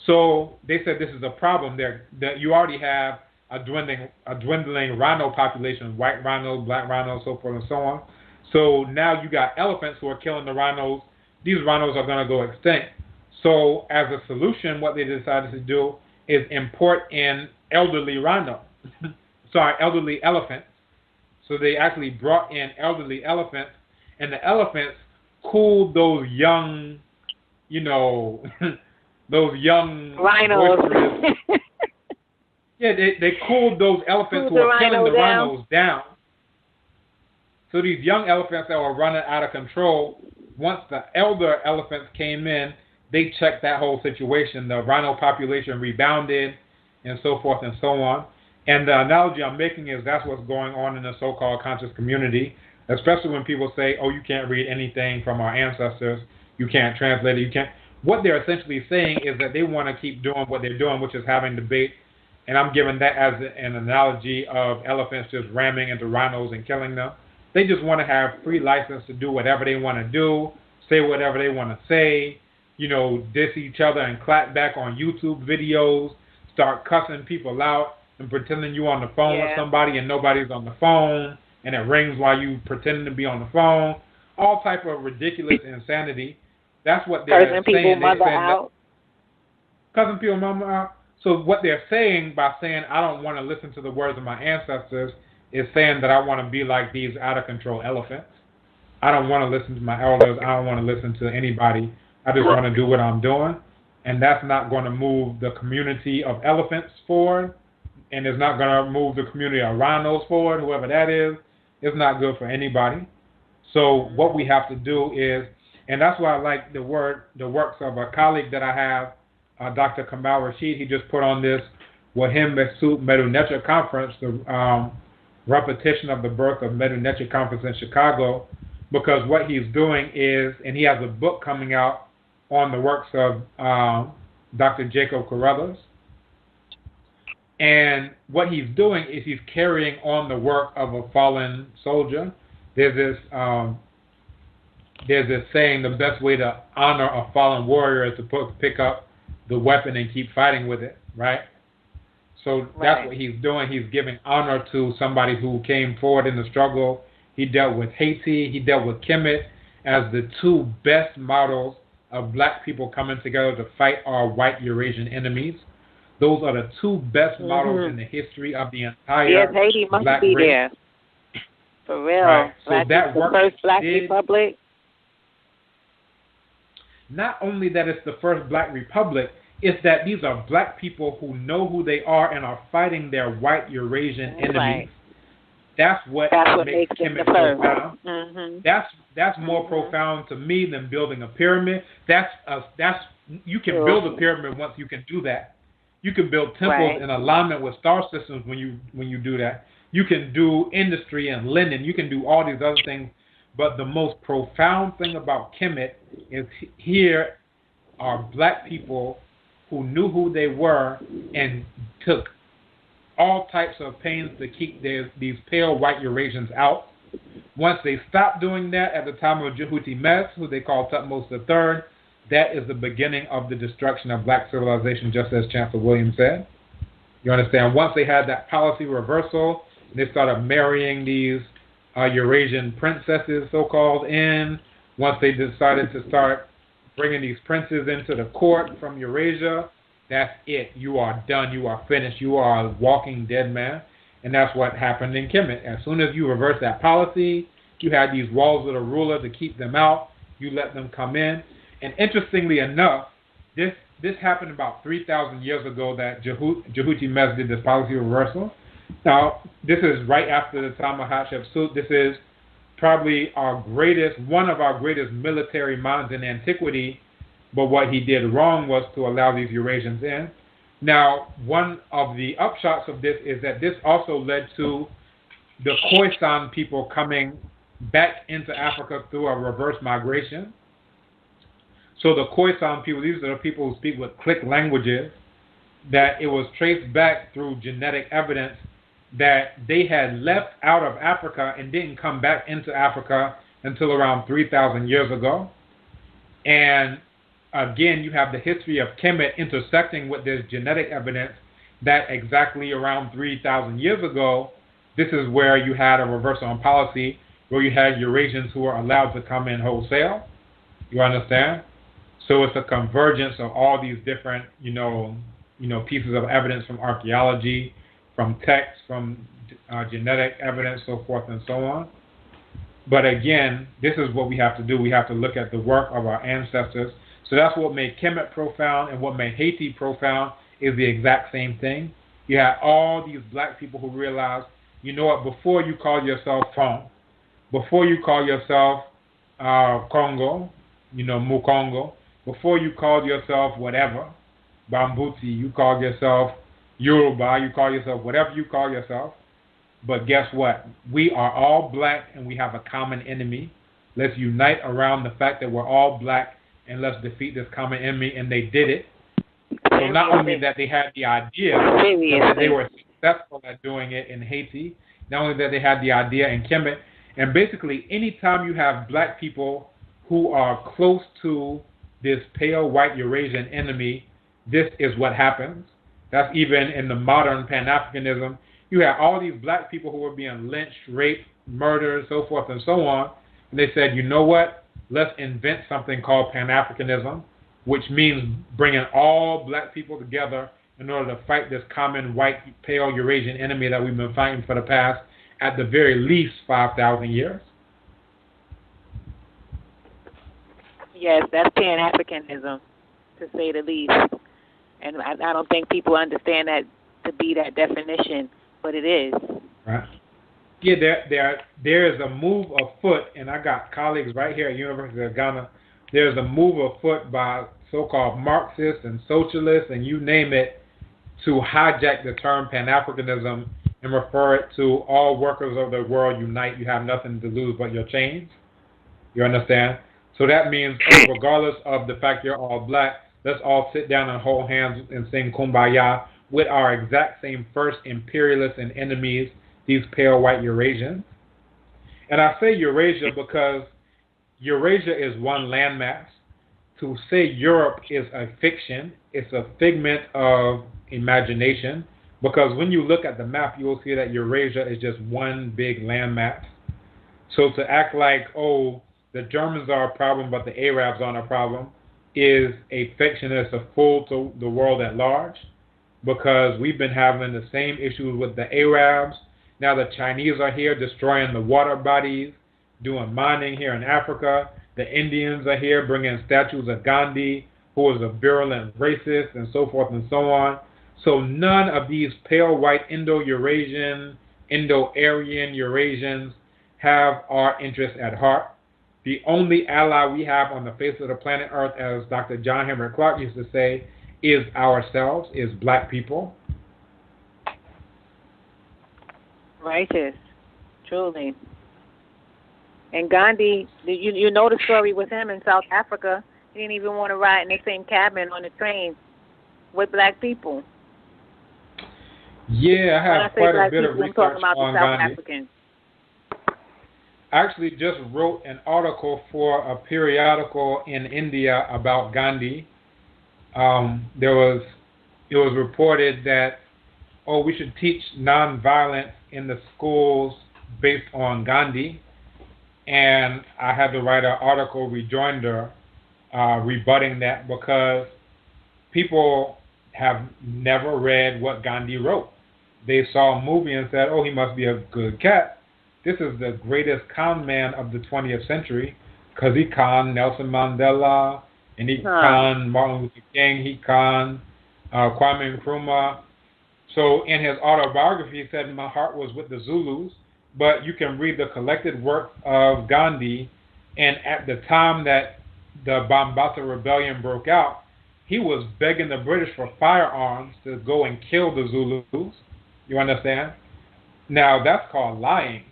So they said this is a problem there, that you already have a dwindling rhino population, white rhinos, black rhinos, so forth and so on. So now you got elephants who are killing the rhinos. These rhinos are going to go extinct. So as a solution, what they decided to do is import in elderly elderly elephants. So they actually brought in elderly elephants, and the elephants cooled those young, those young rhinos. Yeah, they cooled those elephants who were killing the rhinos down. So these young elephants that were running out of control, once the elder elephants came in, they checked that whole situation. The rhino population rebounded and so forth and so on. And the analogy I'm making is that's what's going on in the so-called conscious community, especially when people say, oh, you can't read anything from our ancestors, you can't translate it, you can't. What they're essentially saying is that they want to keep doing what they're doing, which is having debate. And I'm giving that as an analogy of elephants just ramming into rhinos and killing them. They just want to have free license to do whatever they want to do, say whatever they want to say, diss each other and clap back on YouTube videos, start cussing people out and pretending you're on the phone with somebody and nobody's on the phone, and it rings while you pretending to be on the phone. All type of ridiculous insanity. That's what they're saying. Cussing people mother out. Cussing people mama out. So what they're saying by saying I don't want to listen to the words of my ancestors is saying that I want to be like these out of control elephants. I don't want to listen to my elders. I don't want to listen to anybody. I just want to do what I'm doing. And that's not going to move the community of elephants forward. And it's not going to move the community of rhinos forward, whoever that is. It's not good for anybody. So what we have to do is, and that's why I like the works of a colleague that I have, Dr. Kambon Rashid. He just put on this Wahim Mesut Medu Neter Conference, the repetition of the birth of Medu Neter Conference in Chicago, because what he's doing is, and he has a book coming out on the works of Dr. Jacob Carruthers. And what he's doing is he's carrying on the work of a fallen soldier. There's this saying, the best way to honor a fallen warrior is to pick up the weapon and keep fighting with it, right? So that's what he's doing. He's giving honor to somebody who came forward in the struggle. He dealt with Haiti. He dealt with Kemet as the two best models of black people coming together to fight our white Eurasian enemies. Those are the two best models in the history of the entire Haiti must black be race. there. For real. Right. So Black that the work first Black did, Republic. not only that it's the first Black Republic, it's that these are Black people who know who they are and are fighting their white Eurasian enemies. Right. That's what makes it the Kemet first. profound. Mm-hmm. That's more profound to me than building a pyramid. That's you can build a pyramid once you can do that. You can build temples in alignment with star systems when you do that. You can do industry and linen. You can do all these other things. But the most profound thing about Kemet is here are Black people who knew who they were and took all types of pains to keep these pale white Eurasians out. Once they stopped doing that at the time of Jehuti-Mes, who they called Thutmose III, that is the beginning of the destruction of Black civilization, just as Chancellor Williams said. You understand? Once they had that policy reversal, they started marrying these Eurasian princesses, so-called, in. Once they decided to start bringing these princes into the court from Eurasia, that's it. You are done. You are finished. You are a walking dead man. And that's what happened in Kemet. As soon as you reverse that policy, you had these walls of the ruler to keep them out. You let them come in. And interestingly enough, this happened about 3,000 years ago that Jehuti-Mes did this policy reversal. Now, this is right after the time of Hatshepsut. This is probably one of our greatest military minds in antiquity. But what he did wrong was to allow these Eurasians in. Now, one of the upshots of this is that this also led to the Khoisan people coming back into Africa through a reverse migration. So the Khoisan people, these are the people who speak with click languages, that it was traced back through genetic evidence that they had left out of Africa and didn't come back into Africa until around 3,000 years ago. And again, you have the history of Kemet intersecting with this genetic evidence that exactly around 3,000 years ago, this is where you had a reversal on policy, where you had Eurasians who were allowed to come in wholesale. You understand? So it's a convergence of all these different, pieces of evidence from archaeology, from texts, from genetic evidence, so forth and so on. But again, this is what we have to do. We have to look at the work of our ancestors. So that's what made Kemet profound, and what made Haiti profound is the exact same thing. You had all these Black people who realized, you know what, before you call yourself Fon, before you call yourself Congo, Mukongo, before you called yourself whatever, Bambuti, you called yourself Yoruba, you call yourself whatever you call yourself. But guess what? We are all Black and we have a common enemy. Let's unite around the fact that we're all Black and let's defeat this common enemy. And they did it. So not only that they had the idea, that they were successful at doing it in Haiti, not only that they had the idea in Kemet, and basically anytime you have Black people who are close to this pale white Eurasian enemy, this is what happens. That's even in the modern Pan-Africanism. You have all these Black people who were being lynched, raped, murdered, so forth and so on. And they said, you know what? Let's invent something called Pan-Africanism, which means bringing all Black people together in order to fight this common white, pale Eurasian enemy that we've been fighting for the past, at the very least, 5,000 years. Yes, that's Pan-Africanism, to say the least. And I don't think people understand that to be that definition, but it is. Right. Yeah, there is a move afoot, and I got colleagues right here at University of Ghana. There's a move afoot by so-called Marxists and socialists, and you name it, to hijack the term Pan-Africanism and refer it to all workers of the world unite. You have nothing to lose but your chains. You understand? So that means, regardless of the fact you're all Black, let's all sit down and hold hands and sing Kumbaya with our exact same first imperialists and enemies, these pale white Eurasians. And I say Eurasia because Eurasia is one landmass. To say Europe is a fiction, it's a figment of imagination, because when you look at the map, you will see that Eurasia is just one big landmass. So to act like, the Germans are a problem, but the Arabs aren't a problem, is a fiction. It's a fool to the world at large, because we've been having the same issues with the Arabs. Now the Chinese are here destroying the water bodies, doing mining here in Africa. The Indians are here bringing statues of Gandhi, who was a virulent racist, and so forth and so on. So none of these pale white Indo-Eurasian, Indo-Aryan Eurasians have our interests at heart. The only ally we have on the face of the planet Earth, as Dr. John Henrik Clarke used to say, is ourselves, is black people. Righteous, truly. And Gandhi, you know the story with him in South Africa. He didn't even want to ride in the same cabin on the train with black people. Yeah, I have quite a bit of research talking about on the South Gandhi. Africans. I actually just wrote an article for a periodical in India about Gandhi. It was reported that, we should teach nonviolence in the schools based on Gandhi. And I had to write an article rejoinder rebutting that, because people have never read what Gandhi wrote. They saw a movie and said, he must be a good cat. This is the greatest con man of the 20th century, because he conned Nelson Mandela, and he conned Martin Luther King, he conned Kwame Nkrumah. So in his autobiography, he said, my heart was with the Zulus, but you can read the collected work of Gandhi, and at the time that the Bambata Rebellion broke out, he was begging the British for firearms to go and kill the Zulus. You understand? Now, that's called lying.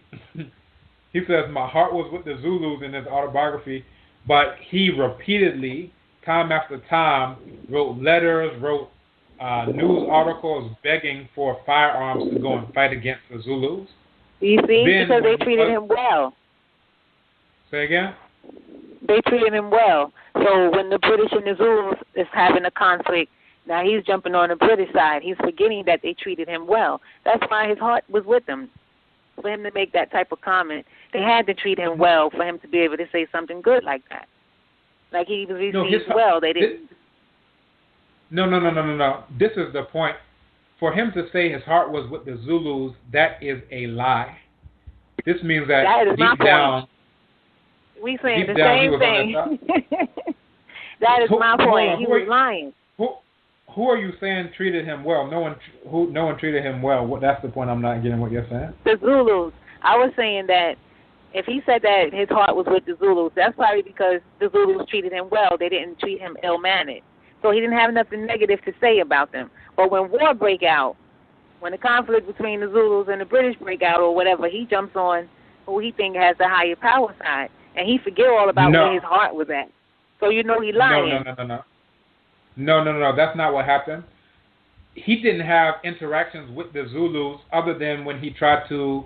He says, my heart was with the Zulus in his autobiography, but he repeatedly, time after time, wrote letters, wrote news articles begging for firearms to go and fight against the Zulus. You see? Because they treated him well. Say again? They treated him well. So when the British and the Zulus is having a conflict, now he's jumping on the British side. He's forgetting that they treated him well. That's why his heart was with them. For him to make that type of comment, they had to treat him well for him to be able to say something good like that. Like he was received well. They didn't. No. This is the point. For him to say his heart was with the Zulus, that is a lie. This means that deep down, we saying the same thing. That is my point. He was lying. Who are you saying treated him well? No one treated him well. That's the point I'm not getting what you're saying. The Zulus. I was saying that if he said that his heart was with the Zulus, that's probably because the Zulus treated him well. They didn't treat him ill-mannered. So he didn't have nothing negative to say about them. But when war break out, when the conflict between the Zulus and the British break out or whatever, he jumps on who he thinks has the higher power side. And he forget all about where his heart was at. So you know he lying. No. That's not what happened. He didn't have interactions with the Zulus other than when he tried to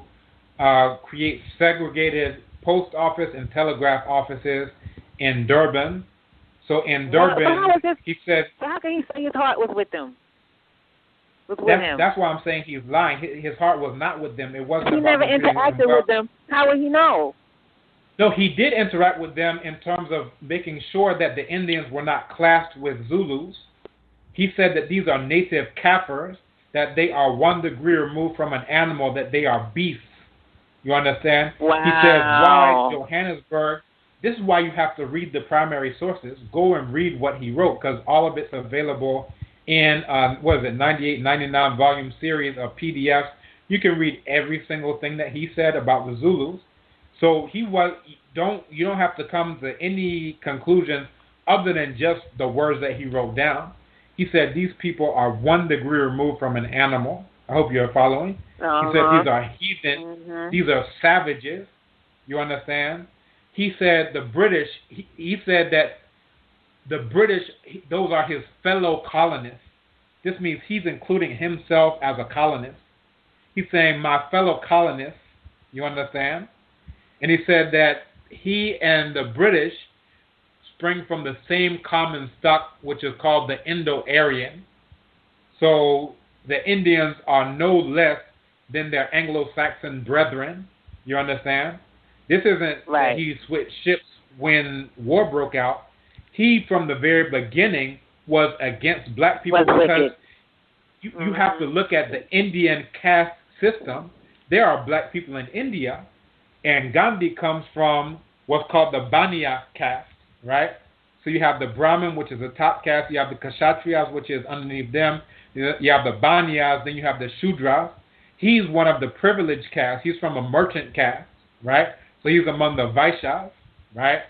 create segregated post office and telegraph offices in Durban. So in Durban, he said... So how can he say his heart was with them? Was with him? That's why I'm saying he's lying. His heart was not with them. It wasn't. He never interacted with them. How would he know? No, he did interact with them in terms of making sure that the Indians were not classed with Zulus. He said that these are native Kaffirs, that they are 1 degree removed from an animal, that they are beasts. You understand? Wow. He said, why Johannesburg? This is why you have to read the primary sources. Go and read what he wrote, because all of it's available in, 98, 99 volume series of PDFs. You can read every single thing that he said about the Zulus. So you don't have to come to any conclusion other than just the words that he wrote down. He said these people are 1 degree removed from an animal. I hope you're following. He said these are heathen. These are savages. You understand? He said the British, he said that the British, those are his fellow colonists. This means he's including himself as a colonist. He's saying my fellow colonists, you understand? And he said that he and the British spring from the same common stock, which is called the Indo-Aryan. So the Indians are no less than their Anglo-Saxon brethren. You understand? This isn't that he switched ships when war broke out. He, from the very beginning, was against black people because you have to look at the Indian caste system. there are black people in India, and Gandhi comes from what's called the Baniya caste, right? So you have the Brahmin, which is the top caste. You have the Kshatriyas, which is underneath them. You have the Baniyas. Then you have the Shudras. He's one of the privileged castes. He's from a merchant caste, right? So he's among the Vaishyas, right?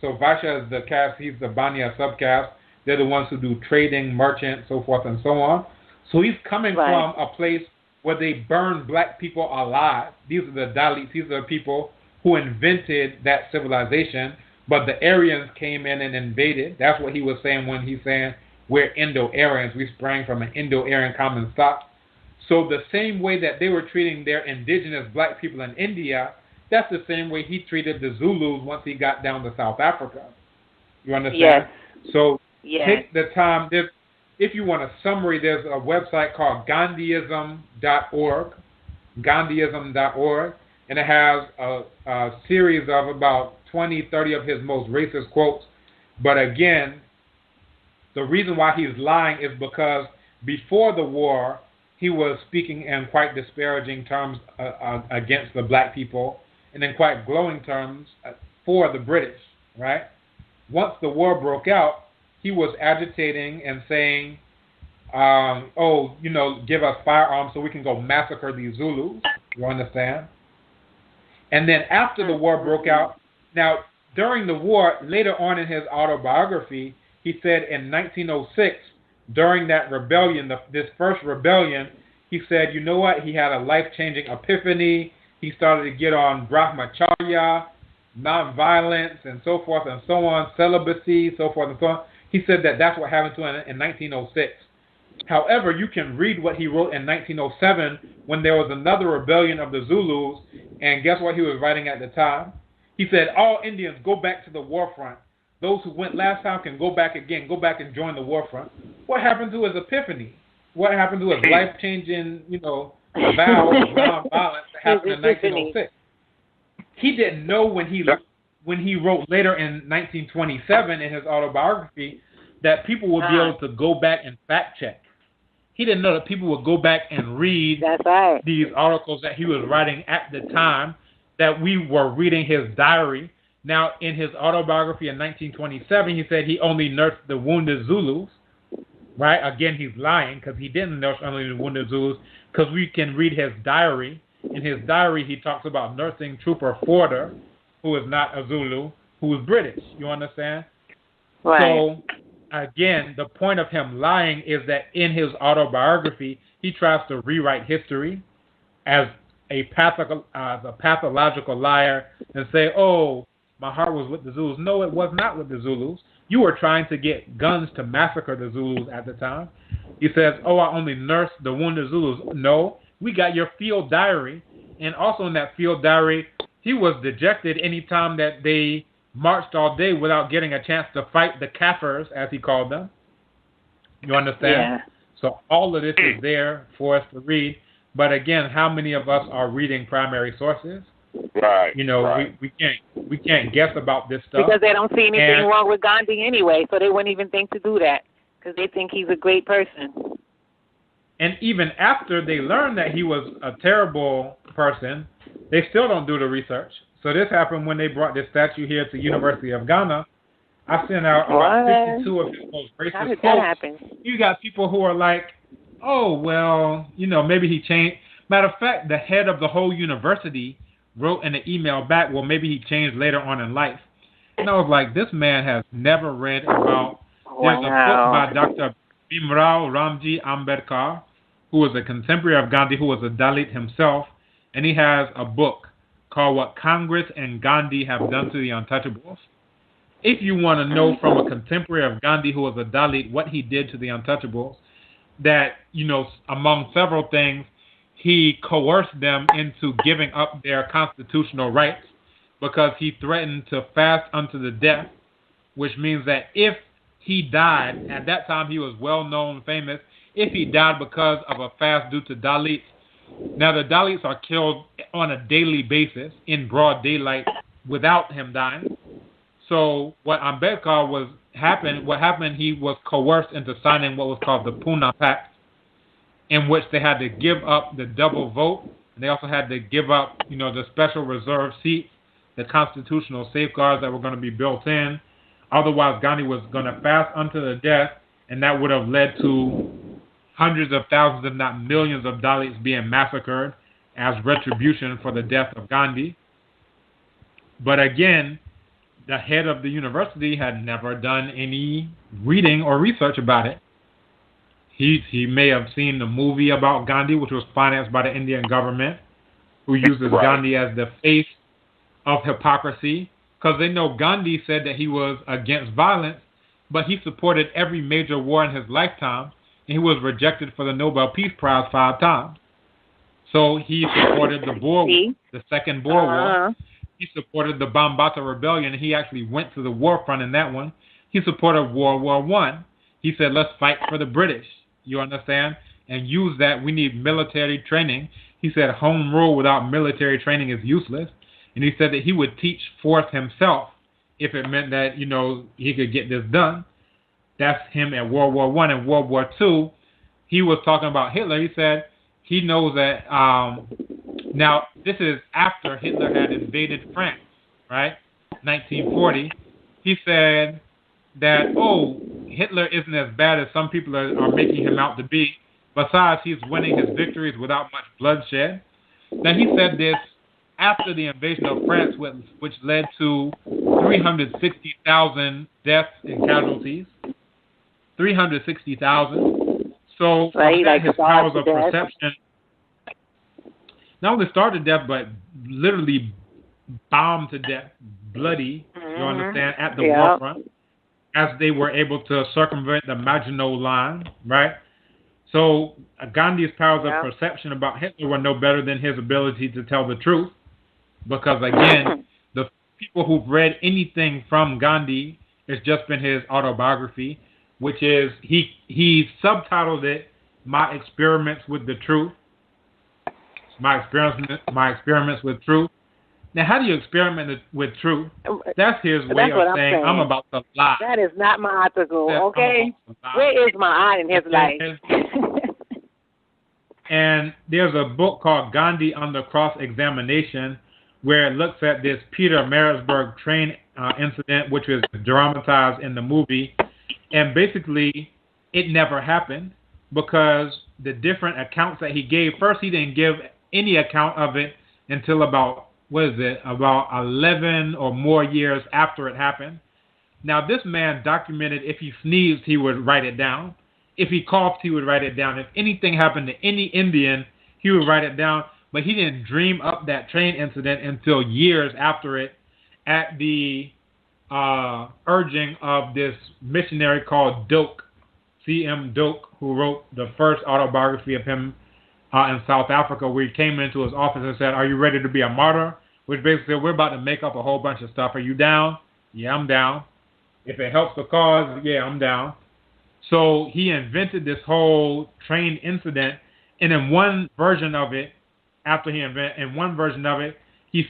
So Vaishya is the caste. He's the Baniya subcaste. They're the ones who do trading, merchant, so forth and so on. So he's coming from a place where they burn black people alive. These are the Dalits. These are the people who invented that civilization. But the Aryans came in and invaded. That's what he was saying when he's saying we're Indo-Aryans. We sprang from an Indo-Aryan common stock. So the same way that they were treating their indigenous black people in India, that's the same way he treated the Zulus once he got down to South Africa. You understand? Yes. So take the time. If you want a summary, there's a website called Gandhiism.org, Gandhiism.org, and it has a series of about 20, 30 of his most racist quotes. But again, the reason why he's lying is because before the war, he was speaking in quite disparaging terms against the black people, and in quite glowing terms for the British, right? Once the war broke out, he was agitating and saying, give us firearms so we can go massacre these Zulus. You understand? And then after the war broke out, now during the war, later on in his autobiography, he said in 1906, during that rebellion, this first rebellion, he said, you know what? He had a life-changing epiphany. He started to get on brahmacharya, nonviolence, and so forth and so on, celibacy, so forth and so on. He said that that's what happened to him in 1906. However, you can read what he wrote in 1907 when there was another rebellion of the Zulus, and guess what he was writing at the time? He said, all Indians go back to the war front. Those who went last time can go back again, go back and join the war front. What happened to his epiphany? What happened to his life-changing, vow of nonviolence that happened in 1906? He didn't know when he wrote later in 1927 in his autobiography that people would be able to go back and fact-check. He didn't know that people would go back and read these articles that he was writing at the time, that we were reading his diary. Now, in his autobiography in 1927, he said he only nursed the wounded Zulus, right? Again, he's lying because he didn't nurse only the wounded Zulus, because we can read his diary. In his diary, he talks about nursing Trooper Forder, who is not a Zulu, who is British. You understand? Right. So, again, the point of him lying is that in his autobiography, he tries to rewrite history as a pathological liar and say, oh, my heart was with the Zulus. No, it was not with the Zulus. You were trying to get guns to massacre the Zulus at the time. He says, oh, I only nursed the wounded Zulus. No, we got your field diary. And also in that field diary, he was dejected any time that they marched all day without getting a chance to fight the Kafirs, as he called them. You understand? Yeah. So all of this is there for us to read. But again, how many of us are reading primary sources? Right. We can't guess about this stuff because they don't see anything wrong with Gandhi anyway, so they wouldn't even think to do that because they think he's a great person. And even after they learn that he was a terrible person, they still don't do the research. So this happened when they brought this statue here to University of Ghana. I sent out about 52 of his most racist How did quotes. that happen? You got people who are like, oh, well, maybe he changed. Matter of fact, the head of the whole university wrote in an email back, well, maybe he changed later on in life. And I was like, this man has never read about... There's a book by Dr. Bhimrao Ramji Ambedkar, who was a contemporary of Gandhi, who was a Dalit himself, and he has a book called What Congress and Gandhi Have Done to the Untouchables. If you want to know from a contemporary of Gandhi who was a Dalit what he did to the Untouchables, that, among several things, he coerced them into giving up their constitutional rights because he threatened to fast unto the death, which means that if he died, at that time he was well-known, famous, if he died because of a fast due to Dalits. Now, the Dalits are killed on a daily basis in broad daylight without him dying. So what happened, he was coerced into signing what was called the Pune Pact, in which they had to give up the double vote And they also had to give up, the special reserve seats, the constitutional safeguards that were going to be built in. Otherwise, Gandhi was going to fast unto the death, and that would have led to hundreds of thousands, if not millions, of Dalits being massacred as retribution for the death of Gandhi. But again, the head of the university had never done any reading or research about it. He may have seen the movie about Gandhi, which was financed by the Indian government, who uses Gandhi as the face of hypocrisy, because they know Gandhi said that he was against violence, but he supported every major war in his lifetime, and he was rejected for the Nobel Peace Prize 5 times. So he supported the Boer War, the Second Boer War. He supported the Bambata Rebellion, and he actually went to the war front in that one. He supported World War I. He said, let's fight for the British. You understand? And use that. We need military training. He said home rule without military training is useless. And he said that he would teach force himself if it meant that, he could get this done. That's him at World War I. And World War II, he was talking about Hitler. He said he knows that, now this is after Hitler had invaded France, right? 1940. He said that, Hitler isn't as bad as some people are making him out to be. Besides, he's winning his victories without much bloodshed. Now, he said this after the invasion of France, which led to 360,000 deaths and casualties. 360,000. So, his powers of perception not only starved to death, but literally bombed to death, bloody, you understand, at the war front, as they were able to circumvent the Maginot Line, right? So Gandhi's powers of perception about Hitler were no better than his ability to tell the truth, because, again, the people who've read anything from Gandhi, it's just been his autobiography, which is, he subtitled it, My Experiments with the Truth. My experiments with truth. Now, how do you experiment with truth? That's his way of saying, I'm about to lie. That is not my article, okay? Where is my eye in his life? And there's a book called Gandhi Under Cross-Examination, where it looks at this Peter Marisburg train incident, which was dramatized in the movie. And basically, it never happened, because the different accounts that he gave, first he didn't give any account of it until about 11 or more years after it happened. Now, this man documented if he sneezed, he would write it down. If he coughed, he would write it down. If anything happened to any Indian, he would write it down. But he didn't dream up that train incident until years after it, at the urging of this missionary called Doak, C.M. Doak, who wrote the first autobiography of him in South Africa, where he came into his office and said, are you ready to be a martyr? Which basically said, we're about to make up a whole bunch of stuff. Are you down? Yeah, I'm down. If it helps the cause, yeah, I'm down. So he invented this whole train incident, and in one version of it, he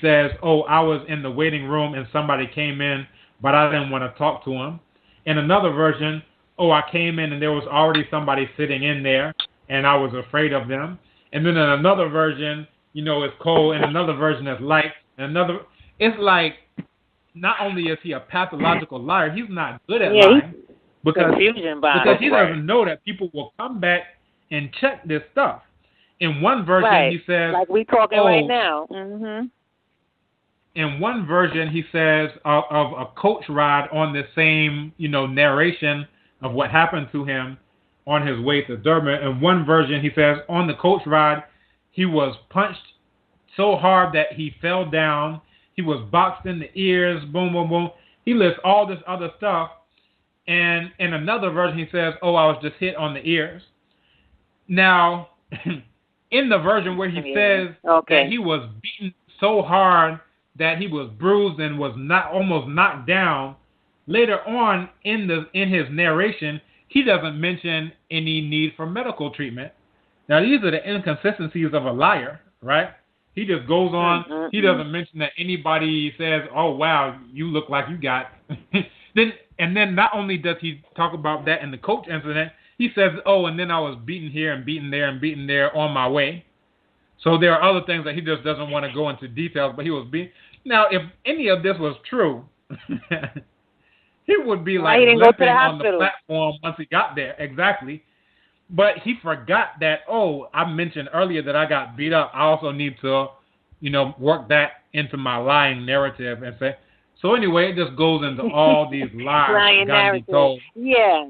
says, I was in the waiting room and somebody came in, but I didn't want to talk to him. In another version, I came in and there was already somebody sitting in there, and I was afraid of them. And then in another version, it's cold. In another version, it's light. It's like, not only is he a pathological liar, he's not good at lying, because he doesn't know that people will come back and check this stuff. In one version, he says, like we talking right now. In one version, he says of a coach ride on the same, narration of what happened to him on his way to Durban. In one version, he says on the coach ride, he was punched so hard that he fell down. He was boxed in the ears, boom, boom, boom. He lists all this other stuff. And in another version, he says, I was just hit on the ears. Now, in the version where he says that he was beaten so hard that he was bruised and was almost knocked down, later on in his narration, he doesn't mention any need for medical treatment. Now, these are the inconsistencies of a liar, right? He just goes on. He doesn't mention that anybody says, wow, you look like you got. Then not only does he talk about that in the coach incident, he says, and then I was beaten here and beaten there and beaten there on my way. So there are other things that he just doesn't want to go into details, but he was being... Now, if any of this was true, he would be like limping on the platform once he got there. Exactly. But he forgot that, I mentioned earlier that I got beat up. I also need to, work that into my lying narrative and say... So anyway, it just goes into all these lies Gandhi told. Yeah.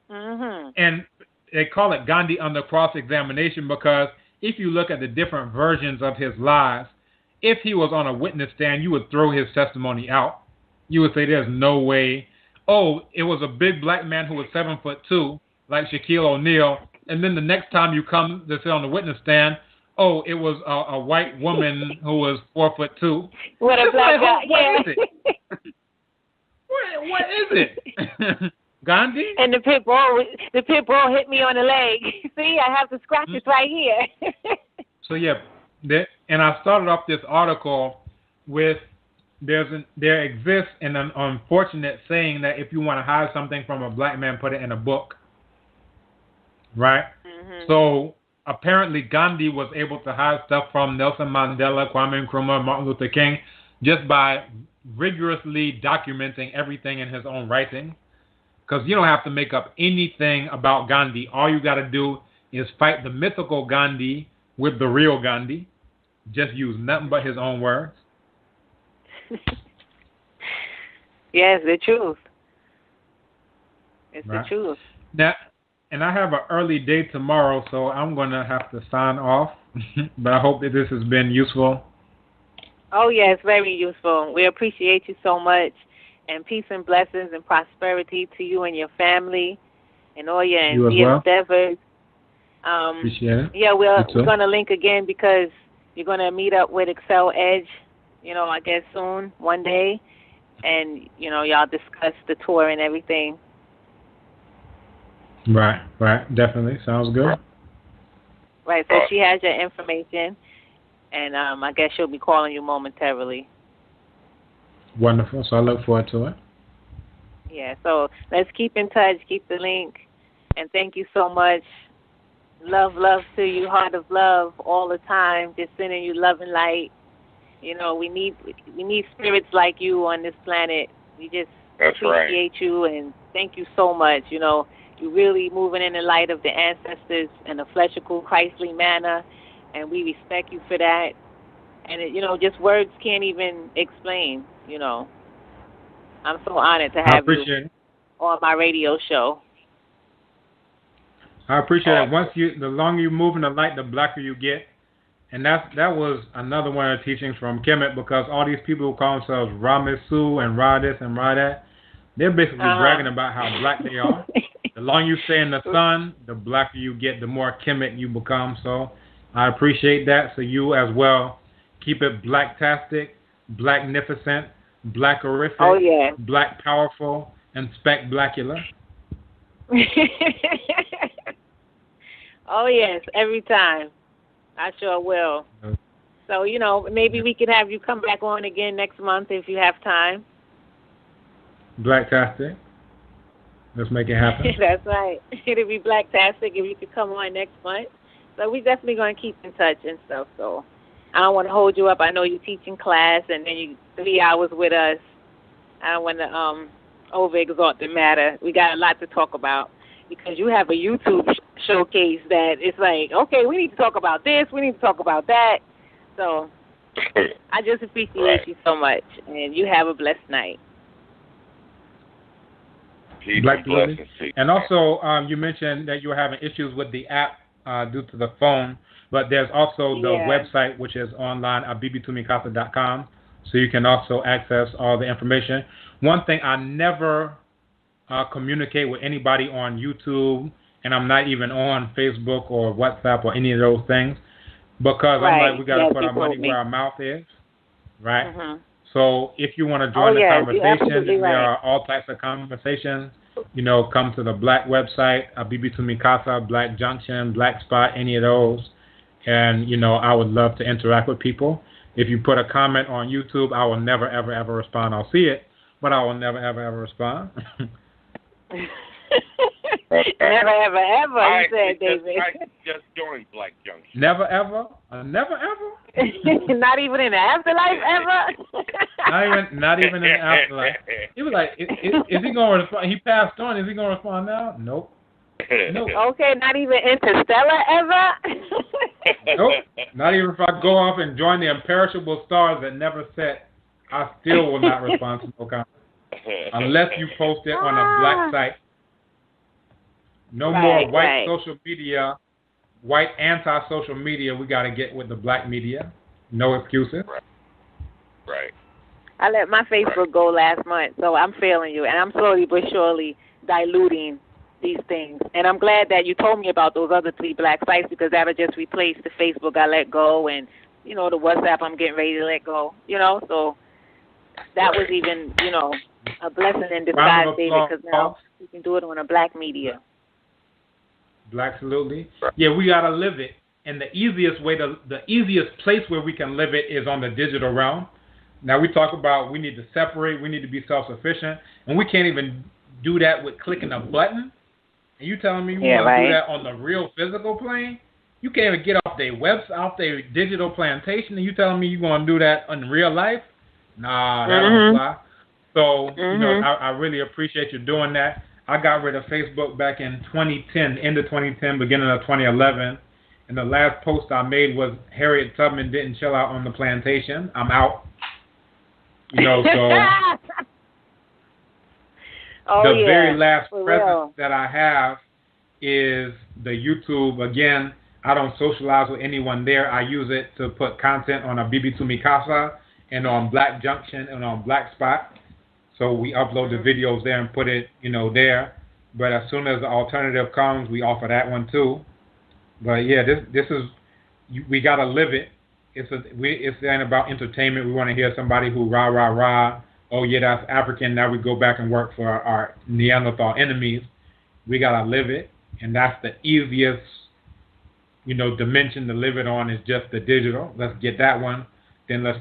And they call it Gandhi under cross-examination because if you look at the different versions of his lies, if he was on a witness stand, you would throw his testimony out. You would say there's no way. It was a big black man who was 7'2", like Shaquille O'Neal. And then the next time you come to sit on the witness stand, it was a white woman who was 4'2". What a black guy! What is it? What is it? Gandhi? And the pit bull hit me on the leg. See, I have the scratches right here. So yeah, and I started off this article with there exists an unfortunate saying that if you want to hide something from a black man, put it in a book. Right? So apparently Gandhi was able to hide stuff from Nelson Mandela, Kwame Nkrumah, Martin Luther King just by rigorously documenting everything in his own writing. Because you don't have to make up anything about Gandhi. All you got to do is fight the mythical Gandhi with the real Gandhi. Just use nothing but his own words. Yes, the truth. It's right. The truth. Now, and I have an early day tomorrow, so I'm going to have to sign off. But I hope that this has been useful. Oh, yes, very useful. We appreciate you so much. And peace and blessings and prosperity to you and your family and all your endeavors. Appreciate it. Yeah, we're going to link again because you're going to meet up with Excel Edge, I guess soon, one day. And, y'all discuss the tour and everything. Right. Definitely. Sounds good. Right, so she has your information. And I guess she'll be calling you momentarily. Wonderful. So I look forward to it. Yeah, so let's keep in touch, keep the link, and thank you so much. Love to you, heart of love all the time, just sending you love and light. We need spirits like you on this planet. We just appreciate you and thank you so much. You're really moving in the light of the ancestors in a fleshical, Christly manner, and we respect you for that. And, just words can't even explain, I'm so honored to have you on my radio show. I appreciate it. The longer you move in the light, the blacker you get. And that was another one of the teachings from Kemet, because all these people who call themselves Ramisu and Ra this and Ra that, they're basically bragging about how black they are. The longer you stay in the sun, the blacker you get, the more Kemet you become. So I appreciate that. So you as well. Keep it blacktastic, blacknificent, blackerific, black powerful, and spectacular. Oh, yes, every time. I sure will. So, maybe we could have you come back on again next month if you have time. Blacktastic. Let's make it happen. That's right. It'll be blacktastic if you could come on next month. So we're definitely going to keep in touch and stuff, so... I don't want to hold you up. I know you're teaching class, and then you 3 hours with us. I don't want to overexalt the matter. We got a lot to talk about because you have a YouTube showcase that it's like, okay, we need to talk about this. We need to talk about that. So I just appreciate you so much, and you have a blessed night. And also, you mentioned that you were having issues with the app due to the phone. But there's also the website, which is online at bbtumikasa.com, so you can also access all the information. One thing, I never communicate with anybody on YouTube, and I'm not even on Facebook or WhatsApp or any of those things, because I'm like, we got to put our money where our mouth is, right? Mm-hmm. So if you want to join the conversation, there are all types of conversations. Come to the Black website, bbtumikasa, Black Junction, Black Spot, any of those. And, I would love to interact with people. If you put a comment on YouTube, I will never, ever, ever respond. I'll see it, but I will never, ever, ever respond. Never, ever, ever, I you said, David. just joined Black Junction. Never ever? Never ever? Not even in the afterlife, ever? not even in the afterlife. He was like, is he going to respond? He passed on. Is he going to respond now? Nope. Nope. Okay, not even interstellar, ever? Nope. Not even if I go off and join the imperishable stars that never set, I still will not respond to no comment. Unless you post it on a black site. No more white social media, white anti-social media. We got to get with the black media. No excuses. Right. I let my Facebook go last month, so I'm failing you. And I'm slowly but surely diluting these things. And I'm glad that you told me about those other 3 black sites because that'll just replace the Facebook I let go and, the WhatsApp I'm getting ready to let go. So that was even, a blessing in disguise, David, because now you can do it on a black media. Absolutely. Yeah, we got to live it. And the easiest place where we can live it is on the digital realm. Now we talk about we need to separate, we need to be self-sufficient, and we can't even do that with clicking a button. And you telling me you want to do that on the real physical plane? You can't even get off their off their digital plantation, and you telling me you want to do that in real life? Nah, that don't fly. So, I really appreciate you doing that. I got rid of Facebook back in 2010, end of 2010, beginning of 2011. And the last post I made was Harriet Tubman didn't chill out on the plantation. I'm out. So very last present that I have is the YouTube. Again, I don't socialize with anyone there. I use it to put content on a Bibi to Mikasa and on Black Junction and on Black Spot. So we upload the videos there and put it, there. But as soon as the alternative comes, we offer that one too. But yeah, this is we gotta live it. It's ain't about entertainment. We want to hear somebody who rah rah rah. Oh yeah, that's African. Now we go back and work for our Neanderthal enemies. We gotta live it, and that's the easiest, dimension to live it on is just the digital. Let's get that one. Then let's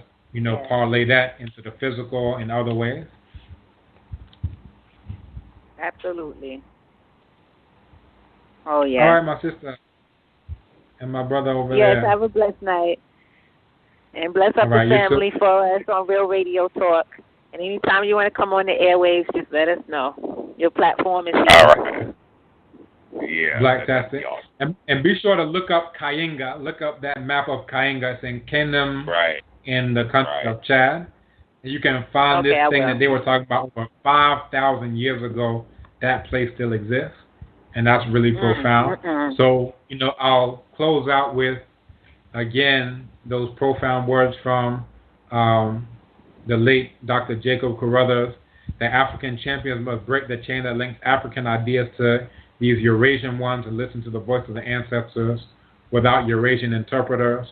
parlay that into the physical in other ways. Absolutely. Oh, yeah. All right, my sister and my brother over there. Yes, have a blessed night. And bless up the family for us on Real Radio Talk. And anytime you want to come on the airwaves, just let us know. Your platform is here. All right. Yeah. Blacktastic. Awesome. And be sure to look up Kayinga. Look up that map of Kayinga. It's in Kingdom in the country of Chad. And you can find this thing that they were talking about over 5,000 years ago. That place still exists. And that's really profound. So, I'll close out with, again, those profound words from the late Dr. Jacob Carruthers. The African champions must break the chain that links African ideas to these Eurasian ones and listen to the voice of the ancestors without Eurasian interpreters.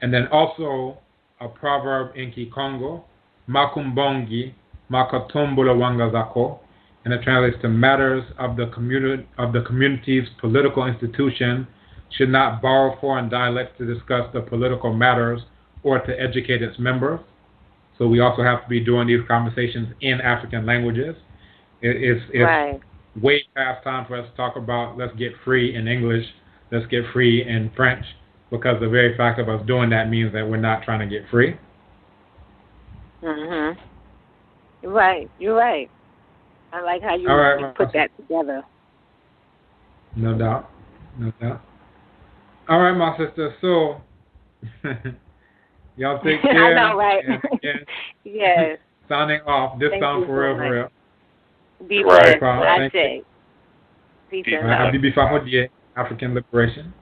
And then also a proverb in Kikongo, Makumbongi, Makatumbulo Wangazako, and it translates to matters of the community's political institution should not borrow foreign dialects to discuss the political matters or to educate its members. So we also have to be doing these conversations in African languages. It's way past time for us to talk about let's get free in English, let's get free in French, because the very fact of us doing that means that we're not trying to get free. You're right. I like how you put that together. No doubt. All right, my sister. So, y'all take care. I know, right? Yes. Signing off. This sound for real. Be blessed. I say. Peace and love. Habibi Fahodie, African Liberation.